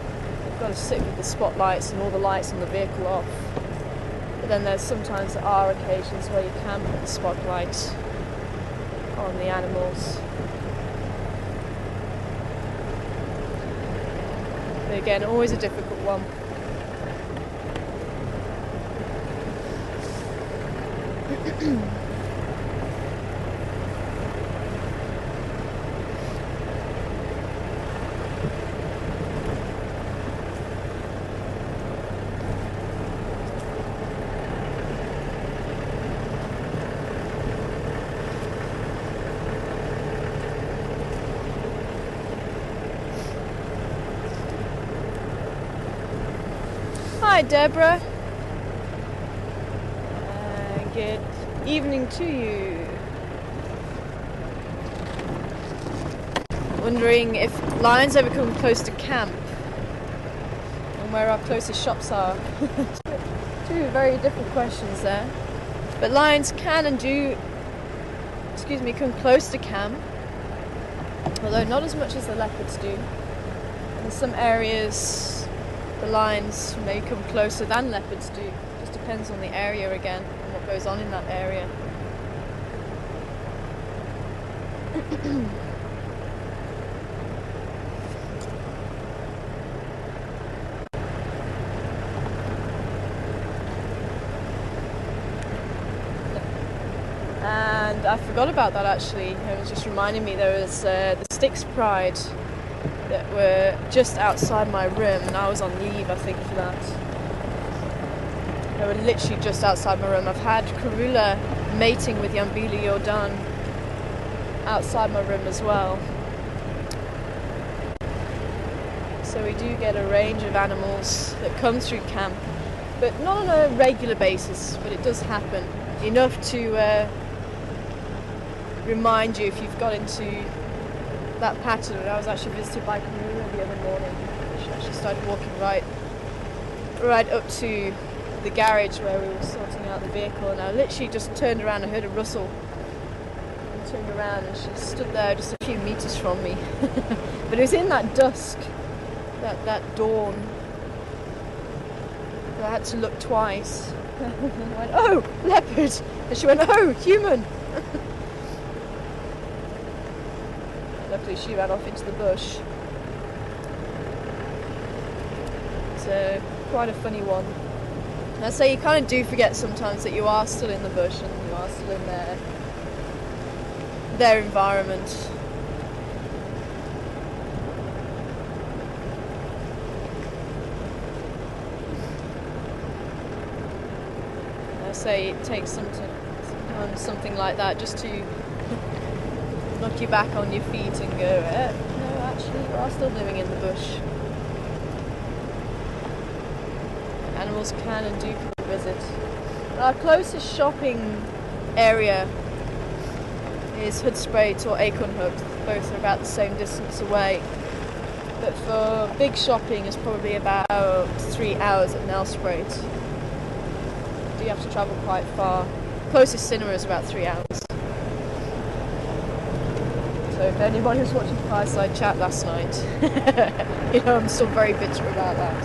you've got to sit with the spotlights and all the lights on the vehicle off. But then there are occasions where you can put the spotlight on the animals. But again, always a difficult one. Hi Deborah, good evening to you. Wondering if lions ever come close to camp and where our closest shops are. Two very different questions there. But lions can and do, come close to camp, although not as much as the leopards do. In some areas the lions may come closer than leopards do. Just depends on the area again and what goes on in that area. And I forgot about that actually. It was just reminding me there was the Styx Pride that were just outside my room, and I was on leave I think for that. They were literally just outside my room. I've had Karula mating with Yambili Yordan outside my room as well. So we do get a range of animals that come through camp, but not on a regular basis, but it does happen. Enough to remind you if you've got into that pattern. I was actually visited by Karula the other morning. She actually started walking right right up to the garage where we were sorting out the vehicle, and I literally just turned around and heard a rustle. And turned around and she stood there just a few meters from me. But it was in that dusk, that dawn. I had to look twice. I went, "Oh, leopard!" And she went, "Oh, human!" Luckily she ran off into the bush. So, quite a funny one. And I say you kind of do forget sometimes that you are still in the bush and you are still in their environment. I say it takes sometimes something like that just to knock you back on your feet and go, no, actually you are still living in the bush. Animals can and do come visit. Our closest shopping area is Hoedspruit or Acornhoek. Both are about the same distance away. But for big shopping it's probably about 3 hours at Nelspruit. You do have to travel quite far. Closest cinema is about 3 hours. So if anybody was watching Fireside Chat last night, you know I'm still very bitter about that.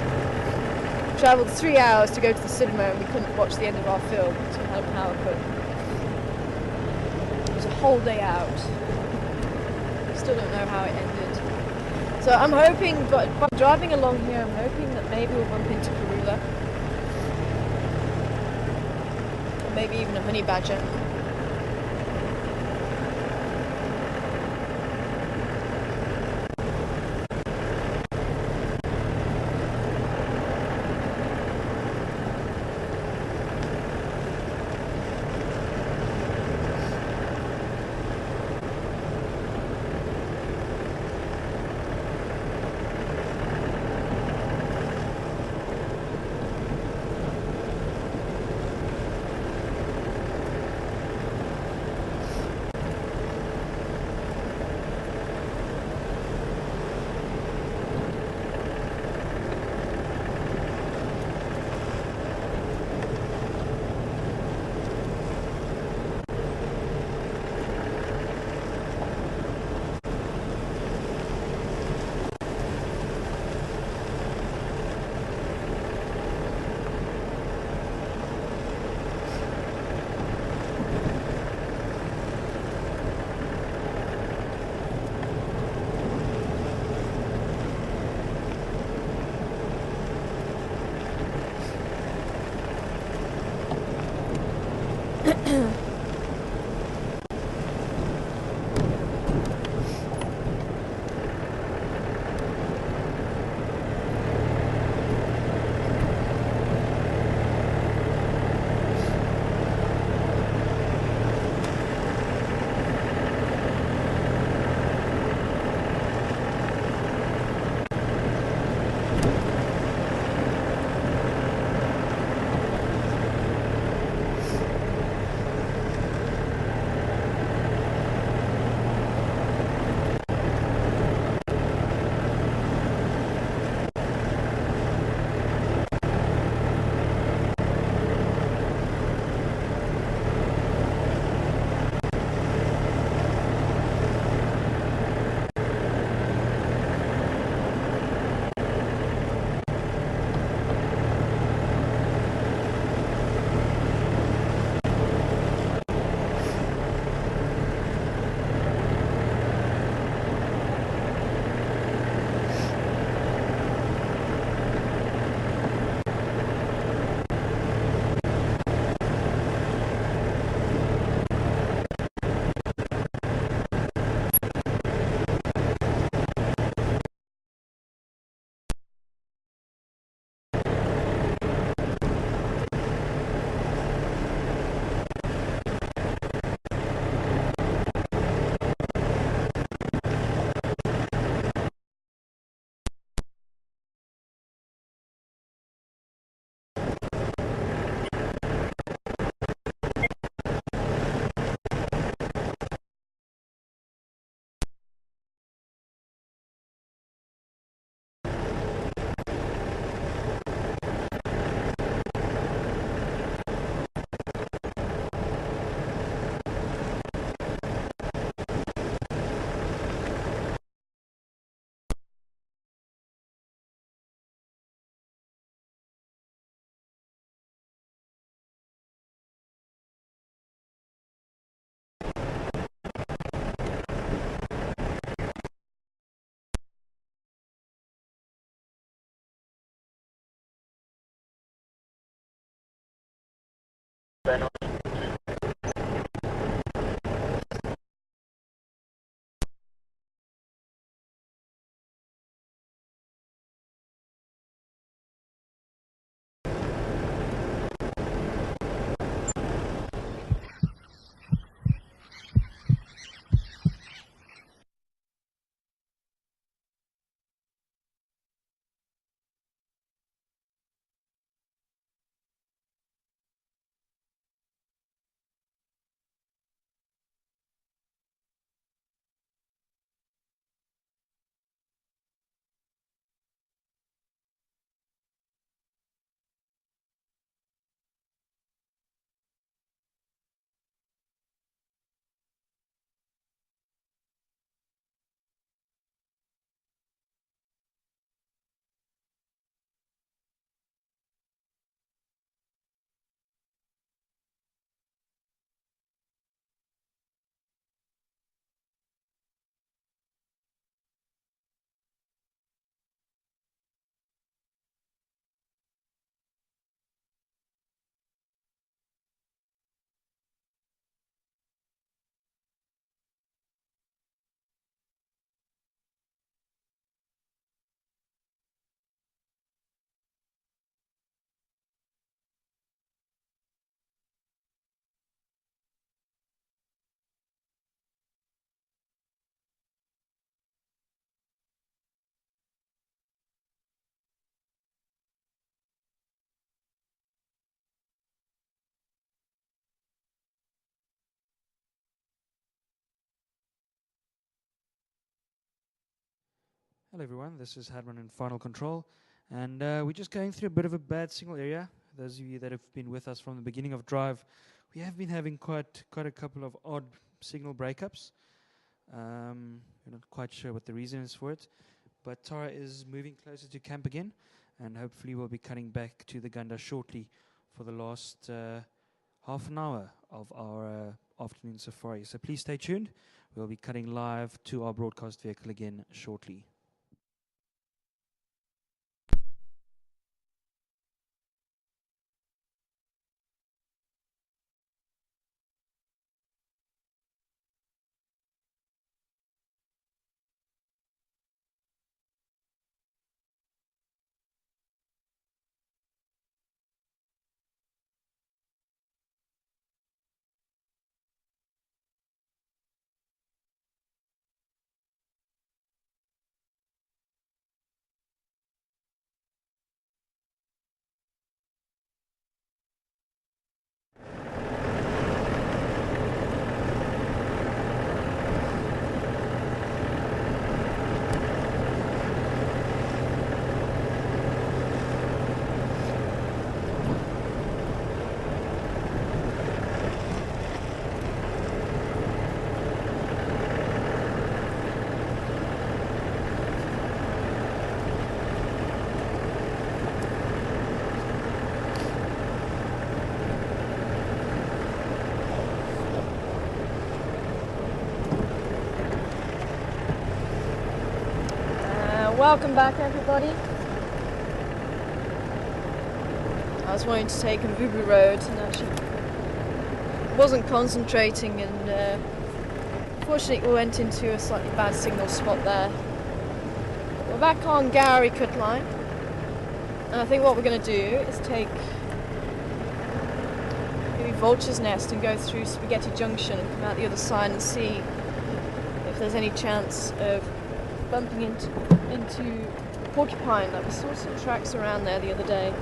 We travelled 3 hours to go to the cinema and we couldn't watch the end of our film, so we had a power cut. It was a whole day out. Still don't know how it ended. So I'm hoping, but by driving along here, I'm hoping that maybe we'll bump into Karula. Or maybe even a honey badger. Hello everyone, this is Hadman in Final Control, and we're just going through a bit of a bad signal area. Those of you that have been with us from the beginning of drive, we have been having quite a couple of odd signal breakups. We're not quite sure what the reason is for it, but Tara is moving closer to camp again, and hopefully we'll be cutting back to the Gunda shortly for the last half an hour of our afternoon safari. So please stay tuned. We'll be cutting live to our broadcast vehicle again shortly. Welcome back, everybody. I was wanting to take Mvubu Road and actually wasn't concentrating, and fortunately we went into a slightly bad signal spot there. We're back on Gowrie cut line, and I think what we're going to do is take maybe Vulture's Nest and go through Spaghetti Junction and come out the other side and see if there's any chance of bumping into Porcupine. Like we saw some tracks around there the other day.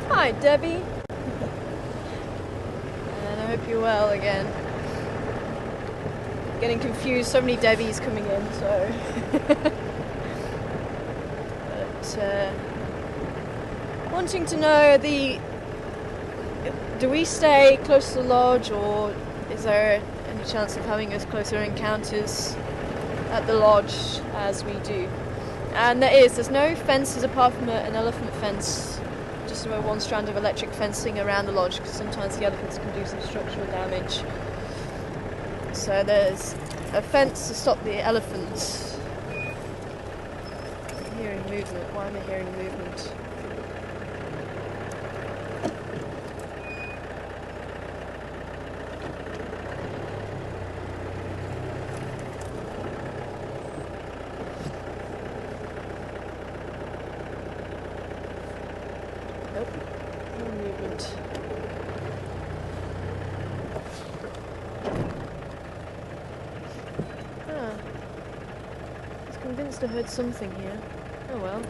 Hi, Debbie. And I hope you're well again. Getting confused, so many Debbies coming in, so. But, wanting to know do we stay close to the lodge, or is there any chance of having us closer encounters at the lodge as we do? And there's no fences apart from an elephant fence, just about one strand of electric fencing around the lodge, because sometimes the elephants can do some structural damage. So there's a fence to stop the elephants. I'm hearing movement. Why am I hearing movement? Nope, no movement. Ah, I was convinced I heard something here. Oh well.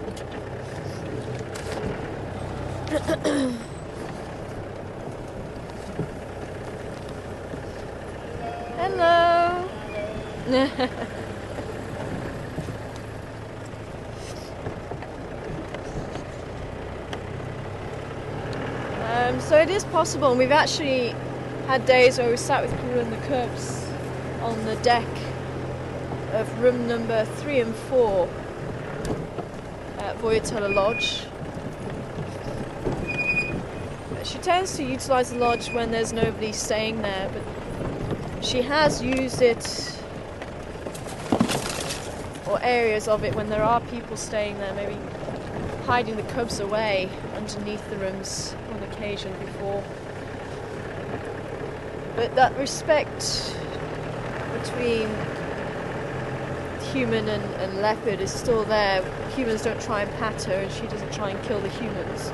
Hello! So it is possible, and we've actually had days where we sat with Karula and the cubs on the deck of room number 3 and 4 at Voyatella Lodge. She tends to utilise the lodge when there's nobody staying there, but she has used it, or areas of it, when there are people staying there, maybe hiding the cubs away underneath the rooms on occasion before. But that respect between human and leopard is still there. Humans don't try and pat her, and she doesn't try and kill the humans.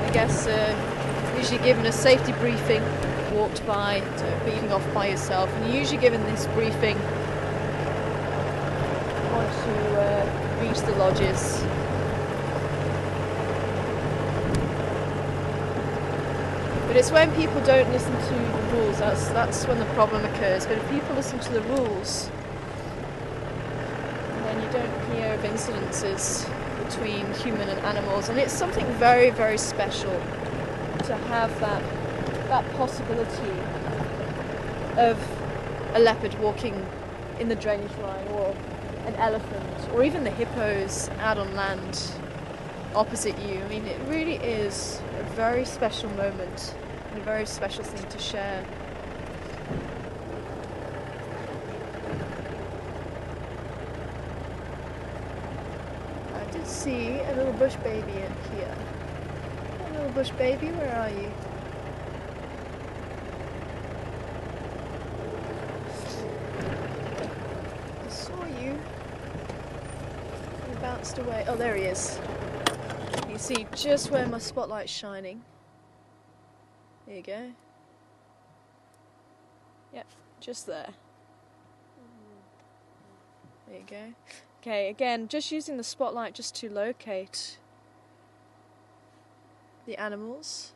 I guess usually given a safety briefing, walked by, beating off by yourself, and you're usually given this briefing once you reach the lodges. But it's when people don't listen to the rules, that's when the problem occurs. But if people listen to the rules, then you don't hear of incidences between human and animals, and it's something very, very special to have that possibility of a leopard walking in the drainage line, or an elephant, or even the hippos out on land opposite you. I mean, it really is a very special moment and a very special thing to share. I did see a little bush baby in here. A little bush baby, where are you? I saw you. He bounced away. Oh, there he is. You see just where my spotlight's shining. There you go. Yep, just there. There you go. Okay, again, just using the spotlight just to locate the animals,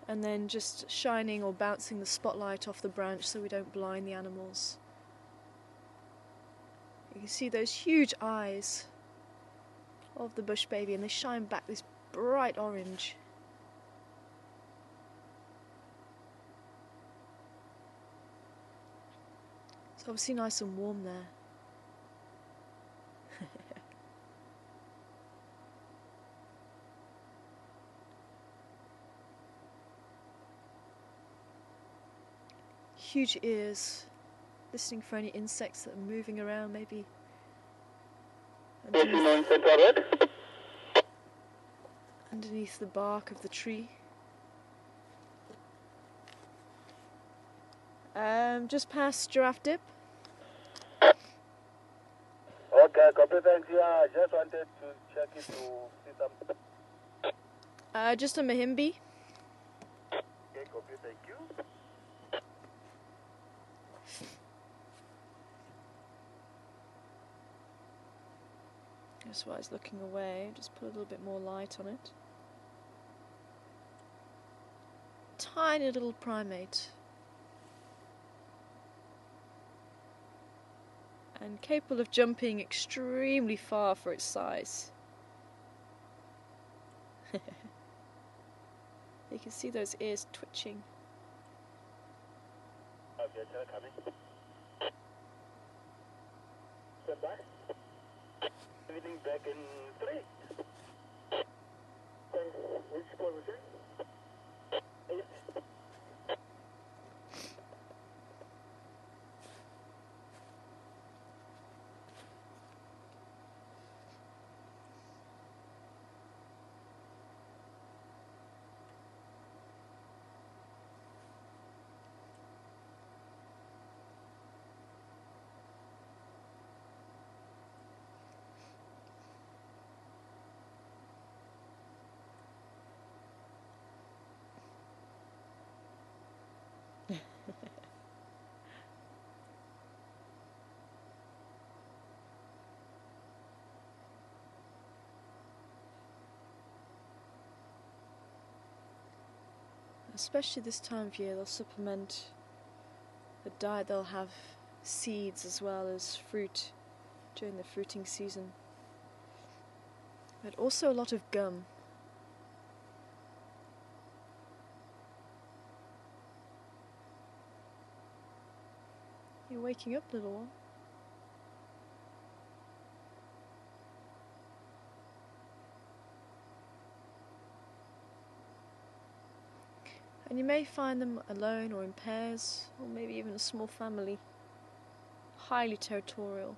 and then just shining or bouncing the spotlight off the branch so we don't blind the animals. You can see those huge eyes of the bush baby, and they shine back this bright orange. It's obviously nice and warm there. Huge ears, listening for any insects that are moving around, maybe underneath the bark of the tree. Just past Giraffe Dip. Okay, copy, thanks. Yeah, I just wanted to check if you see something. Just a Mahimbi. Okay, copy, thank you. That's why I was looking away. Just put a little bit more light on it. Tiny little primate. And capable of jumping extremely far for its size. You can see those ears twitching. Okay, they're coming. Stand by. Everything back in 3. Which position? 8. Especially this time of year, they'll supplement the diet. They'll have seeds as well as fruit during the fruiting season. But also a lot of gum. You're waking up, little one. And you may find them alone or in pairs, or maybe even a small family. Highly territorial.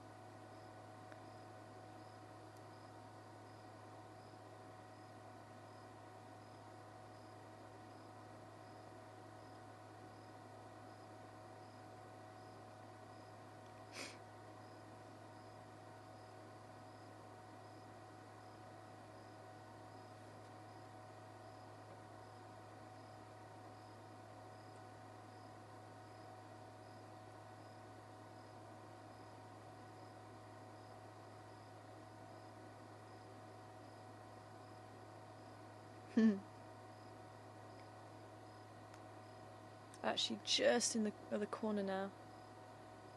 Actually, just in the other corner now.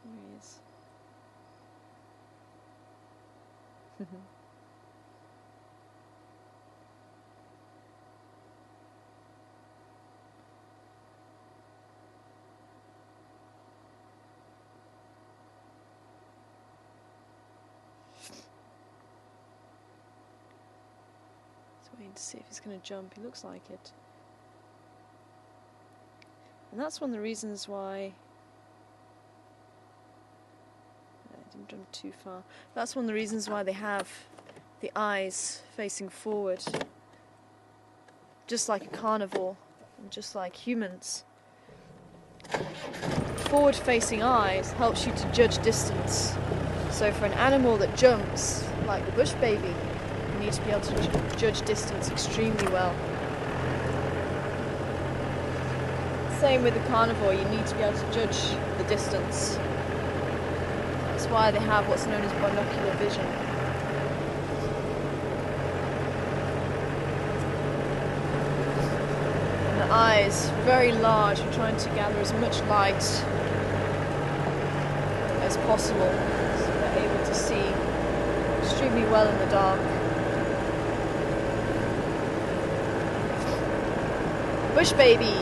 There he is. Just waiting to see if he's going to jump. He looks like it. And that's one of the reasons why I didn't jump too far. That's one of the reasons why they have the eyes facing forward, just like a carnivore, and just like humans. Forward-facing eyes helps you to judge distance. So for an animal that jumps, like the bush baby, you need to be able to judge distance extremely well. Same with the carnivore, you need to be able to judge the distance. That's why they have what's known as binocular vision. And the eyes, very large, are trying to gather as much light as possible, so they're able to see extremely well in the dark. Bush baby!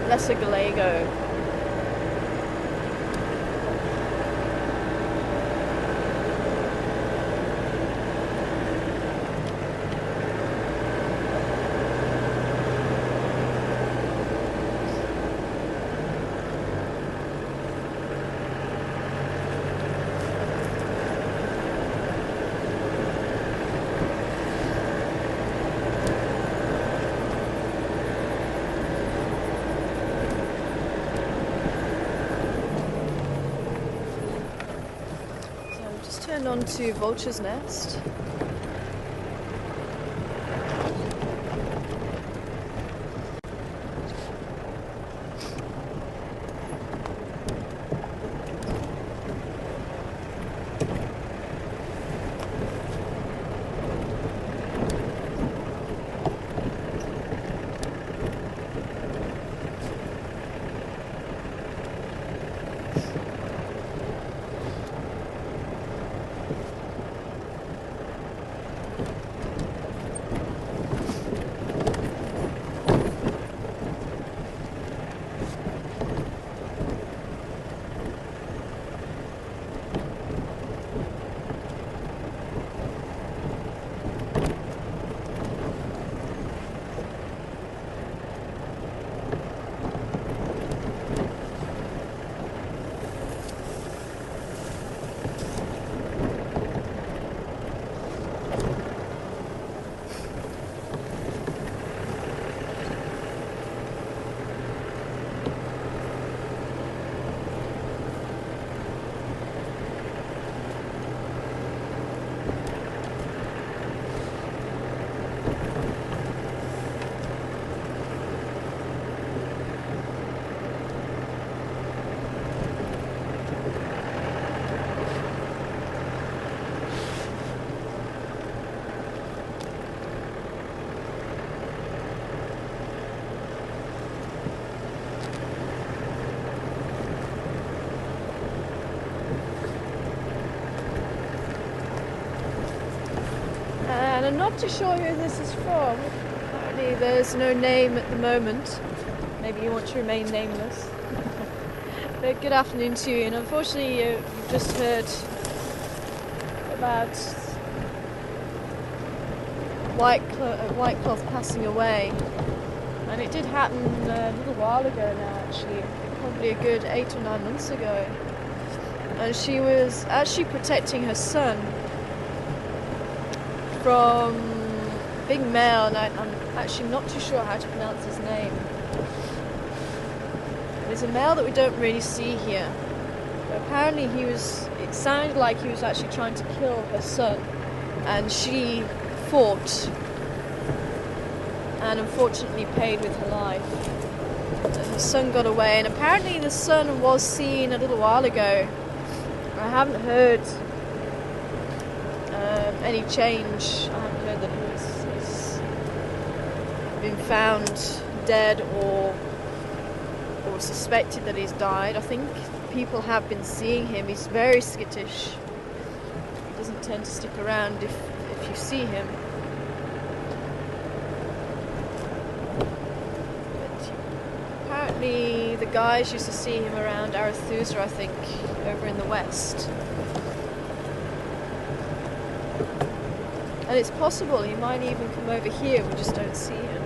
Lesser Gallego. Turned on to Vulture's Nest. I'm not too sure who this is from. Apparently there's no name at the moment. Maybe you want to remain nameless. But good afternoon to you, and unfortunately you've just heard about Whitecloth passing away. And it did happen a little while ago now, actually. Probably a good 8 or 9 months ago. And she was actually protecting her son from a big male, and I'm actually not too sure how to pronounce his name. There's a male that we don't really see here. But apparently it sounded like he was actually trying to kill her son, and she fought and unfortunately paid with her life. And her son got away, and apparently the son was seen a little while ago. I haven't heard any change. I haven't heard that he's been found dead or suspected that he's died. I think people have been seeing him. He's very skittish. He doesn't tend to stick around if you see him. But apparently the guys used to see him around Arethusa, I think, over in the west. And it's possible he might even come over here, we just don't see him.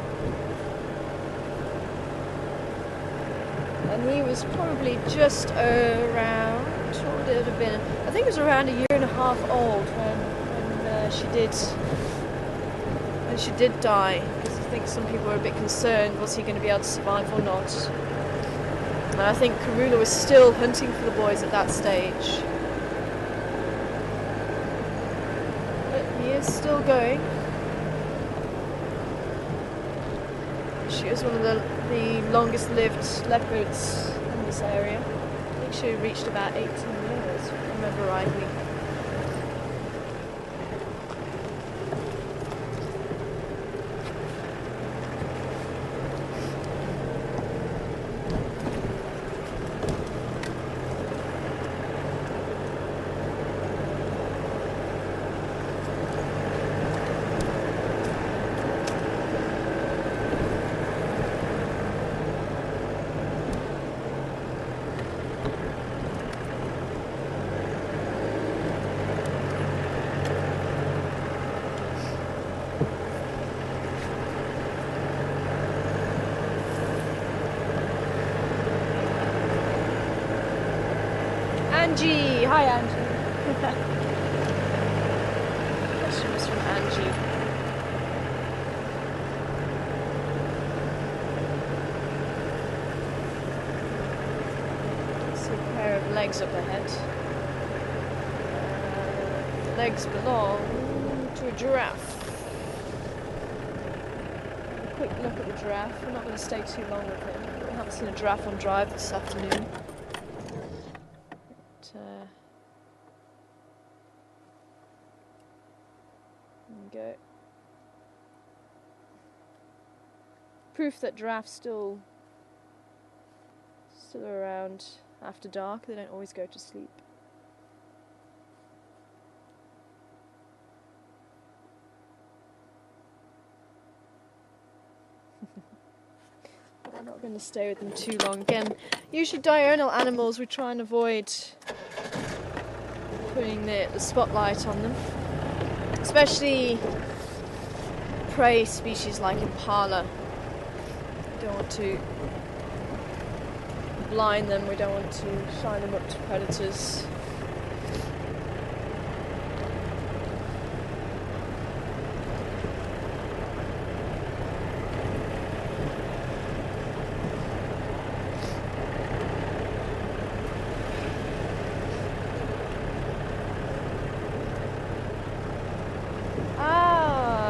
And he was probably just around, what would it have been? I think it was around 1.5 years old when she did die. Because I think some people were a bit concerned, was he going to be able to survive or not? And I think Karula was still hunting for the boys at that stage. But he is still going. She was one of the longest lived leopards in this area. I think she reached about 18 years, if I remember rightly. Angie! Hi Angie! Question was from Angie. See a pair of legs up ahead. The legs belong to a giraffe. A quick look at the giraffe. We're not going to stay too long with him. We haven't seen a giraffe on drive this afternoon. Go. Proof that giraffes still around after dark. They don't always go to sleep. I'm not going to stay with them too long. Again, usually diurnal animals we try and avoid putting the spotlight on them. Especially prey species like impala. We don't want to blind them, we don't want to shine them up to predators.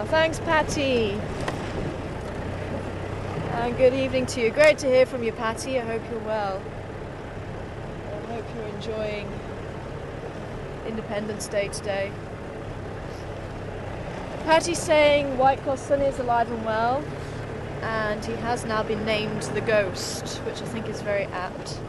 Thanks, Patty. And good evening to you. Great to hear from you, Patty. I hope you're well. I hope you're enjoying Independence Day today. Patty's saying Whitecloth Sonny is alive and well, and he has now been named the Ghost, which I think is very apt.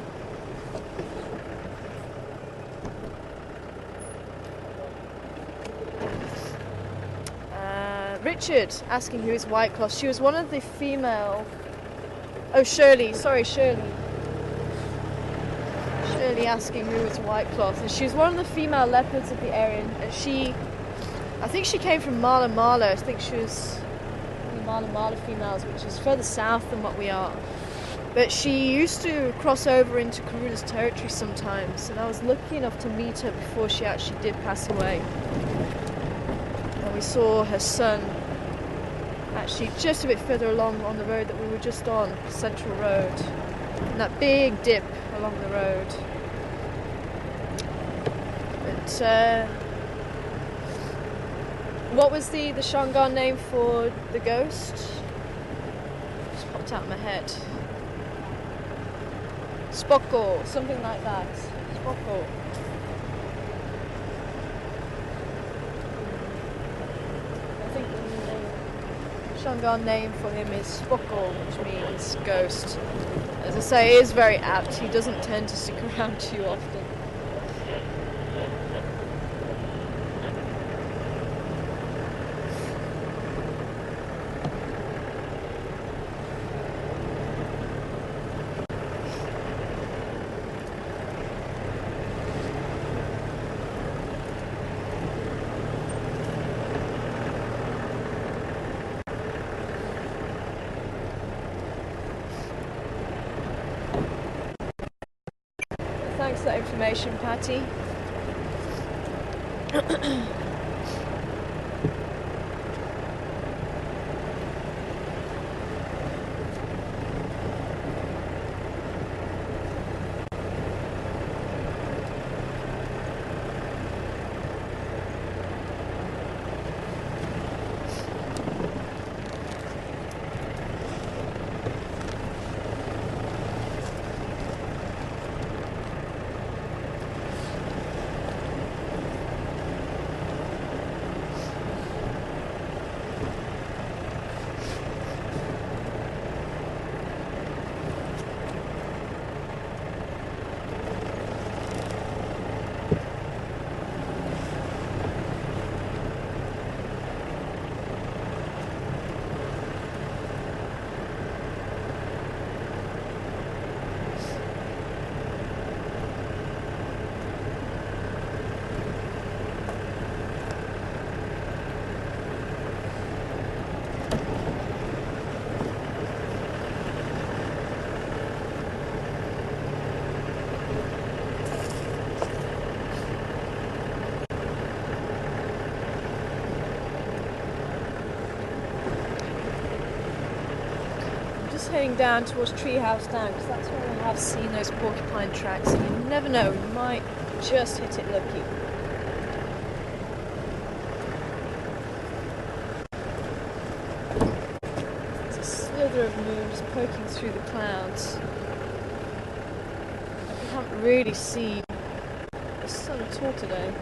Richard asking who is White Cloth. She was one of the female. Oh, Shirley. Sorry, Shirley. Shirley asking who is White Cloth, and she was one of the female leopards of the area. And I think she came from Mala Mala. I think she was one of the Mala Mala females, which is further south than what we are. But she used to cross over into Karula's territory sometimes, and I was lucky enough to meet her before she actually did pass away. And we saw her son actually just a bit further along on the road that we were just on, Central Road, and that big dip along the road. But what was the Shangaan name for the ghost? Just popped out of my head. Spoko, something like that. Spoko. I think the Shangaan name for him is Spoko, which means ghost. As I say, it is very apt. He doesn't tend to stick around too often. Thanks for that information, Patty. Heading down towards Treehouse Down, because that's where I have seen those porcupine tracks, and you never know, you might just hit it lucky. There's a slither of moon just poking through the clouds. I can't really see the sun at all today.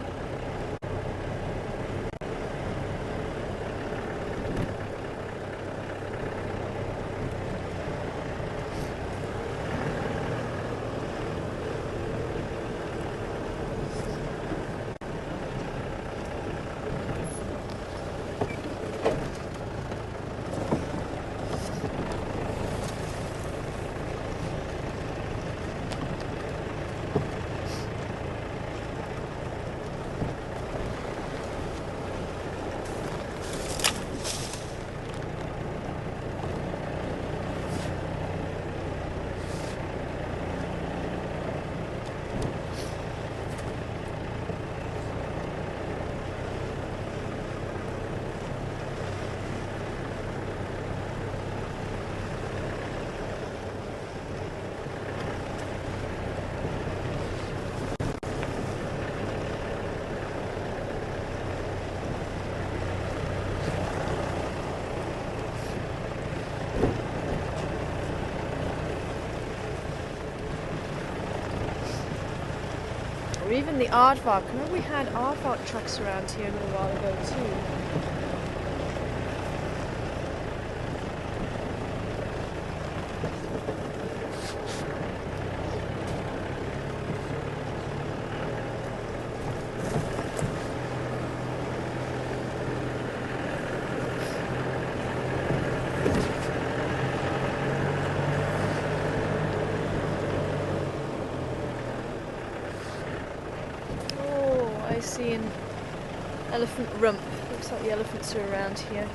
Or even the aardvark. I remember we had aardvark trucks around here a little while ago too. I see an elephant rump. Looks like the elephants are around here.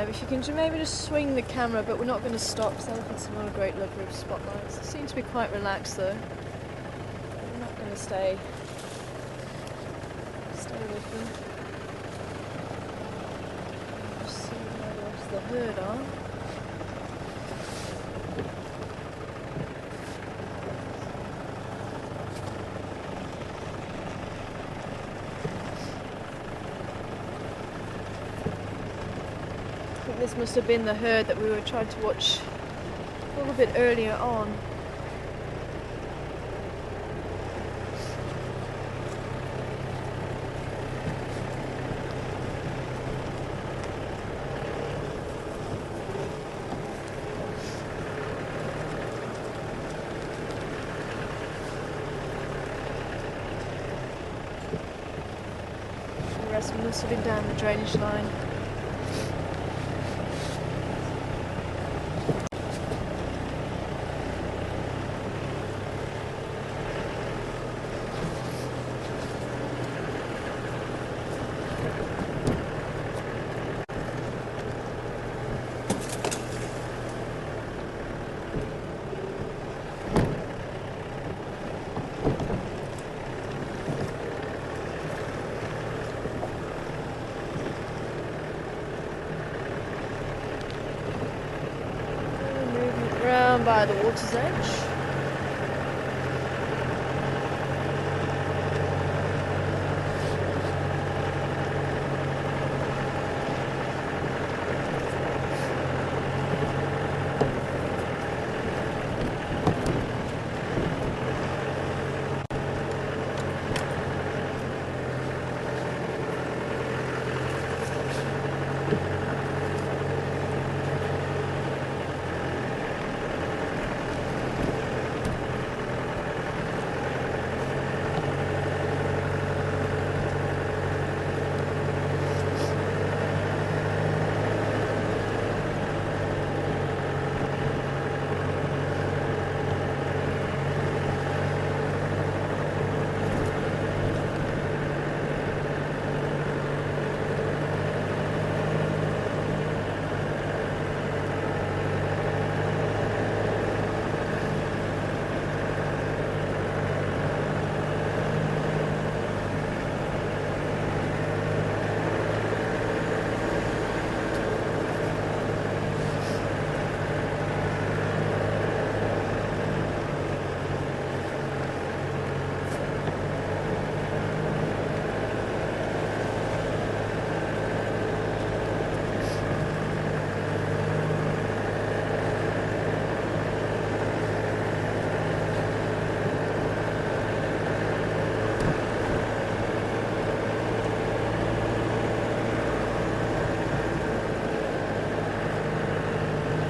If you can maybe just swing the camera, but we're not going to stop because elephants are not a great lover of spotlights. They seem to be quite relaxed though. We're not going to stay with them. Just see where the rest of the herd are. I think this must have been the herd that we were trying to watch a little bit earlier on. The rest must have been down the drainage line. Around by the water's edge.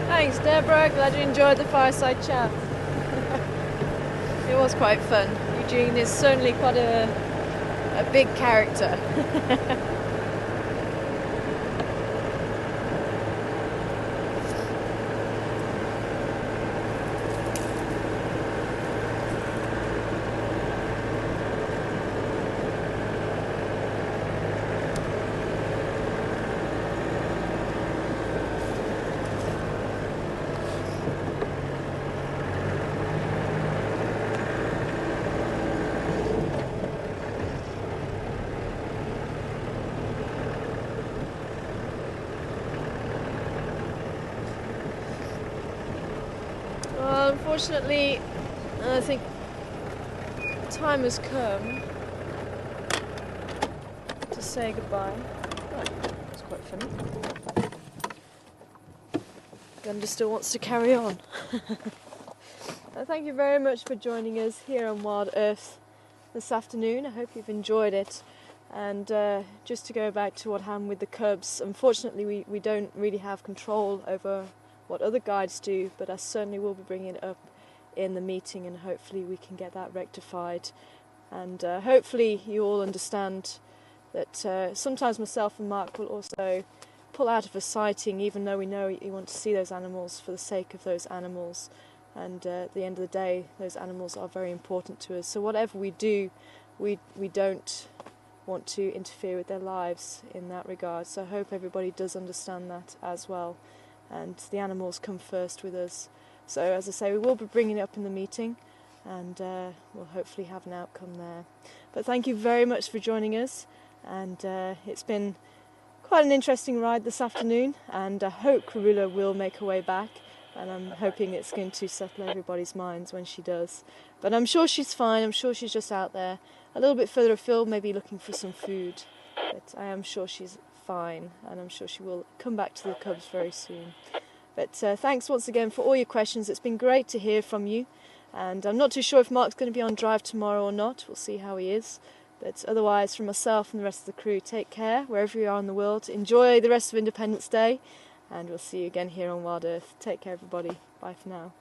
Thanks, Deborah. Glad you enjoyed the fireside chat. It was quite fun. Eugene is certainly quite a big character. Well, unfortunately, I think time has come to say goodbye. Oh, that's quite funny. Gunda still wants to carry on. Thank you very much for joining us here on Wild Earth this afternoon. I hope you've enjoyed it. And just to go back to what happened with the cubs, unfortunately we don't really have control over what other guides do, but I certainly will be bringing it up in the meeting, and hopefully we can get that rectified. And hopefully you all understand that sometimes myself and Mark will also pull out of a sighting even though we know you want to see those animals for the sake of those animals. and at the end of the day, those animals are very important to us. So whatever we do, we don't want to interfere with their lives in that regard. So I hope everybody does understand that as well, and the animals come first with us. So as I say, we will be bringing it up in the meeting, and we'll hopefully have an outcome there. But thank you very much for joining us, and it's been quite an interesting ride this afternoon, and I hope Karula will make her way back, and I'm hoping it's going to settle everybody's minds when she does. But I'm sure she's fine. I'm sure she's just out there a little bit further afield, maybe looking for some food. But I am sure she's fine, and I'm sure she will come back to the cubs very soon. But thanks once again for all your questions. It's been great to hear from you, and I'm not too sure if Mark's going to be on drive tomorrow or not. We'll see how he is. But otherwise, from myself and the rest of the crew, take care wherever you are in the world. Enjoy the rest of Independence Day, and we'll see you again here on Wild Earth. Take care, everybody. Bye for now.